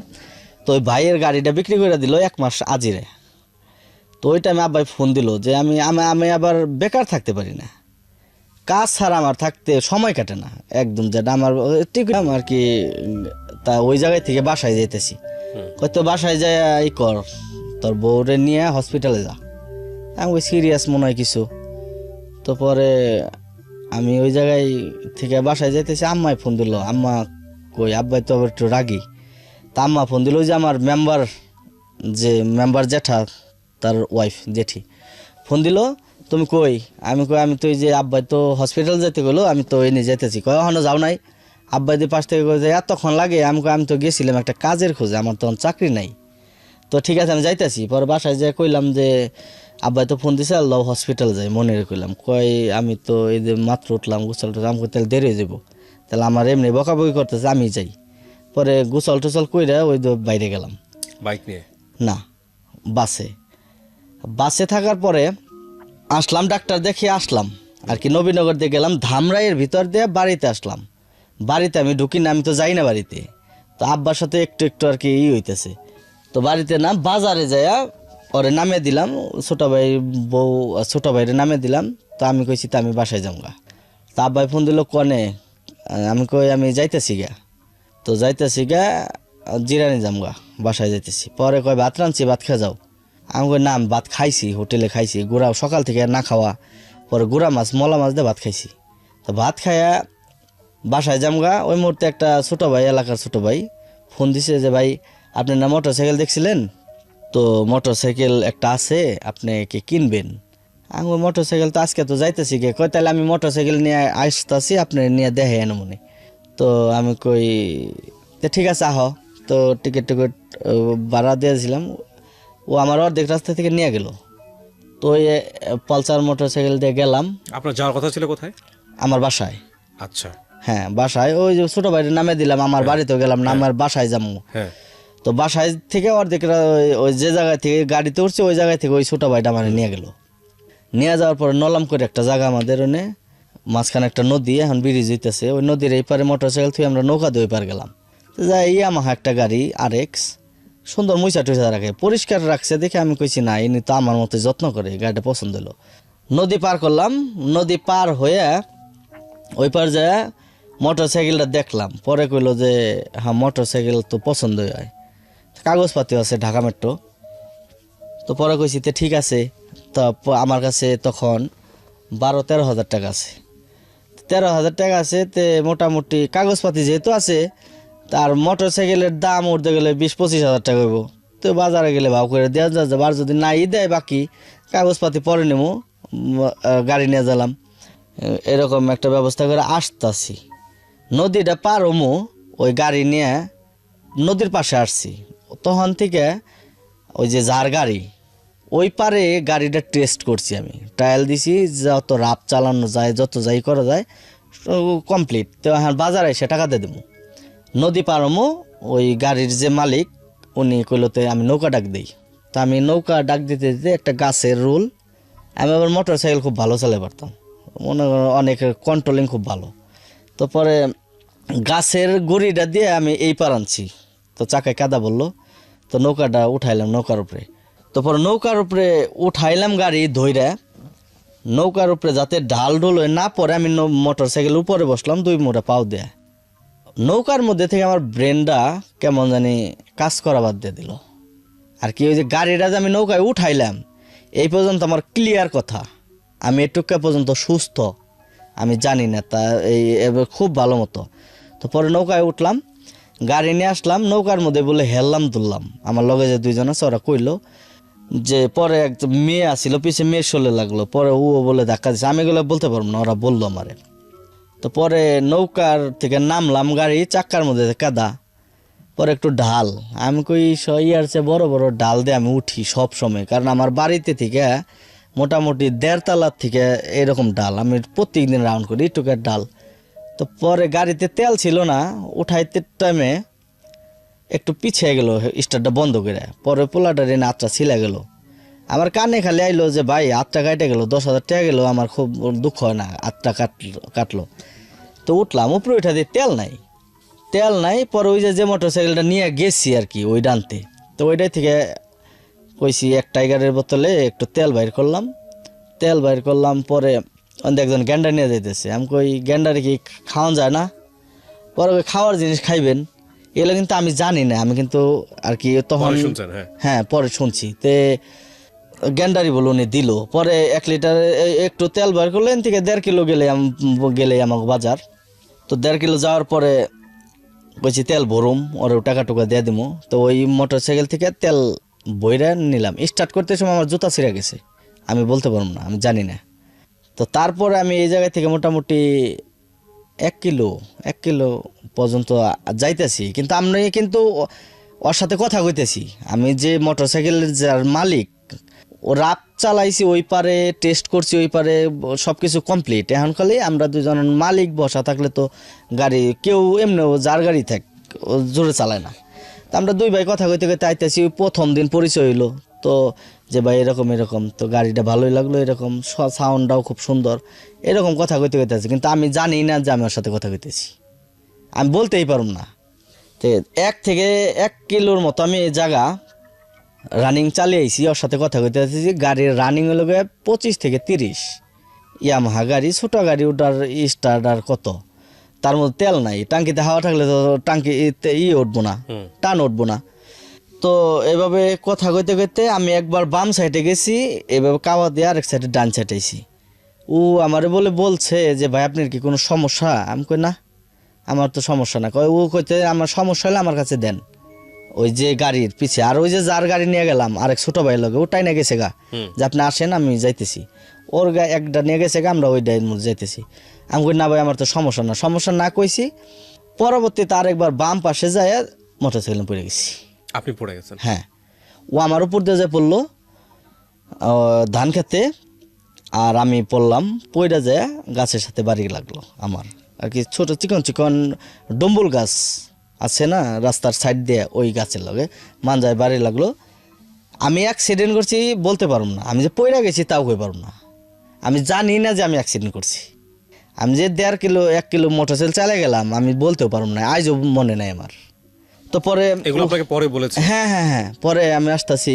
তো ওই ভাইয়ের গাড়িটা বিক্রি করে দিল 1 মাস আজিরে। তো ওই টাইমে আব্বাই ফোন দিল যে আমি আমি আমি আবার বেকার থাকতে পারি না, কাজ ছাড়া আমার থাকতে সময় কাটে না একদম, যেটা আমার ঠিক আর কি। তা ওই জায়গায় থেকে বাসায় যাইতেছি, হয়তো বাসায় যায় ই কর, তোর বউরে নিয়ে হসপিটালে যা। আমি ওই সিরিয়াস মনে হয় কিছু। তো পরে আমি ওই জায়গায় থেকে বাসায় যাইতেছি, আম্মায় ফোন দিল। আম্মা কই, আব্বাই তো আবার একটু রাগি। তা আম্মা ফোন দিল, যে আমার মেম্বার জেঠা, তার ওয়াইফ জেঠি ফোন দিল, তুমি কই? আমি কই, আমি তো এই যে আব্বাই তো হসপিটাল যেতে গেলো, আমি তো এনে যেতেছি। কয় এখনো যাও নাই? আব্বাই দিয়ে পাশ থেকে কই যে এতক্ষণ লাগে। আমি কই, আমি তো গেছিলাম একটা কাজের খোঁজে, আমার তখন চাকরি নাই। তো ঠিক আছে, আমি যাইতেছি। পরে বাসায় যেয়ে কইলাম যে আব্বাই তো ফোন দিছে, আল্লাহ হসপিটাল যাই, মনে কইলাম। কয় আমি তো এই যে মাত্র উঠলাম, গোসল টুসল, আমি তাহলে দেরি হয়ে যাবো, তাহলে আমার এমনি বকাবকি করতেছে, আমি যাই। পরে গোসল টুসল কইরা ওই বাইরে গেলাম। বাইক নিয়ে? না, বাসে থাকার পরে আসলাম, ডাক্তার দেখিয়ে আসলাম আর কি, নবীনগর দিয়ে গেলাম, ধামরাইয়ের ভিতর দিয়ে বাড়িতে আসলাম। বাড়িতে আমি ঢুকি না, আমি তো যাই না বাড়িতে। তো আব্বার সাথে একটু একটু আর কি হইতেছে। তো বাড়িতে না, বাজারে যাইয়া ওরে নামিয়ে দিলাম, ছোটো ভাই বউ, ছোটো ভাইরে নামিয়ে দিলাম। তো আমি কইছি তো আমি বাসায় যামগা। তা আব্বাই ফোন দিল, কনে? আমি কই আমি যাইতেছি গা। তো যাইতেছি গা, জিরানি যামগা, বাসায় যাইতেছি। পরে কয় ভাত রাঁধছি, ভাত খেয়ে যাও। আমি কই না, আমি ভাত খাইছি, হোটেলে খাইছি, গুড়া সকাল থেকে না খাওয়া। পরে গুড়া মাছ, মলা মাছ দিয়ে ভাত খাইছি। তো ভাত খাইয়া বাসায় যামগা। ওই মুহূর্তে একটা ছোটো ভাই, এলাকার ছোটো ভাই ফোন দিছে যে ভাই আপনি না মোটর সাইকেল দেখছিলেন, তো মোটর সাইকেল একটা আছে, আপনি কি কিনবেন? আমি মোটর সাইকেল তো আজকে তো যাইতেছি গে। কয় তাহলে আমি মোটর সাইকেল নিয়ে আসতেছি, আপনি নিয়ে দেখে এনে মনে। তো আমি কই তো ঠিক আছে আহ। তো টিকিট ভাড়া দিয়েছিলাম, ও আমার অর্ধেক রাস্তা থেকে নিয়ে গেল। তো ওই পালসার মোটর সাইকেল দিয়ে গেলাম। আপনার যাওয়ার কথা ছিল কোথায়? আমার বাসায়। আচ্ছা। হ্যাঁ, বাসায়। ওই যে ছোটো ভাইয়ের নামে দিলাম, আমার বাড়িতেও গেলাম না, আমার বাসায় যাবো। হ্যাঁ। তো বাসায় থেকে অর্ধেক ওই যে জায়গায় থেকে গাড়িতে উঠছে, ওই জায়গায় থেকে ওই ছোটো ভাইটা মানে নিয়ে গেল। নিয়ে যাওয়ার পরে নলাম করে একটা জায়গা আমাদের ওনে, মাঝখানে একটা নদী, এখন ব্রিজ হইতেছে, ওই নদীর এই পারে মোটর সাইকেল থেকে আমরা নৌকা দিয়ে ওই পার গেলাম। তো যাই ইয়ামাহা একটা গাড়ি RX, সুন্দর মুইসা টুইসা রাখে, পরিষ্কার রাখছে দেখে আমি কইছি না, ইনি তো আমার মতো যত্ন করে, গাড়িটা পছন্দ হলো। নদী পার করলাম, নদী পার হয়ে ওই পার যায় মোটর সাইকেলটা দেখলাম। পরে কইলো যে হ্যাঁ মোটর সাইকেল তো পছন্দই হয়, কাগজপাতি আছে ঢাকা মেট্রো। তো পরে কইছি তো ঠিক আছে। তো আমার কাছে তখন 12-13 হাজার টাকা আছে। 13 হাজার টাকা আছে, তে মোটামুটি কাগজপাতি যেহেতু আছে, তার মোটর সাইকেলের দাম উঠতে গেলে 20-25 হাজার টাকা হইব। তো বাজারে গেলে ভাও করে দেওয়া যাবে, আর যদি নাই দেয় বাকি কাগজপাতি পরে নেবো, গাড়ি নিয়ে গেলাম। এরকম একটা ব্যবস্থা করে আসতেছি, নদীটা পার হমু, ওই গাড়ি নিয়ে নদীর পাশে আসছি। তখন থেকে ওই যে যার গাড়ি, ওই পারে গাড়িটা টেস্ট করছি, আমি ট্রায়াল দিছি, যত রাপ চালানো যায়, যত যাই করা যায় কমপ্লিট। তো হ্যাঁ, বাজারে এসে টাকা দিয়ে দেবো, নদী পার হমু। ওই গাড়ির যে মালিক, উনি কইলতে আমি নৌকা ডাক দিই। তা আমি নৌকা ডাক দিতে দিতে একটা গাছের রুল, আমি আবার মোটর সাইকেল খুব ভালো চালাতে পারতাম, মনে করেন অনেক কন্ট্রোলিং খুব ভালো। তো পরে গাছের গুড়িটা দিয়ে আমি এই পার আনছি, তো চাকায় কাদা বললো। তো নৌকাটা উঠাইলাম নৌকার উপরে। তো পরে নৌকার উপরে উঠাইলাম গাড়ি ধইরা, নৌকার উপরে যাতে ঢাল ঢোল হয়ে না পরে, আমি মোটর সাইকেল উপরে বসলাম 2 মোটা পাও দেয়া। নৌকার মধ্যে থেকে আমার ব্রেনটা কেমন জানি কাজ করা বাদ দিয়ে দিল আর কি। ওই যে গাড়িটা যে আমি নৌকায় উঠাইলাম, এই পর্যন্ত আমার ক্লিয়ার কথা, আমি এটুকু পর্যন্ত সুস্থ, আমি জানি না তা এই খুব ভালো মতো। তো পরে নৌকায় উঠলাম, গাড়ি নিয়ে আসলাম, নৌকার মধ্যে বলে হেললাম দুললাম। আমার লগে যে 2জন আছে ওরা কইলো যে পরে একটা মেয়ে আসছিল পিছে মেয়ে শোলে লাগলো, পরে ও বলে ধাক্কা দিচ্ছে, আমি এগুলো বলতে পারবো না, ওরা বললো আমারে। তো পরে নৌকার থেকে নামলাম, গাড়ি চাক্কার মধ্যে কাদা, পরে একটু ঢাল, আমি কই ইয়ার চেয়ে বড় বড় ডাল দিয়ে আমি উঠি সব সময়, কারণ আমার বাড়িতে থেকে মোটামুটি 1.5 তলার থেকে এরকম ডাল আমি প্রত্যেকদিন রাউন্ড করি, এইটুকার ডাল। তো পরে গাড়িতে তেল ছিল না, উঠাইতে টাইমে একটু পিছিয়ে গেল স্টার্টটা বন্ধ করে, পরে পোলাটার এনে আটটা ছিলে গেল। আমার কানে খালি আইলো যে ভাই আটটা কাটে গেল, 10,000 টাকা গেল, আমার খুব দুঃখ হয় না, আটটা কাটলো। তো উঠলাম, উপরে উঠা দিয়ে তেল নাই। পরে ওই যে মোটর সাইকেলটা নিয়ে গেছি আর কি ওই ডানতে, তো ওইটাই থেকে কইছি এক টাইগারের বোতলে একটু তেল বাইর করলাম। পরে একজন গ্যান্ডার নিয়ে যাইতেছে, আমি কই গ্যান্ডারে কি খাওয়ান যায় না? পরে ওই খাওয়ার জিনিস খাইবেন, এগুলো কিন্তু আমি জানি না, আমি কিন্তু আর কি তখন হ্যাঁ পরে শুনছি। তে গ্যান্ডারি বলে উনি দিল, পরে 1 লিটার একটু তেল বাইর করলেন থেকে 1.5 কিলো গেলে আমাকে বাজার। তো 1.5 কিলো যাওয়ার পরে কইছি তেল ভরুম, ওরেও টাকা টুকা দিয়ে দিমু। তো ওই মোটর সাইকেল থেকে তেল বইরা নিলাম, স্টার্ট করতে সময় আমার জুতা ছিঁড়ে গেছে, আমি বলতে পারবো না, আমি জানি না। তো তারপরে আমি এই জায়গা থেকে মোটামুটি 1 কিলো পর্যন্ত যাইতেছি, কিন্তু আমি কিন্তু ওর সাথে কথা কইতেছি। আমি যে মোটর সাইকেলের যার মালিক, ও রাত চালাইছি ওই পারে, টেস্ট করছি ওই পারে, সব কিছু কমপ্লিট। এখন খালি আমরা দুজন মালিক বসা থাকলে তো গাড়ি কেউ এমনিও যার গাড়ি থাক ও জোরে চালায় না। তো আমরা 2 ভাই কথা কইতে কইতে আইতেছি, প্রথম দিন পরিচয় হইলো। তো যে ভাই এরকম, তো গাড়িটা ভালোই লাগলো, এরকম সাউন্ডটাও খুব সুন্দর, এরকম কথা কইতে কইতেছি, কিন্তু আমি জানি না যে আমি ওর সাথে কথা কইতেছি, আমি বলতেই পারুম না। তো 1 কিলোর মতো আমি এই জায়গা রানিং চালিয়ে আইছি, ওর সাথে কথা কইতে আসছি। গাড়ির রানিং হলো 25 থেকে 30, ইয়ামাহা গাড়ি, ছোট গাড়ি, ওটার স্টার্ট আর কত, তার মধ্যে তেল নাই, টাঙ্কিতে হাওয়া থাকলে তো টাঙ্কি উঠবো না, টান উঠবো না। তো এভাবে কথা কইতে কইতে আমি একবার বাম সাইডে গেছি, এভাবে কাওয়া দিয়ে আরেক সাইডে ডান সাইডে আইছি। ও আমারে বলছে যে ভাই আপনার কি কোনো সমস্যা? আমি কই না, আমার তো সমস্যা না। ও কইতে আমার সমস্যা হলে আমার কাছে দেন, ওই যে গাড়ির পিছে। আর ওই যে যার গাড়ি নিয়ে গেলাম আরেক ছোট ভাই লগে, ওটাই নিয়ে গেছে গা, যে আপনি আসেন আমি যাইতেছি। ওর একটা নিয়ে গেছে গা, আমরা ওইটাই যাইতেছি। আমি কই না ভাই আমার তো সমস্যা না কইছি। পরবর্তীতে আরেকবার বাম পাশে যায় মোটর সাইকেল পড়ে গেছি। আপনি পড়ে গেছেন? হ্যাঁ। ও আমার উপর দিয়ে যে পড়লো ধান খেতে, আর আমি পড়লাম, পইরা যায় গাছের সাথে বাড়ি লাগলো আমার আর কি। ছোট চিকন ডম্বুল গাছ আছে না রাস্তার সাইড দিয়ে, ওই গাছের লগে মানজায় বাড়ি লাগলো। আমি অ্যাক্সিডেন্ট করছি বলতে পারব না, আমি যে পইরা গেছি তাও কই পারব না, আমি জানি না যে আমি অ্যাক্সিডেন্ট করছি। আমি যে 1.5 কিলো মোটরসাইকেল চালে গেলাম, আমি বলতেও পারব না, আজও মনে নাই আমার। তো পরে এগুলো আপনাকে পরে বলেছে? হ্যাঁ, পরে আমি আসতেছি।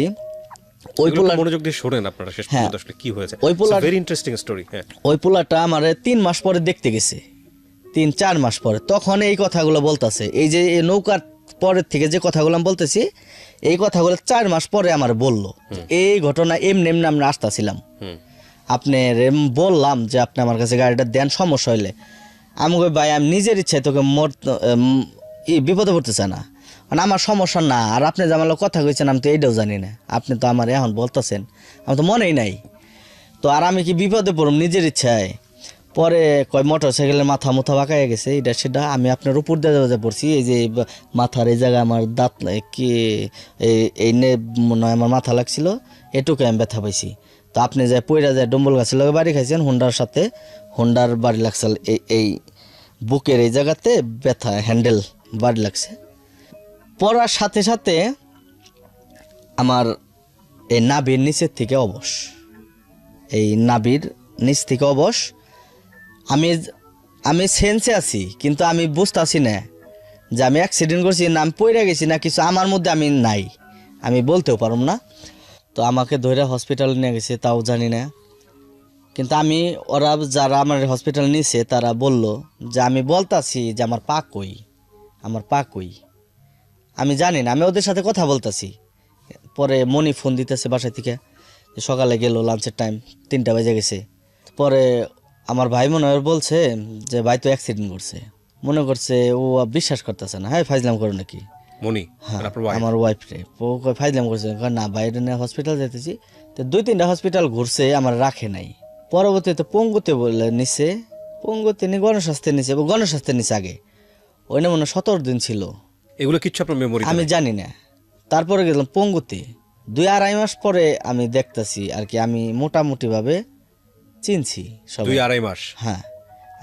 ওই পোলার মনোযোগ দিয়ে শোনেন আপনারা শেষ পর্যন্ত আসলে কি হয়েছে। ওই পোলার ভেরি ইন্টারেস্টিং স্টোরি। হ্যাঁ, ওই পোলাটা আমারে 3 মাস পরে দেখতে গেছে, 3-4 মাস পরে, তখন এই কথাগুলো বলতেছে। এই যে নৌকার পরের থেকে যে কথাগুলো আমি বলতেছি, এই কথাগুলো 4 মাস পরে আমার বললো, এই ঘটনা এমনি আমরা আসতেছিলাম, আপনি বললাম যে আপনি আমার কাছে গাড়িটা দেন, সমস্যা হইলে। আমি কই ভাই আমি নিজের ইচ্ছায় তোকে বিপদে পড়তে চাই না, মানে আমার সমস্যা না। আর আপনি যে আমার কথা কইছেন আমি তো এইটাও জানি না, আপনি তো আমার এখন বলতেছেন, আমার তো মনেই নাই। তো আর আমি কি বিপদে পড়ব নিজের ইচ্ছায়? পরে কয় মোটর সাইকেলের মাথা বাঁকায় গেছে, এটা সেটা। আমি আপনার উপর দিয়ে পড়ছি, এই যে মাথার এই জায়গায় আমার দাঁত কি এই মনে হয় আমার মাথা লাগছিল, এটুকু আমি ব্যথা পাইছি। তো আপনি যে পইরা যায় ডম্বল গাছের লগে বাড়ি খাইছেন, হোন্ডার বাড়ি লাগছে এই বুকের এই জায়গাতে ব্যথা, হ্যান্ডেল বাড়ি লাগছে। পড়ার সাথে সাথে আমার এই নাভির নিচের থেকে অবশ, এই নাভির নিচ থেকে অবশ। আমি সেন্সে আছি, কিন্তু আমি বুঝতেছি না যে আমি অ্যাক্সিডেন্ট করছি না আমি পড়ে গেছি না কিছু, আমার মধ্যে আমি নাই, আমি বলতেও পারব না। তো আমাকে ধরে হসপিটালে নিয়ে গেছে, তাও জানি না। কিন্তু ওরা যারা আমার হসপিটাল নিছে তারা বলল যে আমি বলতাছি যে আমার পা কই, আমি জানি না, আমি ওদের সাথে কথা বলতাছি। পরে মনি ফোন দিতেছে বাসা থেকে, সকালে গেল, লাঞ্চের টাইম 3টা বেজে গেছে। পরে আমার ভাই মনে হয় বলছে যে ভাই তো অ্যাক্সিডেন্ট করছে, মনে করছে ও বিশ্বাস করতেছে না, হ্যাঁ ফাইজলাম করে নাকি। মনি হ্যাঁ আর আপনার wife? আমার ওয়াইফ রে ও কয় ফাইজলাম করছে, কয় না বাইরে নিয়ে হসপিটাল যেতেছি। তো 2-3টা হসপিটাল ঘুরছে, আমার রাখে নাই। পরবর্তীতে পঙ্গুতে বলে নিছে, পঙ্গুতে নিয়ে গণস্বাস্থ্যে নিছে, গণস্বাস্থ্যে নিছে আগে, ওই না মনে হয় 17 দিন ছিল, এগুলো কিচ্ছু আপনার মেমোরি আমি জানি না। তারপরে গেলাম পঙ্গুতে, 2-2.5 মাস পরে আমি দেখতেছি আর কি, আমি মোটামুটি ভাবে চিনছি সব। 2-2.5 মাস। হ্যাঁ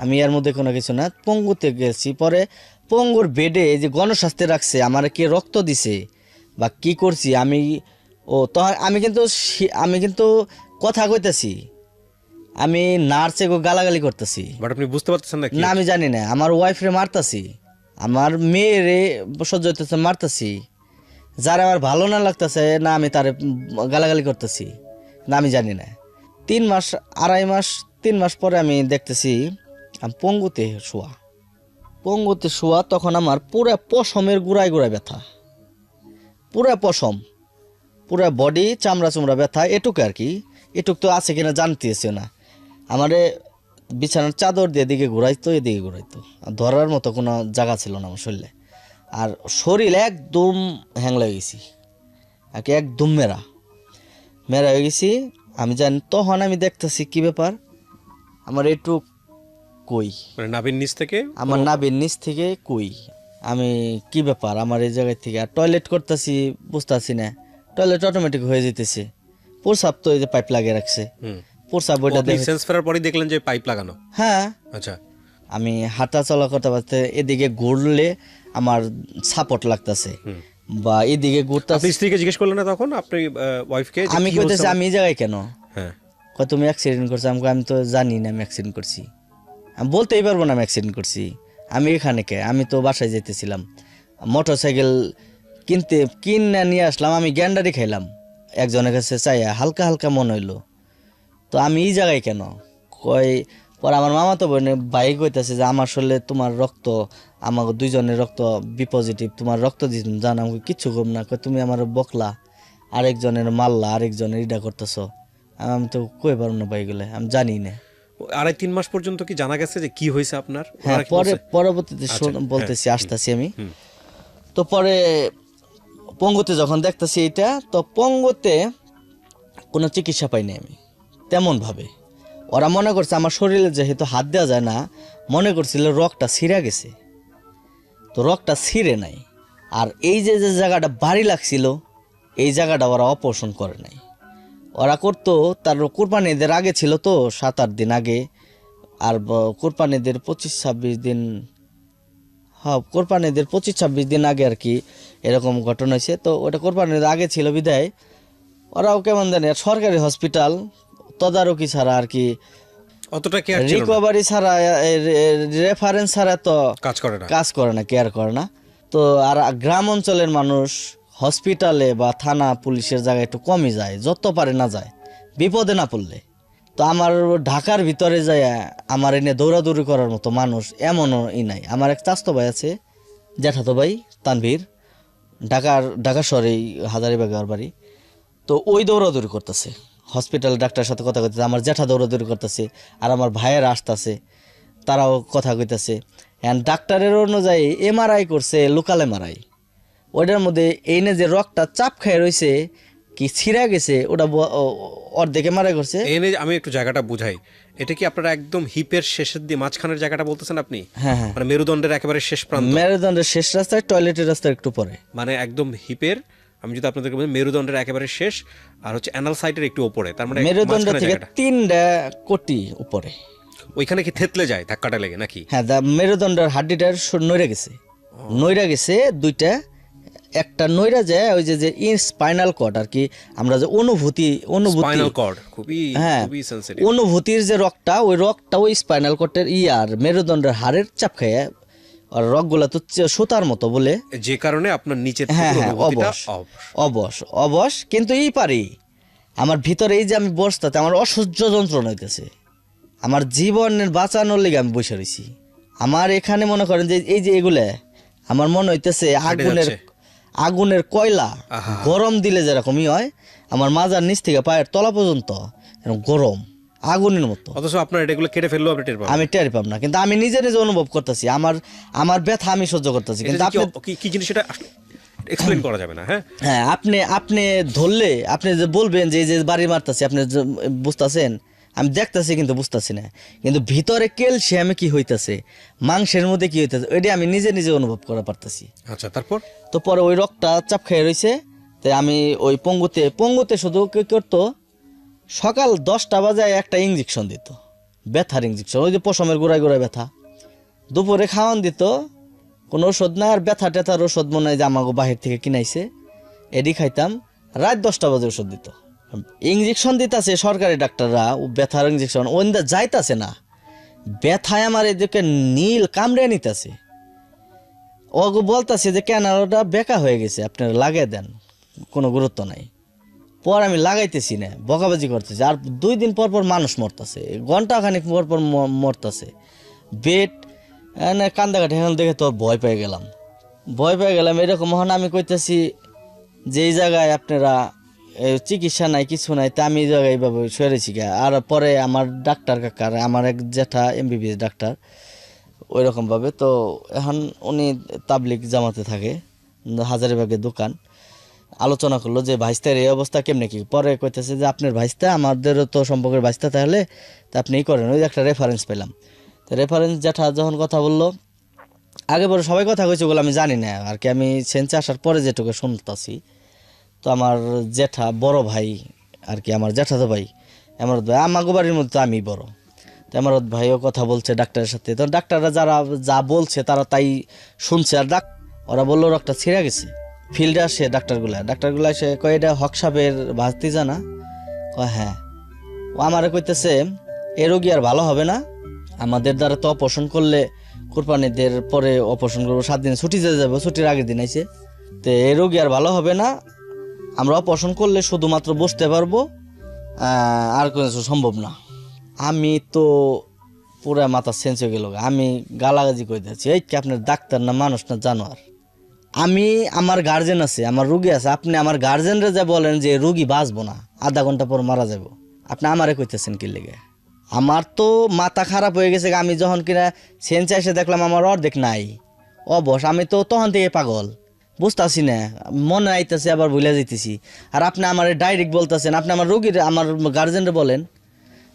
আমি এর মধ্যে কোনো কিছু না, পঙ্গুতে গেছি। পরে পঙ্গুর বেডে যে গণস্বাস্থ্যে রাখছে, আমার কে রক্ত দিছে বা কি করছি আমি, ও তো আমি কিন্তু কথা কইতাছি, আমি নার্সে গালাগালি করতেছি বাট আপনি বুঝতে পারতেছেন না কি না, আমি জানি না। আমার ওয়াইফরে মারতাছি, আমার মেয়েরে সহ্য হইতেছে মারতাছি, যারা আমার ভালো না লাগতেছে না, আমি তারে গালাগালি করতেছি না, আমি জানি না। 3 মাস 2.5 মাস 3 মাস পরে আমি দেখতেছি আমি পঙ্গুতে শোয়া, তখন আমার পুরা পশমের গুড়ায় গুড়ায় ব্যথা, পুরা পশম, পুরা বডি চামড়া চুমড়া ব্যথা, এটুক আর কি। এটুক তো আছে কিনা জানতেছি না। আমারে বিছানার চাদর দিয়ে এদিকে ঘুরাইতো, এদিকে ঘুরাইতো, আর ধরার মতো কোনো জায়গা ছিল না আমার শরীরে। আর শরীর একদম হ্যাং লেগে গেছি আর কি, একদম মেরা হয়ে গেছি। আমি জানি, তখন আমি দেখতেছি কি ব্যাপার, আমার একটু কই, মানে নাভির নিচ থেকে আমার নাভির নিচ থেকে কই, আমি কি ব্যাপার আমার এই জায়গায় থেকে। আর টয়লেট করতেছি, বুঝতেছি না, টয়লেট অটোমেটিক হয়ে যেতেছে। প্রসাব তো এই যে পাইপ লাগিয়ে রাখছে, প্রসাব ওইটা আপনি সেন্স ফেরার পরেই দেখলেন যে পাইপ লাগানো? হ্যাঁ। আচ্ছা। আমি হাঁটা চলা করতে পারতে, এদিকে ঘুরলে আমার সাপোর্ট লাগতেছে, বা এদিকে ঘুরতে। আপনি স্ত্রীকে জিজ্ঞেস করলেন না তখন আপনি ওয়াইফকে? আমি কইতেছি আমি এই জায়গায় কেন, হ্যাঁ, কয় তুমি অ্যাক্সিডেন্ট করছো। আমি তো জানি না আমি অ্যাক্সিডেন্ট করছি, আমি বলতেই পারবো না আমি অ্যাক্সিডেন্ট করছি। আমি এখানে কে, আমি তো বাসায় যেতেছিলাম, মোটর সাইকেল কিনে নিয়ে আসলাম, আমি গ্যান্ডারি খাইলাম একজনের কাছে চাইয়া, হালকা হালকা মনে হইলো। তো আমি এই জায়গায় কেন কয়, পর আমার মামা তো বোনে ভাই কইতেছে যে আমার শরীরে তোমার রক্ত, আমার 2জনের রক্ত বি পজিটিভ, তোমার রক্ত দিতাম জান। আমি কিচ্ছু কম না, কই তুমি আমার বকলা, আরেকজনের মারলা, আরেকজনের ইটা করতেছ। আমি তো কই পারবো না ভাই, এগুলো আমি জানি না। 2.5-3 মাস পর্যন্ত কি জানা গেছে যে কি হয়েছে আপনার? হ্যাঁ ওনারা কি পরে বলছে? পরবর্তীতে বলতেছি, আসতেছি আমি। তো পরে পঙ্গুতে যখন দেখতেছি এটা, তো পঙ্গুতে কোনো চিকিৎসা পাইনি আমি তেমন ভাবে। ওরা মনে করছে আমার শরীরে যেহেতু হাত দেওয়া যায় না, মনে করছিল রগটা ছিঁড়ে গেছে, তো রগটা ছিঁড়ে নাই। আর এই যে যে জায়গাটা ভারী লাগছিল, এই জায়গাটা ওরা অপারেশন করে নাই। ওরা করতো তার কোরবানি ঈদের আগে ছিল, তো 7-8 দিন আগে, আর কোরবানি ঈদের 25-26 দিন, হ্যাঁ কোরবানি ঈদের 25-26 দিন আগে আর কি এরকম ঘটনা হয়েছে। তো ওটা কোরবানির আগে ছিল বিদায়, ওরাও কেমন জানি আর সরকারি হসপিটাল, তদারকি ছাড়া আর কি, অতটা কেয়ার ছিল না, রিকভারি ছাড়া, রেফারেন্স ছাড়া তো কাজ করে না, কেয়ার করে না। তো আর গ্রাম অঞ্চলের মানুষ হসপিটালে বা থানা পুলিশের জায়গায় একটু কমই যায়, যত পারে না যায়, বিপদে না পড়লে। তো আমার ঢাকার ভিতরে যায় আমার এনে দৌড়াদৌড়ি করার মতো মানুষ এমনও নাই। আমার এক চাস্তো ভাই আছে, জ্যাঠাতো ভাই তানভীর, ঢাকা শহরেই হাজারীবাগের বাড়ি। তো ওই দৌড়াদৌড়ি করতেছে, হসপিটালে ডাক্তারের সাথে কথা কইতেছে, আমার জ্যাঠা দৌড়াদৌড়ি করতেছে, আর আমার ভাইয়ের আসতেছে, তারাও কথা কইতেছে। অ্যান্ড ডাক্তারের অনুযায়ী এমআরআই করছে, লোকাল এমআরআই, ওইটার মধ্যে এই যে রক্তটা চাপ খেয়ে রয়েছে কি ছিঁড়া গেছে, ওটা অর্ধেক এমআরআই করছে। এনে আমি একটু জায়গাটা বুঝাই, এটা কি আপনারা একদম হিপের শেষের দিয়ে মাঝখানের জায়গাটা বলতেছেন আপনি? হ্যাঁ হ্যাঁ, মানে মেরুদণ্ডের একেবারে শেষ প্রান্ত, মেরুদণ্ডের শেষ রাস্তায়, টয়লেটের রাস্তার একটু পরে, মানে একদম হিপের, আমি যদি আপনাদেরকে বলি মেরুদণ্ডের একেবারে শেষ, আর হচ্ছে অ্যানাল সাইডের একটু উপরে, তার মানে মেরুদণ্ড থেকে 3টা কোটি উপরে। ওইখানে কি থেতলে যায় ধাক্কাটা লেগে নাকি? হ্যাঁ, মেরুদণ্ডের হাড্ডিটার নইরা গেছে 2টা, একটা নইরা যায় ওই যে স্পাইনাল কর্ড আর কি, আমরা যে অনুভূতি স্পাইনাল কর্ড খুবই হ্যাঁ খুবই সেনসিটিভ, অনুভূতির যে রগটা, ওই রগটা ওই স্পাইনাল কর্ডের আর মেরুদণ্ডের হাড়ের চাপ খায়, আর রগগুলা তো সুতার মতো বলে, যে কারণে আপনার নিচের হ্যাঁ হ্যাঁ অবশ। কিন্তু পারি আমার ভিতরে এই যে আমি বসতাতে আমার অসহ্য যন্ত্রণা হইতেছে, আমার জীবনের বাঁচানোর লেগে আমি বসে রয়েছি। আমার এখানে মনে করেন যে এই যে এগুলা আমার মনে হইতেছে আগুনের কয়লা, গরম দিলে যেরকমই হয়, আমার মাজার নিচ থেকে পায়ের তলা পর্যন্ত গরম আগুনের মতো। অথচ আপনার এগুলো কেটে ফেললেও আপনি টের পাবেন, আমি টের পাব না, কিন্তু আমি নিজে নিজে অনুভব করতেছি, আমার ব্যথা আমি সহ্য করতেছি। কিন্তু আপনি কি জিনিস এটা? এক্সপ্লেন করা যাবে না। হ্যাঁ, হ্যাঁ, আপনি আপনি ধরলে আপনি যে বলবেন যে এই যে বাড়ি মারতাছি, আপনি বুঝতেছেন, আমি দেখতাছি কিন্তু বুঝতাছি না, কিন্তু ভিতরে ক্যালসিয়ামে কি হইতাছে, মাংসের মধ্যে কি হইতাছে, ওইটা আমি নিজে নিজে অনুভব করা পারতাছি। আচ্ছা, তারপর তো পরে ওই রক্তটা চাপ খেয়ে রয়েছে। তো আমি ওই পঙ্গুতে শুধু কি করতো, সকাল 10টা বাজায় একটা ইঞ্জেকশন দিত, ব্যথার ইঞ্জেকশন, ওই যে পশমের গোড়ায় গোড়ায় ব্যথা। দুপুরে খাওয়ান দিত, কোনো ওষুধ নাই, আর ব্যথা টেথার ওষুধ মনে হয় যে আমাকে বাহির থেকে কিনাইছে, এডি খাইতাম। রাত 10টা বাজে ওষুধ দিত। ইঞ্জেকশন দিতেছে সরকারি ডাক্তাররা, ও ব্যথার ইঞ্জেকশন ওইন্দা যাইতাছে না, ব্যথায় আমার এদিকে নীল কামড়ে নিতেছে। ওগো বলতাছে যে কেন ওটা বেকা হয়ে গেছে, আপনারা লাগাই দেন, কোনো গুরুত্ব নাই। পর আমি লাগাইতেছি না, বকাবাজি করতেছি, আর 2 দিন পর পর মানুষ মরতেছে, ঘন্টাখানিক পর পর মরতেছে। বেড কান্দাকাটি, এখন দেখে তো ভয় পেয়ে গেলাম। এরকম হন আমি কইতেছি যে এই জায়গায় আপনারা চিকিৎসা নাই, কিছু নাই, তা আমি এই জায়গায় এইভাবে সরেছি গা। আর পরে আমার ডাক্তার কাকার, আমার এক জ্যাঠা MBBS ডাক্তার ওই রকমভাবে, তো এখন উনি তাবলিগ জামাতে থাকে, হাজারীবাগের দোকান, আলোচনা করলো যে ভাইস্তার এই অবস্থা কেমনে কি। পরে কইতেছে যে আপনার ভাইস্তা আমাদেরও তো সম্পর্কের ভাইস্তা, তাহলে তা আপনি ই করেন। ওই একটা রেফারেন্স পেলাম, তো রেফারেন্স জ্যাঠা যখন কথা বললো, আগে পরে সবাই কথা কইছে ওগুলো আমি জানি না আর কি, আমি সেন্সে আসার পরে যেটুকু শুনতাছি। তো আমার জ্যাঠা বড় ভাই আর কি, আমার জ্যাঠাতো ভাই এমারত ভাই, আমাগো বাড়ির মধ্যে তো আমি বড়, তো এমারত ভাইও কথা বলছে ডাক্তারের সাথে। তো ডাক্তাররা যারা যা বলছে তারা তাই শুনছে। আর ওরা বললো রক্তটা ছিঁড়ে গেছে। ফিল্ডে আসে ডাক্তারগুলা এসে কয় এটা হক সাহেবের ভাস্তি জানা, কয় হ্যাঁ। ও আমারে কইতেছে এ রোগী আর ভালো হবে না, আমাদের দ্বারা তো অপারেশন করলে কুরবানিদের পরে অপারেশন করবো, 7 দিন ছুটি যেতে যাবো, ছুটির আগের দিন আইছে, তো এ রোগী আর ভালো হবে না, আমরা অপারেশন করলে শুধুমাত্র বসতে পারবো, আর কোনো কিছু সম্ভব না। আমি তো পুরা মাথা চেঞ্জ হয়ে গেল, আমি গালাগাজি করে দিচ্ছি, এই কি আপনার ডাক্তার না মানুষ না জানোয়ার? আমি, আমার গার্জেন আছে, আমার রুগী আছে, আপনি আমার গার্জেনরা যা বলেন যে রুগী বাঁচবো না, আধা ঘন্টা পর মারা যাব, আপনি আমারে কইতেছেন কি লেগে? আমার তো মাথা খারাপ হয়ে গেছে। আমি যখন কিনা সেন্সে এসে দেখলাম আমার অর্ধেক নাই, অবশ, আমি তো তখন থেকে পাগল, বুঝতেছি না, মনে আইতেছে আবার ভুলে যেতেছি। আর আপনি আমার ডাইরেক্ট বলতেছেন, আপনি আমার রুগীর, আমার গার্জেনরা বলেন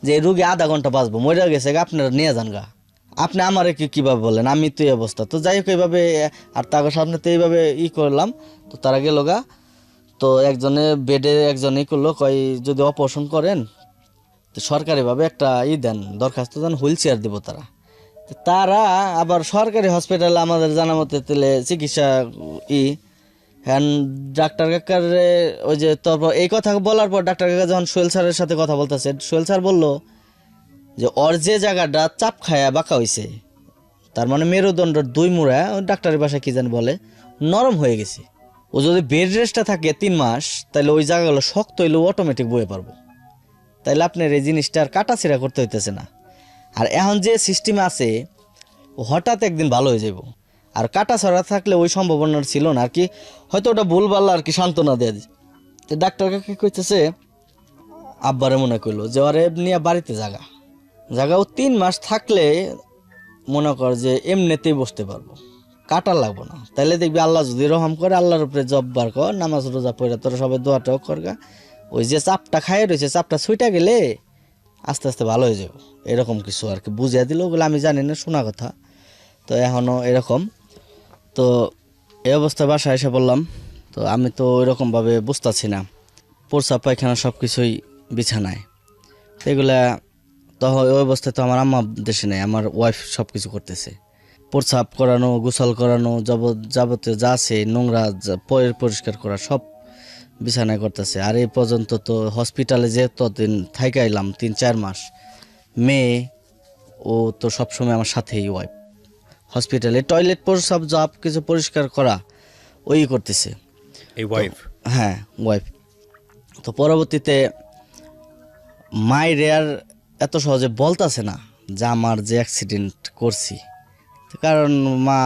যে রুগী আধা ঘন্টা বাঁচবো, মরে গেছে, আপনারা নিয়ে যান গা। আপনি আমারে কীভাবে বলেন? আমি তো এই অবস্থা। তো যাই হোক এইভাবে, আর তার সামনে তো এইভাবে করলাম, তো তারা গেল গা। তো একজনে বেডে একজনে করলো, কয় যদি অপারেশন করেন তো সরকারিভাবে একটা দেন, দরখাস্ত দেন, হুইল চেয়ার দেবো তারা। তারা আবার সরকারি হসপিটালে আমাদের জানা মতে তেলে চিকিৎসা হ্যাঁ। ডাক্তার কাকার ওই যে, তারপর এই কথা বলার পর ডাক্তার কাকা যখন সোহেল স্যারের সাথে কথা বলতেছে, সোহেল স্যার বললো যে ওর যে জায়গাটা চাপ খায়া বাঁকা হয়েছে, তার মানে মেরুদণ্ডের 2 মুড়া, ডাক্তারের ভাষায় কি জানি বলে, নরম হয়ে গেছে। ও যদি বেড রেস্টে থাকে 3 মাস, তাহলে ওই জায়গাগুলো শক্ত হইলেও অটোমেটিক বয়ে পারবো। তাইলে আপনার এই জিনিসটা আর কাটাছিড়া করতে হইতেছে না। আর এখন যে সিস্টেমে আছে, ও হঠাৎ একদিন ভালো হয়ে যাব। আর কাটা ছড়া থাকলে ওই সম্ভাবনা ছিল না আর কি, হয়তো ওটা ভুল বললো আর কি, সান্ত্বনা দেওয়া যায়। তো ডাক্তার কাকে কইতেছে, আব্বারে মনে করলো যে ওরে নিয়ে বাড়িতে জায়গা ও 3 মাস থাকলে মনে কর যে এমনিতেই বসতে পারবো, কাটা লাগবো না। তাইলে দেখবি আল্লাহ যদি রহম করে, আল্লাহর উপরে জব্বার কর, নামাজ রোজা পড়ে তোরা সবাই দোয়াটাও করগা, ওই যে চাপটা খাইয়ে রয়েছে, চাপটা ছুইটা গেলে আস্তে আস্তে ভালো হয়ে যাবো। এরকম কিছু আর কি বুঝিয়ে দিল, ওগুলো আমি জানি না, শোনা কথা। তো এখনও এরকম। তো এই অবস্থায় বাসায় এসে বললাম, তো আমি তো ওইরকমভাবে বুঝতেছি না, প্রস্রাব পায়খানা সব কিছুই বিছানায়, তো এগুলা তো ওই অবস্থায় তো আমার আম্মা দেশে নেই, আমার ওয়াইফ সব কিছু করতেছে, প্রস্রাব করানো, গোসল করানো, যাবতীয় যা আছে নোংরা পরিষ্কার করা সব বিছানায় করতেছে। আর এই পর্যন্ত তো হসপিটালে যে ততদিন থাইকা এলাম 3-4 মাস, মেয়ে ও তো সবসময় আমার সাথেই, ওয়াইফ হসপিটালে টয়লেট প্রস্রাব সব কিছু পরিষ্কার করা ওই করতেছে, এই ওয়াইফ। হ্যাঁ ওয়াইফ। তো পরবর্তীতে মায়ের আর এত সহজে বলতাছে না যে আমার যে অ্যাক্সিডেন্ট করছি, কারণ মা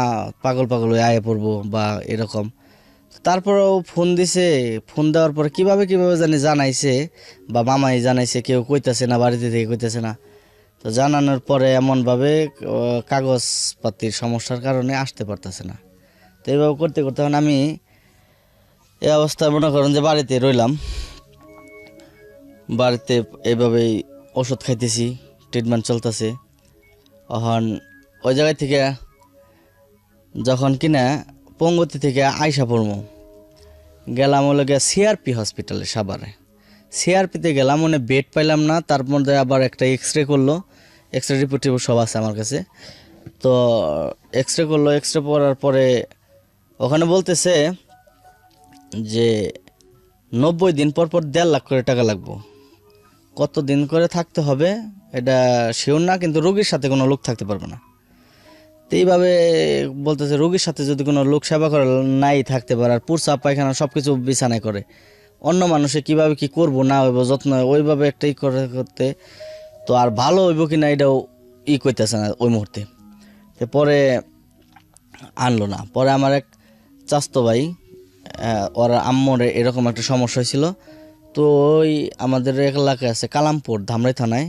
পাগল হয়ে আয়ে পড়বো বা এরকম। তারপরেও ফোন দিছে, ফোন দেওয়ার পরে কিভাবে জানি জানাইছে, বা মামাই জানাইছে, কেউ কইতাছে না, বাড়িতে থেকে কইতাছে না। তো জানানোর পরে এমনভাবে কাগজপাতির সমস্যার কারণে আসতে পারতেছে না। তো এইভাবে করতে করতে আমি এই অবস্থায় মনে করেন যে বাড়িতে রইলাম, বাড়িতে এইভাবেই ওষুধ খাইতেছি, ট্রিটমেন্ট চলতেছে। এখন ওই জায়গায় থেকে যখন কিনা পঙ্গতি থেকে আইসা পড়মু, গেলাম হলো গিয়ে সিআরপি হসপিটালে সাভারে। সিআরপিতে গেলাম, মানে বেড পাইলাম না, তার মধ্যে আবার একটা এক্সরে করলো, এক্সরে রিপোর্ট সব আছে আমার কাছে। তো এক্সরে করলো, এক্সরে করার পরে ওখানে বলতেছে যে 90 দিন পর পর 1.5 লাখ করে টাকা লাগবো। কত দিন করে থাকতে হবে এটা শিওর না, কিন্তু রোগীর সাথে কোনো লোক থাকতে পারবে না। তো এইভাবে বলতেছে রোগীর সাথে যদি কোনো লোক সেবা করে নাই থাকতে পারে, আর প্রস্রাব পায়খানা সব কিছু বিছানায় করে, অন্য মানুষে কিভাবে কি করব না হইব যত্ন ওইভাবে একটাই করে করতে, তো আর ভালো হইব কি না এটাও করতেছে না ওই মুহূর্তে। তো পরে আনলো না। পরে আমার এক চাস্তো ভাই, ওর আম্মুর এরকম একটা সমস্যা হয়েছিল। তো ওই আমাদের এলাকায় আছে কালামপুর ধামরাই থানায়,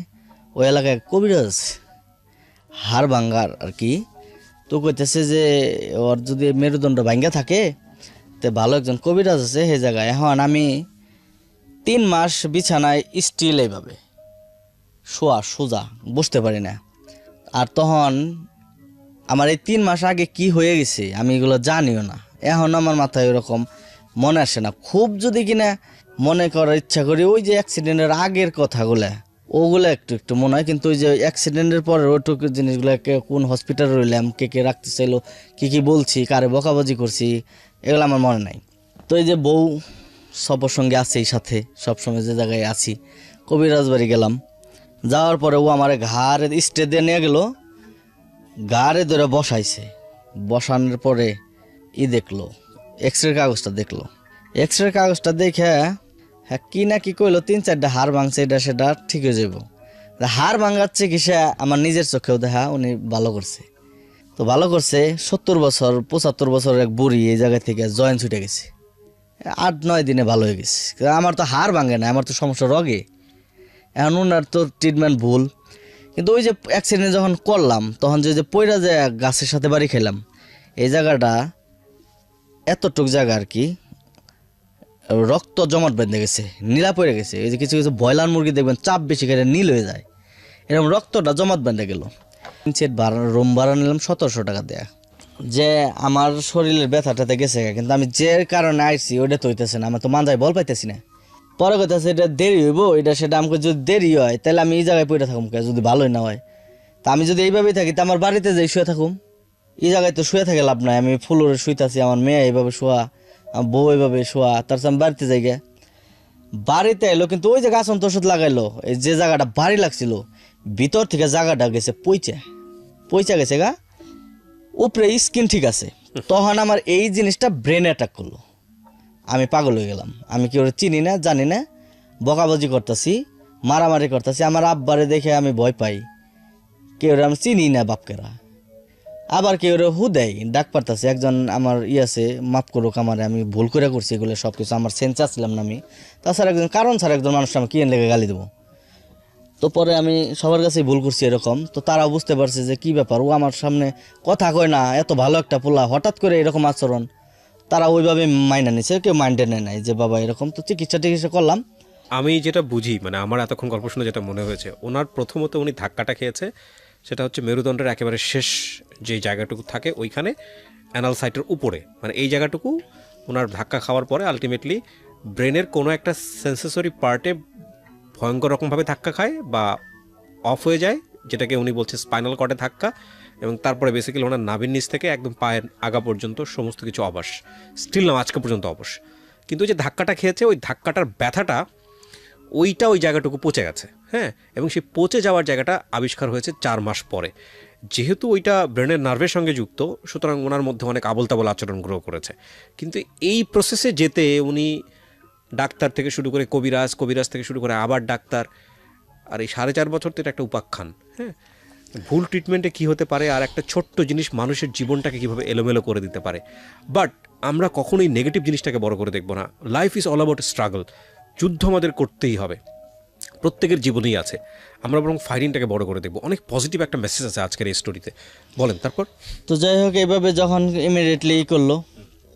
ওই এলাকায় কবিরাজ হাড় ভাঙ্গার আর কি। তো কইতেছে যে ওর যদি মেরুদণ্ড ভাঙ্গা থাকে তো ভালো একজন কবিরাজ আছে সেই জায়গায়। এখন আমি 3 মাস বিছানায় স্টিল এইভাবে শোয়া সোজা বুঝতে পারি না। আর তখন আমার এই 3 মাস আগে কি হয়ে গেছে আমি এগুলো জানিও না। এখন আমার মাথায় ওরকম মনে আসে না। খুব যদি কিনা মনে করার ইচ্ছা করি ওই যে অ্যাক্সিডেন্টের আগের কথাগুলো ওগুলো একটু একটু মনে হয়, কিন্তু ওই যে অ্যাক্সিডেন্টের পরে ওইটুকু জিনিসগুলো কোন হসপিটালে রইলাম, কে কে রাখতে চাইলো, কী বলছি, কারে বকাবাজি করছি, এগুলো আমার মনে নাই। তো এই যে বউ সবার সঙ্গে আছে এই সাথে সবসময় যে জায়গায় আছি, কবিরাজ বাড়ি গেলাম। যাওয়ার পরে ও আমার ঘাড়ে স্টে দিয়ে নিয়ে গেল, গাড়ে ধরে বসাইছে। বসানোর পরে দেখলো এক্সরে কাগজটা, দেখলো এক্সরে কাগজটা দেখে হ্যাঁ কি না কি কইলো 3-4টা হাড় ভাঙছে, এটা সেটা ঠিক হয়ে যাব। হাড় ভাঙার চিকিৎসা আমার নিজের চোখেও দেখা উনি ভালো করছে। তো ভালো করছে, 70 বছর 75 বছরের এক বুড়ি এই জায়গা থেকে জয়েন ছুটে গেছে, 8-9 দিনে ভালো হয়ে গেছে। আমার তো হাড় ভাঙে না, আমার তো সমস্যা রগে। এখন ওনার তো ট্রিটমেন্ট ভুল। কিন্তু ওই যে অ্যাক্সিডেন্ট যখন করলাম তখন যে পয়রা যে গাছের সাথে বাড়ি খেলাম, এই জায়গাটা এতটুক জায়গা আর কি রক্ত জমাট বেঁধে গেছে, নীলা পড়ে গেছে। এই যে কিছু কিছু ব্রয়লার মুরগি দেখবেন চাপ বেশি খেলে নীল হয়ে যায়, এরকম রক্তটা জমাট বেঁধে গেল। সেট রুম ভাড়া নিলাম 1700 টাকা দেয়া। যে আমার শরীরের ব্যথাটাতে গেছে, কিন্তু আমি যে কারণে আইছি ওইটা তো হইতেছে না, আমার তো মানজায় বল পাইতেছি না। পরে কথা এটা দেরি হইব, এটা সেটা আমাকে যদি দেরি হয় তাহলে আমি এই জায়গায় পড়ে থাকুম, যদি ভালোই না হয়। তা আমি যদি এইভাবেই থাকি তো আমার বাড়িতে যাই শুয়ে থাকুম, এই জায়গায় তো শুয়ে থাকে লাভ নাই। আমি ফুলোরে শুইতেছি, আমার মেয়ে এইভাবে শোয়া, আমার বউ এইভাবে শোয়া, তার আমি বাড়িতে যাই গে। বাড়িতে এলো কিন্তু ওই যে গাছ ওষুধ লাগাইলো, এই যে জায়গাটা বাড়ি লাগছিল ভিতর থেকে জায়গাটা গেছে পয়চা গেছে গা, উপরে স্কিন ঠিক আছে। তখন আমার এই জিনিসটা ব্রেন অ্যাটাক করলো, আমি পাগল হয়ে গেলাম। আমি কি ওরা চিনি না জানি না, বকাবাজি করতেছি, মারামারি করতেছি। আমার আব্বারে দেখে আমি ভয় পাই, কেউ আমি চিনি না বাপকেরা। আবার কেউ হু দেয় ডাক পারতাছে, একজন আমার আছে মাফ করুক আমারে, আমি ভুল করে করছি, এগুলো সব কিছু আমার সেন্স আসছিলাম না আমি। তাছাড়া একজন কারণ ছাড়া একজন মানুষ আমি কি লেগে গালি দেবো। তো পরে আমি সবার কাছেই ভুল করছি এরকম। তো তারা বুঝতে পারছে যে কি ব্যাপার, ও আমার সামনে কথা কয় না, এত ভালো একটা পোলা হঠাৎ করে এরকম আচরণ। তারা ওইভাবে মাইনা নিছে, কেউ মাইন্ডে নেয় নাই যে বাবা এরকম। তো চিকিৎসা করলাম। আমি যেটা বুঝি, মানে আমার এতক্ষণ গল্প শুনে যেটা মনে হয়েছে, ওনার প্রথমত উনি ধাক্কাটা খেয়েছে, সেটা হচ্ছে মেরুদণ্ডের একেবারে শেষ যে জায়গাটুকু থাকে ওইখানে অ্যানাল সাইটের উপরে, মানে এই জায়গাটুকু ওনার ধাক্কা খাওয়ার পরে আলটিমেটলি ব্রেনের কোনো একটা সেন্সেসরি পার্টে ভয়ঙ্কর রকমভাবে ধাক্কা খায় বা অফ হয়ে যায়, যেটাকে উনি বলছে স্পাইনাল কর্ডে ধাক্কা। এবং তারপরে বেসিক্যালি ওনার নাভির নিচ থেকে একদম পায়ের আগা পর্যন্ত সমস্ত কিছু অবশ, স্টিল না আজকে পর্যন্ত অবশ। কিন্তু যে ধাক্কাটা খেয়েছে ওই ধাক্কাটার ব্যথাটা ওইটা ওই জায়গাটুকু পচে গেছে, হ্যাঁ। এবং সেই পচে যাওয়ার জায়গাটা আবিষ্কার হয়েছে 4 মাস পরে। যেহেতু ওইটা ব্রেনের নার্ভের সঙ্গে যুক্ত, সুতরাং ওনার মধ্যে অনেক আবল তাবল আচরণ গ্রো করেছে। কিন্তু এই প্রসেসে যেতে উনি ডাক্তার থেকে শুরু করে কবিরাজ থেকে শুরু করে আবার ডাক্তার, আর এই 4.5 বছর তো এটা একটা উপাখ্যান, হ্যাঁ। ভুল ট্রিটমেন্টে কী হতে পারে, আর একটা ছোট্ট জিনিস মানুষের জীবনটাকে কীভাবে এলোমেলো করে দিতে পারে। বাট আমরা কখনোই নেগেটিভ জিনিসটাকে বড় করে দেখব না। Life is all about struggle, যুদ্ধ আমাদের করতেই হবে, প্রত্যেকের জীবনেই আছে। আমরা বরং ফাইটিংটাকে বড় করে দেখব। অনেক পজিটিভ একটা মেসেজ আছে আজকের এই স্টোরিতে, বলেন তারপর। তো যাই হোক এইভাবে যখন ইমিডিয়েটলি করলো,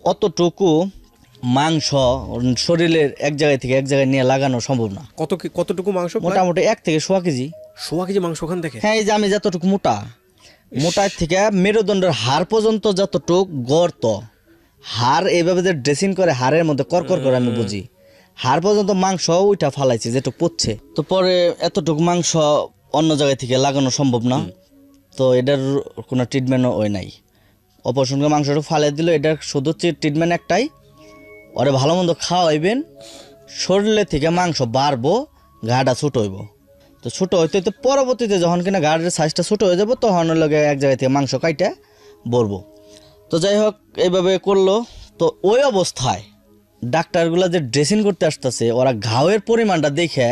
অতটুকু মাংস শরীরের এক জায়গায় থেকে এক জায়গায় নিয়ে লাগানো সম্ভব না। কতটুকু মাংস? মোটামুটি 1 থেকে 1.5 কেজি। 1.5 কেজি মাংস ওখান থেকে? হ্যাঁ, এই যে আমি যতটুকু মোটা থেকে মেরুদণ্ডের হাড় পর্যন্ত যতটুক গর্ত, হাড় এইভাবে যে ড্রেসিং করে হাড়ের মধ্যে করকর করে আমি বুঝি, হাড় পর্যন্ত মাংস ওইটা ফালাইছে যেটুক পড়ছে। তো পরে এতটুকু মাংস অন্য জায়গায় থেকে লাগানো সম্ভব না, তো এটার কোনো ট্রিটমেন্টও ওই নাই। অপারেশন করে মাংসটা ফালাই দিল, এটার শুধু ট্রিটমেন্ট একটাই, ওরে ভালো মন্দ খাওয়াইবেন, শরীরে থেকে মাংস বাড়বো, ঘাটা ছোট হইব। তো ছোটো হইতে হইতে পরবর্তীতে যখন কিনা গাড়ির সাইজটা ছোটো হয়ে যাবো তখন লগে এক জায়গায় থেকে মাংস কাইটা বলবো। তো যাই হোক এইভাবে করলো। তো ওই অবস্থায় ডাক্তারগুলো যে ড্রেসিং করতে আসতেছে, ওরা ঘাওয়ের পরিমাণটা দেখে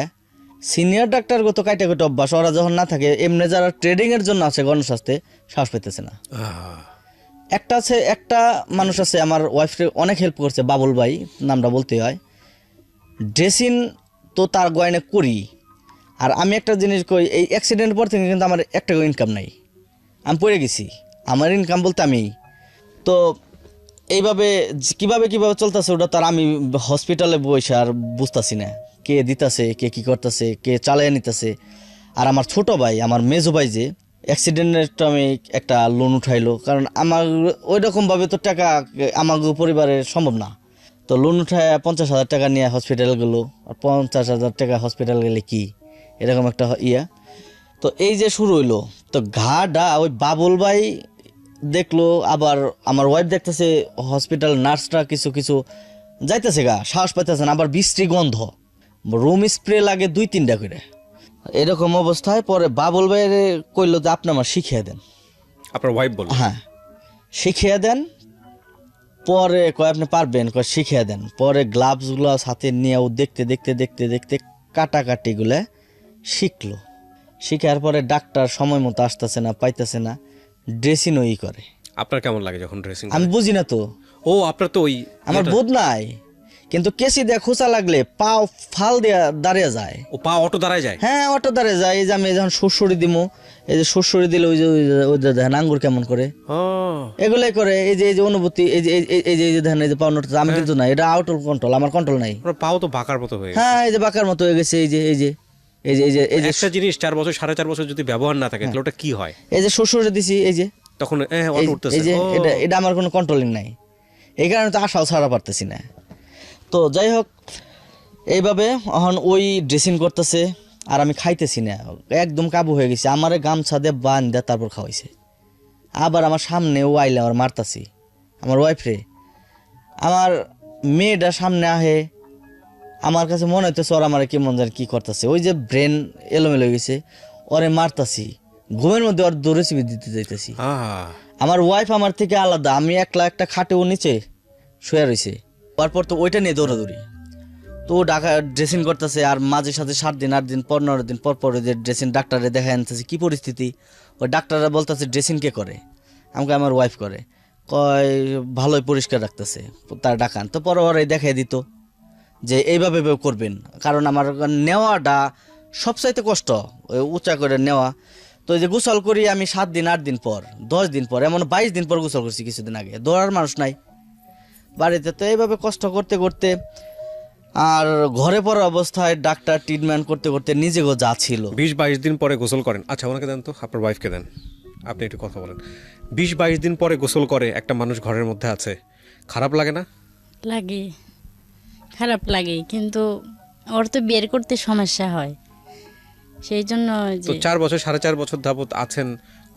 সিনিয়র ডাক্তারগত কাইটা কাইটা অভ্যাস, ওরা যখন না থাকে এমনি যারা ট্রেডিংয়ের জন্য আছে গণস্বাস্থ্যে সাহস পেতেছে না। একটা মানুষ আছে আমার ওয়াইফকে অনেক হেল্প করছে, বাবুল ভাই নামটা বলতে হয়। ড্রেসিং তো তার গয়নে করি, আর আমি একটা জিনিস কই, এই অ্যাক্সিডেন্টের পর থেকে কিন্তু আমার একটা ইনকাম নাই, আমি পড়ে গেছি। আমার ইনকাম বলতে আমি তো এইভাবে কিভাবে চলতেছে ওটা তার আমি হসপিটালে বসে আর বুঝতেছি না কে দিতেছে, কে কী করতেছে, কে চালিয়ে নিতেছে। আর আমার ছোট ভাই, আমার মেজো ভাই যে অ্যাক্সিডেন্টের আমি একটা লোন উঠাইলো, কারণ আমার ওই রকমভাবে তো টাকা আমার পরিবারের সম্ভব না। তো লোন উঠায় 50,000 টাকা নিয়ে হসপিটাল গেলো, আর 50,000 টাকা হসপিটাল গেলে কি এরকম একটা ইয়া। তো এই যে শুরু হইলো, তো ঘাটা ওই বাবুল ভাই দেখলো, আবার আমার ওয়াইফ দেখতেছে, হসপিটাল নার্সরা কিছু যাইতেছে গা, সাহস পাইতেছে না, আবার বৃষ্টি গন্ধ, রুম স্প্রে লাগে 2-3টা করে। এরকম অবস্থায় পরে বাবুল ভাইয়ের কইলো যে আপনি আমার শিখিয়ে দেন। আপনার ওয়াইফ বলল? হ্যাঁ, শিখিয়ে দেন। পরে কয় আপনি পারবেন, কয় শিখিয়ে দেন। পরে গ্লাভসগুলো হাতে নিয়ে ও দেখতে কাটাকাটিগুলো শিখলো। শিখার পরে ডাক্তার সময় মতো আসতেছে না, পাইতেছে না, ড্রেসিং ওই করে। আপনার কেমন লাগে যখন ড্রেসিং? আমি বুঝি না তো। ও, আপনার তো ওই আমার বোধ নাই, কিন্তু কেসি দিয়ে খোঁচা লাগলে পা ফাল দিয়ে দাঁড়িয়ে যায়। ও, পা অটো দাঁড়ায় যায়? হ্যাঁ, অটো দাঁড়িয়ে যায়। এই যে আমি যখন সুরসুরি দিমু, এই যে সুরসুরি দিলে ওই যে দেখেন আঙ্গুর কেমন করে, এগুলাই করে। এই যে অনুভূতি, এই যে দেখেন, এই যে পাউন্ড, আমি কিন্তু না, এটা আউট অফ কন্ট্রোল, আমার কন্ট্রোল নাই। পাও তো বাঁকার মতো হয়ে গেছে। হ্যাঁ, এই যে বাঁকার মতো হয়ে গেছে। একটা জিনিস 4 বছর 4.5 বছর যদি ব্যবহার না থাকে তাহলে ওটা কি হয়? এই যে সুরসুরি দিছি, এই যে তখন অটো উঠতেছে, এই যে এটা আমার কোনো কন্ট্রোলিং নাই, এই কারণে তো আশাও ছাড়া পারতেছি না। তো যাই হোক, এইভাবে এখন ওই ড্রেসিং করতেছে, আর আমি খাইতেছি না, একদম কাবু হয়ে গেছি। আমারে গামছা দিয়ে বান্ধা তারপর খাওয়াইছে। আবার আমার সামনে ও আইলে আমার মারতাছি, আমার ওয়াইফরে। আমার মেয়েটা সামনে আহে, আমার কাছে মনে হইতেছে ওর আমার কেমন জানি কি করতেছে, ওই যে ব্রেন এলোমেলো হয়ে গেছে, ওরে মারতাছি, ঘুমের মধ্যে ওর দৌড়েছিবি দিতে যাইতেছি। আমার ওয়াইফ আমার থেকে আলাদা, আমি একলা একটা খাটে ও নিচে শুয়ে রয়েছে। তারপর তো ওইটা নিয়ে দৌড়াদৌড়ি, তো ঢাকা ড্রেসিং করতেছে, আর মাঝে সাথে 7 দিন 8 দিন 15 দিন পর যে ড্রেসিং ডাক্তারে দেখা আনতেছে কি পরিস্থিতি। ওই ডাক্তাররা বলতেছে ড্রেসিং কে করে, আমাকে আমার ওয়াইফ করে। কয় ভালোই পরিষ্কার রাখতেছে, তার ডাকান। তো পরে ওরাই দেখাই দিত যে এইভাবে করবেন, কারণ আমার নেওয়াটা সবচাইতে কষ্ট, ওই উঁচা করে নেওয়া। তো এই যে গোসল করি আমি 7 দিন 8 দিন পর, 10 দিন পর, এমন 22 দিন পর গোসল করছি কিছুদিন আগে। দৌড়ার মানুষ নাই বাড়িতে। তো এইভাবে কষ্ট করতে করতে আর ঘরে পড়া অবস্থায় ডাক্তার ট্রিটমেন্ট করতে করতে নিজেও যা ছিল। 20-22 দিন পরে গোসল করেন? আচ্ছা, ওনাকে দেন তো, আপনার ওয়াইফকে দেন, আপনি একটু কথা বলেন। 20-22 দিন পরে গোসল করে একটা মানুষ ঘরের মধ্যে আছে, খারাপ লাগে না? লাগে, খারাপ লাগে, কিন্তু ওর তো বের করতে সমস্যা হয়, সেই জন্য। তো 4 বছর 4.5 বছর যাবত আছেন,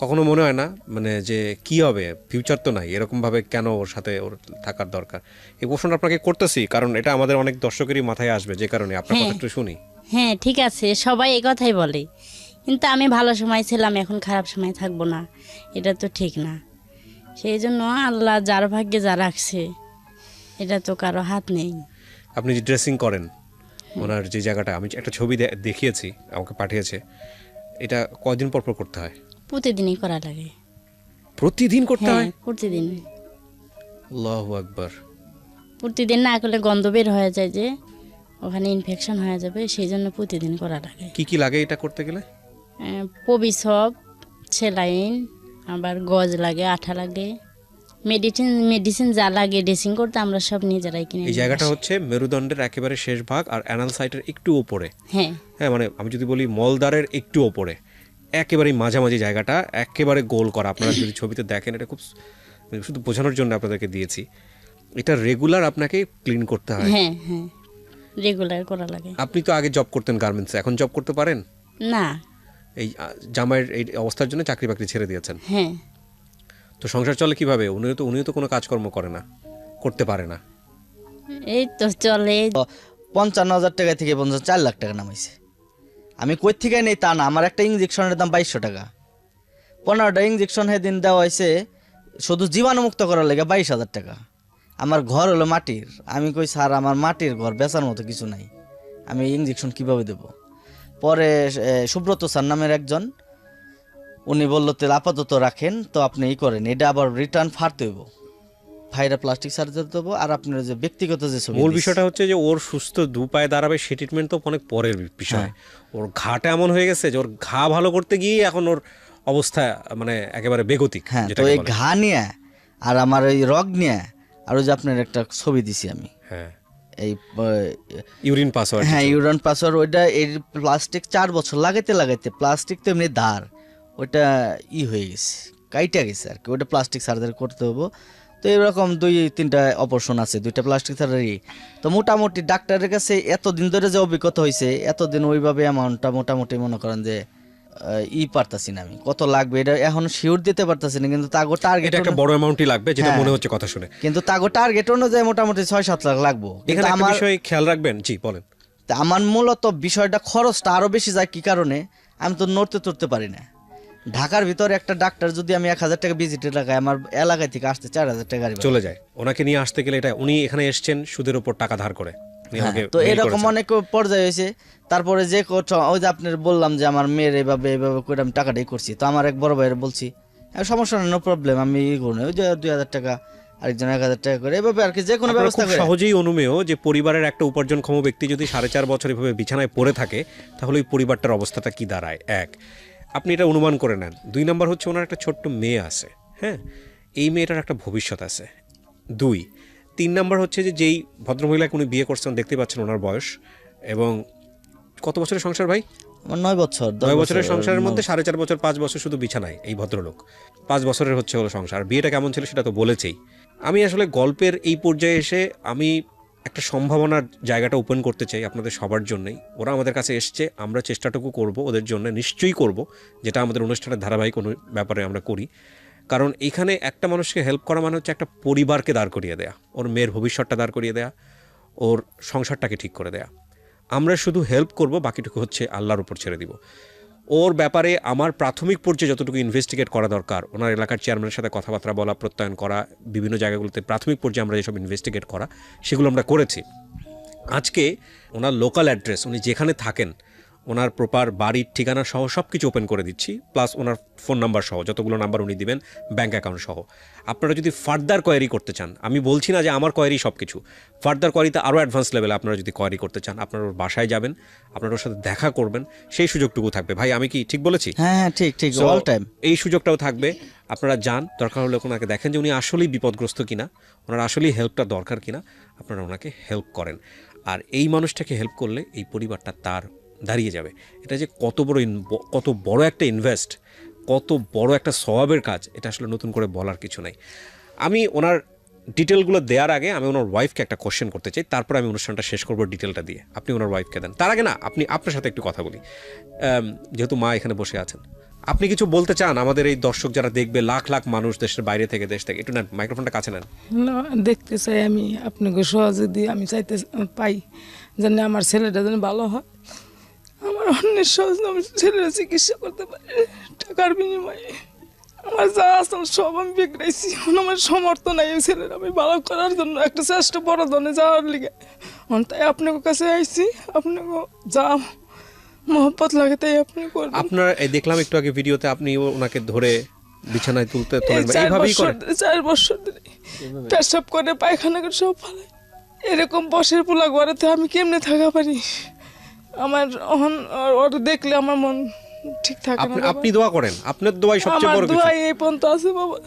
কখনো মনে হয় না মানে যে কি হবে, ফিউচার তো নাই, এরকম ভাবে কেন ওর সাথে ওর থাকার দরকার? এই প্রশ্নটা আপনাকে করতেছি কারণ এটা আমাদের অনেক দর্শকেরই মাথায় আসবে, যে কারণে আপনার কথা একটু শুনি। হ্যাঁ, ঠিক আছে, সবাই এই কথাই বলে, কিন্তু আমি ভালো সময় ছিলাম, এখন খারাপ সময় থাকবো না, এটা তো ঠিক না। সেই জন্য আল্লাহ যার ভাগ্যে যা রাখছে, এটা তো কারো হাত নেই। আপনি যে ড্রেসিং করেন ওনার যে জায়গাটা, আমি একটা ছবি দেখিয়েছি, আমাকে পাঠিয়েছে, এটা কয়দিন পর পর করতে হয়? প্রতিদিনই করা লাগে। প্রতিদিন করতে হয়? প্রতিদিন। আল্লাহু আকবার। প্রতিদিন না করলে গন্ধ বের হয়ে যায়, যে ওখানে ইনফেকশন হয়ে যাবে, সেই জন্য প্রতিদিন করা লাগে। কি কি লাগে এটা করতে গেলে? প্রবিসব, সেলাইন, আবার গজ লাগে, আঠা লাগে, মেডিসিন মেডিসিন যা লাগে ড্রেসিং করতে আমরা সব নিজেরাই কিনে এই নিয়ে জায়গাটা আসি। হচ্ছে মেরুদণ্ডের একেবারে শেষ ভাগ আর অ্যানাল সাইটের একটু ওপরে, হ্যাঁ হ্যাঁ মানে আমি যদি বলি মলদ্বারের একটু ওপরে, একেবারে মাঝামাঝি জায়গাটা একেবারে গোল করা। আপনারা যদি ছবিতে দেখেন, এটা খুব শুধু বোঝানোর জন্য আপনাদেরকে দিয়েছি। এটা রেগুলার আপনাকে ক্লিন করতে হয়। হ্যাঁ হ্যাঁ রেগুলার করা লাগে। আপনি তো আগে জব করতেন গার্মেন্টসে, এখন জব করতে পারেন? না। এই জামাইয়ের এই অবস্থার জন্য চাকরি বাকরি ছেড়ে দিয়েছেন। হ্যাঁ। তো সংসার চলে কিভাবে? উনিও তো কোনো কাজকর্ম করে না, করতে পারে না। এই তো চলে। 55,000 টাকা থেকে 4 লাখ টাকা নামাইছে। আমি কই থেকে নেই তা না, আমার একটা ইঞ্জেকশনের দাম 2200 টাকা। 15টা ইঞ্জেকশন সেদিন দেওয়া হয়েছে শুধু জীবাণুমুক্ত করার লেগে 22,000 টাকা। আমার ঘর হলো মাটির। আমি কই স্যার আমার মাটির ঘর, বেচার মতো কিছু নাই, আমি ইঞ্জেকশন কিভাবে দেব? পরে সুব্রত স্যার নামের একজন, উনি বললো তাহলে আপাতত রাখেন, তো আপনি করেন, এটা আবার রিটার্ন ফারতে হইব, ভাইরা প্লাস্টিক সার্জারি দেবো। আর আপনার যে ব্যক্তিগত যে ছবি, মূল বিষয়টা হচ্ছে যে ওর সুস্থ দু পায়ে দাঁড়াবে, সে ট্রিটমেন্ট তো অনেক পরের বিষয়। ওর ঘাটা এমন হয়ে গেছে যে ওর ঘা ভালো করতে গিয়ে এখন ওর অবস্থা মানে একেবারে বেগতিক। হ্যাঁ, তো এই ঘা নিয়ে আর আমার ওই রগ নিয়ে আর ওই যে আপনার একটা ছবি দিছি আমি, হ্যাঁ এই ইউরিন পাসওয়ার্ড, হ্যাঁ ইউরান পাসওয়ার্ড, ওইটা এই প্লাস্টিক 4 বছর লাগাইতে প্লাস্টিক তো এমনি ধার, ওইটা হয়ে গেছে, কাইটা গেছে আর কি, ওইটা প্লাস্টিক সার্জারি করতে হবো। তো এরকম 2-3টা অপারেশন আছে, 2টা প্লাস্টিক সার্জারি। তো মোটামুটি ডাক্তারের কাছে এতদিন ধরে যে অভিজ্ঞতা হয়েছে, এতদিন ওইভাবে অ্যামাউন্টটা মোটামুটি মনে করেন যে পারতাছি না আমি কত লাগবে, এটা এখন শিওর দিতে পারতাছি না, কিন্তু তাগো টার্গেট এটা একটা বড় অ্যামাউন্টই লাগবে যেটা হ্যাঁ। মনে হচ্ছে কথা শুনে। কিন্তু তাগো টার্গেট অনুযায়ী মোটামুটি 6-7 লাখ লাগবো। কিন্তু এখানে একটা আমার বিষয় খেয়াল রাখবেন। জি বলেন। আমার মূলত বিষয়টা খরচটা আরো বেশি যায় কি কারণে, আমি তো নড়তে তুলতে পারি না। ঢাকার ভিতরে একটা ডাক্তার যদি আমি 1000 টাকা ভিজিটে লাগাই, আমার এলাকায় থেকে আসতে 4000 টাকা গাড়ি ভাড়া। চলে যায়। ওনাকে নিয়ে আসতে গেলে এটা, উনি এখানে এসছেন সুদের উপর টাকা ধার করে। উনি হ্যাঁ, আমাকে তো mail এরকম করেছেন। অনেক পর্যায়ে হয়েছে। তারপরে যে ওই যে আপনার বললাম যে আমার মেয়ের এইভাবে করে আমি টাকাটাই করছি, তো আমার এক বড় ভাইয়ের বলছি সমস্যা নেই, নো প্রবলেম, আমি করুন, ওই যে 2000 টাকা আরেকজন 1000 টাকা করে এভাবে আর কি, যে কোনো আপনারা ব্যবস্থা খুব করে। সহজেই অনুমেয় যে পরিবারের একটা উপার্জনক্ষম ব্যক্তি যদি 4.5 বছর এভাবে বিছানায় পড়ে থাকে, তাহলে ওই পরিবারটার অবস্থাটা কি দাঁড়ায়। এক, আপনি এটা অনুমান করে নেন। 2 নম্বর হচ্ছে ওনার একটা ছোট্ট মেয়ে আছে, হ্যাঁ, এই মেয়েটার একটা ভবিষ্যৎ আছে। 2, 3 নম্বর হচ্ছে যে যেই ভদ্রমহিলাকে উনি বিয়ে করছেন, দেখতে পাচ্ছেন ওনার বয়স, এবং কত বছরের সংসার ভাই? আমার 9 বছর 9 বছরের সংসারের মধ্যে 4.5 বছর 5 বছর শুধু বিছানায় এই ভদ্রলোক। 5 বছরের হচ্ছে হলো সংসার। বিয়েটা কেমন ছিল সেটা তো বলেছেই। আমি আসলে গল্পের এই পর্যায়ে এসে আমি একটা সম্ভাবনার জায়গাটা ওপেন করতে চাই আপনাদের সবার জন্যই। ওরা আমাদের কাছে এসছে, আমরা চেষ্টাটুকু করব ওদের জন্য, নিশ্চয়ই করব, যেটা আমাদের অনুষ্ঠানের ধারাবাহিক ব্যাপারে আমরা করি। কারণ এখানে একটা মানুষকে হেল্প করা মানে হচ্ছে একটা পরিবারকে দাঁড় করিয়ে দেয়া, ওর মেয়ের ভবিষ্যৎটা দাঁড় করিয়ে দেয়া, ওর সংসারটাকে ঠিক করে দেয়া। আমরা শুধু হেল্প করব, বাকিটুকু হচ্ছে আল্লাহর উপর ছেড়ে দিব। ওর ব্যাপারে আমার প্রাথমিক পর্যায়ে যতটুকু ইনভেস্টিগেট করা দরকার, ওনার এলাকার চেয়ারম্যানের সাথে কথাবার্তা বলা, প্রত্যয়ন করা, বিভিন্ন জায়গাগুলোতে প্রাথমিক পর্যায়ে আমরা যেসব ইনভেস্টিগেট করা, সেগুলো আমরা করেছি। আজকে ওনার লোকাল অ্যাড্রেস, উনি যেখানে থাকেন, ওনার প্রপার বাড়ির ঠিকানা সহ সব কিছু ওপেন করে দিচ্ছি, প্লাস ওনার ফোন নাম্বার সহ যতগুলো নাম্বার উনি দিবেন, ব্যাঙ্ক অ্যাকাউন্ট সহ। আপনারা যদি ফার্দার কোয়ারি করতে চান, আমি বলছি না যে আমার কোয়ারি সব কিছু, ফার্দার কোয়ারিতে আরও অ্যাডভান্স লেভেলে আপনারা যদি কোয়ারি করতে চান, আপনারা ওর বাসায় যাবেন, আপনারা ওর সাথে দেখা করবেন, সেই সুযোগটুকু থাকবে। ভাই আমি কি ঠিক বলেছি? হ্যাঁ হ্যাঁ ঠিক ঠিক, So, অল টাইম এই সুযোগটাও থাকবে। আপনারা যান, দরকার হলে ওনাকে দেখেন যে উনি আসলেই বিপদগ্রস্ত কিনা, ওনার আসলেই হেল্পটা দরকার কিনা, আপনারা ওনাকে হেল্প করেন। আর এই মানুষটাকে হেল্প করলে এই পরিবারটা তার দাঁড়িয়ে যাবে। এটা যে কত বড় একটা ইনভেস্ট, কত বড় একটা সওয়াবের কাজ, এটা আসলে নতুন করে বলার কিছু নাই। আমি ওনার ডিটেলগুলো দেওয়ার আগে আমি ওনার ওয়াইফকে একটা কোশ্চেন করতে চাই, তারপর আমি অনুষ্ঠানটা শেষ করবো ডিটেলটা দিয়ে। আপনি ওনার ওয়াইফকে দেন। তার আগে না, আপনার সাথে একটু কথা বলি, যেহেতু মা এখানে বসে আছেন। আপনি কিছু বলতে চান আমাদের এই দর্শক যারা দেখবে, লাখ লাখ মানুষ দেশের বাইরে থেকে, দেশ থেকে? একটু নেন, মাইক্রোফোনটা কাছে নেন। না, দেখতে চাই আমি আপনাকে সহযোগী আমি চাইতে পাই যেন আমার ছেলেটা যেন ভালো হয়, আমার অন্যের সহজ আমি ছেলের চিকিৎসা করতে পারি টাকার বিনিময়ে। আমার যা আছে সব আমি বিগড়াইছি, এখন আমার সমর্থ নাই এই ছেলের আমি ভালো করার জন্য, একটা চেষ্টা বড় ধরনের যাওয়ার লিগে। তাই আপনার কাছে আইছি, আপনাকে যা মহব্বত লাগে তাই আপনি করবেন। আপনার এই দেখলাম একটু আগে ভিডিওতে, আপনি ওনাকে ধরে বিছানায় তুলতে তোলেন, এই 4 এইভাবেই বছর করেন? ধরে, 4 বছর ধরে পেশাব করে পায়খানা করে সব ফেলে, এরকম বসের পোলা ঘরেতে আমি কেমনে থাকা পারি? আমার ওর দেখলে আমার মন ঠিক থাকে না। আপনি দোয়া করেন, আপনার দোয়াই সবচেয়ে আমার বড় কিছু। দোয়াই এই পর্যন্ত আছে বাবা।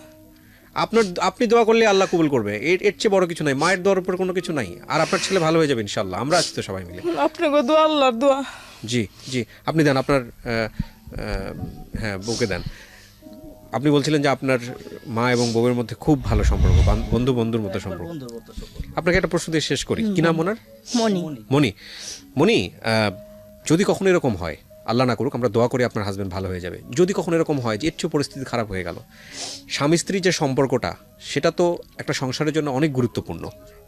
আপনি দোয়া করলে আল্লাহ কবুল করবে, এর চেয়ে বড় কিছু নাই, মায়ের দোয়ার উপর কোনো কিছু নাই। আর আপনার ছেলে ভালো হয়ে যাবে ইনশাল্লাহ, আমরা আছি তো সবাই মিলে। আপনাকে দোয়া, আল্লাহর দোয়া। জি জি, আপনি দেন আপনার হ্যাঁ বউকে দেন। আপনি বলছিলেন যে আপনার মা এবং বউয়ের মধ্যে খুব ভালো সম্পর্ক, বন্ধুর মতো সম্পর্ক। আপনাকে একটা প্রশ্ন দিয়ে শেষ করি, কি নাম ওনার? মনি। মনি। মনি, যদি কখনো এরকম হয়, আল্লাহ না করুক, আমরা দোয়া করি আপনার হাজবেন্ড ভালো হয়ে যাবে, যদি কখনো এরকম হয় যে এর চেয়ে পরিস্থিতি খারাপ হয়ে গেল, স্বামী স্ত্রীর যে সম্পর্কটা সেটা তো একটা সংসারের জন্য অনেক গুরুত্বপূর্ণ,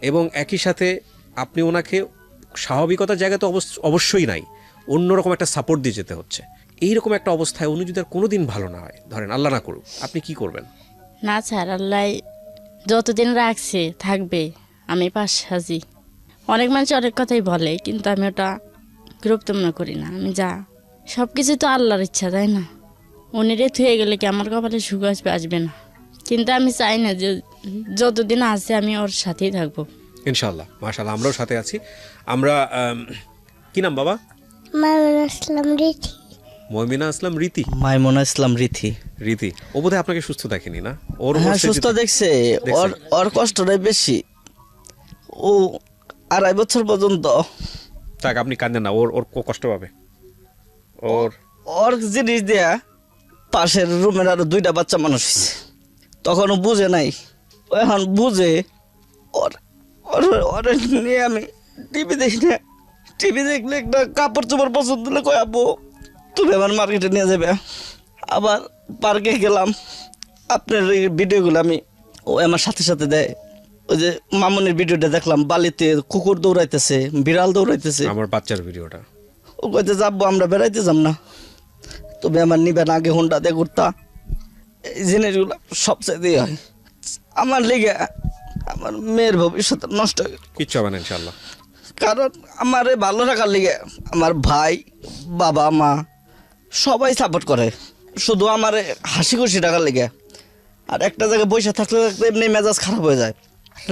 এবং একই সাথে আপনি ওনাকে স্বাভাবিকতার জায়গায় তো অবশ্যই নাই, অন্যরকম একটা সাপোর্ট দিয়ে যেতে হচ্ছে। এইরকম একটা অবস্থায় উনি যদি আর কোনোদিন ভালো না হয়, ধরেন আল্লাহ না করুক, আপনি কি করবেন? না স্যার, আল্লাহ যতদিন রাখছে থাকবে, আমি পাশে আছি। অনেক মানুষ অনেক কথাই বলে, কিন্তু আমি ওটা গুরুত্ব মনে করি না। আমি যা সব কিছু তো আল্লাহর ইচ্ছা, তাই না? উনি রে থুয়ে গেলে কি আমার কপালে সুখ আসবে না, কিন্তু আমি চাই না যে যতদিন আছে আমি ওর সাথেই থাকবো। ইনশাআল্লাহ, মাশাআল্লাহ, আমরাও সাথে আছি। আমরা কি নাম বাবা? মাইমুনা ইসলাম রীতি। ময়মিনা আসলাম রীতি। মাইমুনা ইসলাম রীতি। রীতি, ও বোধহয় আপনাকে সুস্থ দেখেনি না? ওর হ্যাঁ, অবস্থা সুস্থ যদি- দেখছে। ওর কষ্টটাই বেশি। ও 2.5 বছর পর্যন্ত থাক, আপনি কাঁদেন না, ওর কষ্ট পাবে। ওর জিনিস দেয়া পাশের রুমের আরো 2টা বাচ্চা মানুষ হয়েছে, তখন ও বুঝে নাই। ও এখন বুঝে। ওর ওর ওর নিয়ে আমি টিভি দেখি না, টিভি দেখলে একটা কাপড় চোপড় পছন্দ হলে কয় আব্বু তুমি আমার মার্কেটে নিয়ে যাবে। আবার পার্কে গেলাম, আপনার এই ভিডিওগুলো ও আমার সাথে সাথে দেয়। ওই যে মামুনের ভিডিওটা দেখলাম, বালিতে কুকুর দৌড়াইতেছে, বিড়াল দৌড়াইতেছে। আমার বাচ্চার ভিডিওটা ও কইতে যাবো, আমরা বেড়াইতে যাম না, তবে আমার নিবেন আগে হোন্ডা দিয়ে ঘুরতা। এই জিনিসগুলো সবচেয়ে হয় আমার লেগে। আমার মেয়ের ভবিষ্যৎ নষ্ট হয়ে গেল। কিচ্ছু হবে না ইনশাআল্লাহ। কারণ আমার ভালো রাখার লেগে আমার ভাই, বাবা, মা সবাই সাপোর্ট করে, শুধু আমার হাসি খুশি রাখার লেগে। আর একটা জায়গায় বসে থাকতে থাকতে এমনি মেজাজ খারাপ হয়ে যায়,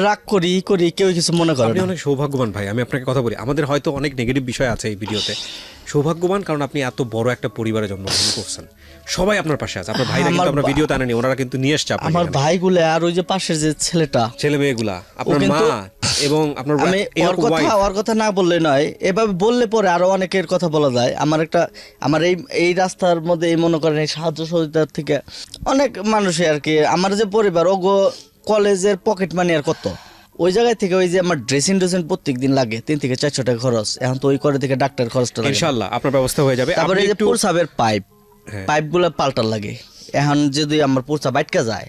রাগ করি কেউ কিছু মনে করে আপনি না। অনেক সৌভাগ্যবান ভাই, আমি আপনাকে কথা বলি, আমাদের হয়তো অনেক নেগেটিভ বিষয় আছে এই ভিডিওতে। সৌভাগ্যবান কারণ আপনি এত বড় একটা পরিবারে জন্মগ্রহণ করছেন, সবাই আপনার পাশে আছে। আপনার ভাইরা কিন্তু আমরা ভিডিওতে আনেনি, ওনারা কিন্তু নিয়ে এসছে আপনার আমার ভাইগুলো আর ওই যে পাশের যে ছেলেটা, ছেলে মেয়েগুলা, আপনার মা কিন্তু এবং আপনার আমি ওর কথা না বললে নয়, এভাবে বললে পরে আরো অনেকের কথা বলা যায়। আমার এই রাস্তার মধ্যে এই মনে করেন এই সাহায্য সহযোগিতার থেকে অনেক মানুষই আর কি, আমার যে পরিবার ওগো কলেজের পকেট মানি আর কত, ওই জায়গায় থেকে ওই যে আমার ড্রেসিং প্রত্যেক দিন লাগে 300 থেকে 400 টাকা খরচ, এখন তো ওই করে থেকে ডাক্তার খরচটা লাগে। ইনশাআল্লাহ আপনার ব্যবস্থা হয়ে যাবে। তারপরে আপনি এই যে একটু প্রসাবের হ্যাঁ। পাইপগুলো পাল্টার লাগে, এখন যদি আমার প্রসাব বাইটকা যায়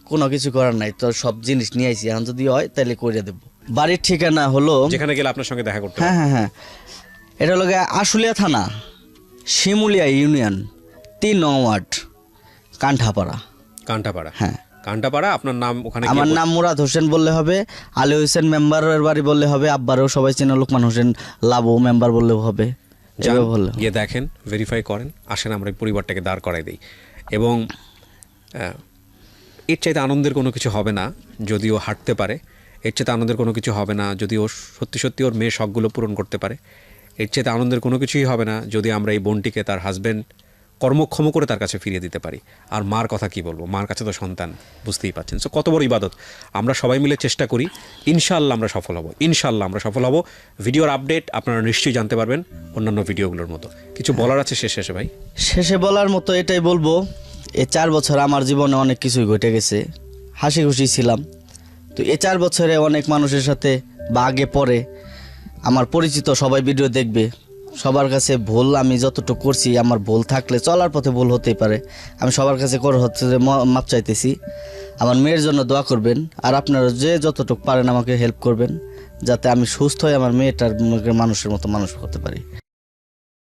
কোনো কিছু করার নাই, তো সব জিনিস নিয়ে আইছি, এখন যদি হয় তাহলে করে দেবো। বাড়ির ঠিকানা হলো, যেখানে গেলে আপনার সঙ্গে দেখা করতে হ্যাঁ হবে। হ্যাঁ হ্যাঁ, এটা হলো আশুলিয়া থানা, শিমুলিয়া ইউনিয়ন, 3 নং ওয়ার্ড, কান্ঠাপাড়া। কান্টাপাড়া। হ্যাঁ, কান্টাপাড়া। আপনার নাম ওখানে গিয়ে আমার নাম মুরাদ হোসেন বললে হবে, আলী হোসেন মেম্বারের বাড়ি বললে হবে, আব্বারও সবাই চেনে লোকমান হোসেন লাবু মেম্বার বললেও হবে। যান, এভাবে বললে গিয়ে দেখেন, ভেরিফাই করেন, আসেন আমরা এই পরিবারটাকে দাঁড় করাই দিই। এবং এর চাইতে আনন্দের কোনো কিছু হবে না যদি ও হাঁটতে পারে, এর চাইতে আনন্দের কোনো কিছু হবে না যদি ও সত্যি সত্যি ওর মেয়ে শখগুলো পূরণ করতে পারে, এর চাইতে আনন্দের কোনো কিছুই হবে না যদি আমরা এই বোনটিকে তার হাজব্যান্ড কর্মক্ষম করে তার কাছে ফিরিয়ে দিতে পারি। আর মার কথা কি বলবো, মার কাছে তো সন্তান, বুঝতেই পাচ্ছেন। সো কত বড় ইবাদত। আমরা সবাই মিলে চেষ্টা করি, ইনশাআল্লাহ আমরা সফল হব, ইনশাআল্লাহ আমরা সফল হব। ভিডিওর আপডেট আপনারা নিশ্চয়ই জানতে পারবেন অন্যান্য ভিডিওগুলোর মতো। কিছু বলার আছে শেষে ভাই? শেষে বলার মতো এটাই বলবো, এই 4 বছর আমার জীবনে অনেক কিছুই ঘটে গেছে, হাসি খুশি ছিলাম। তো এই 4 বছরে অনেক মানুষের সাথে বা আগে পরে আমার পরিচিত সবাই ভিডিও দেখবে, সবার কাছে ভুল আমি যতটুকু করছি, আমার ভুল থাকলে চলার পথে ভুল হতেই পারে, আমি সবার কাছে মাপ চাইতেছি। আমার মেয়ের জন্য দোয়া করবেন, আর আপনারা যে যতটুকু পারেন আমাকে হেল্প করবেন, যাতে আমি সুস্থ হয়ে আমার মেয়েটার মানুষের মতো মানুষ হতে পারি।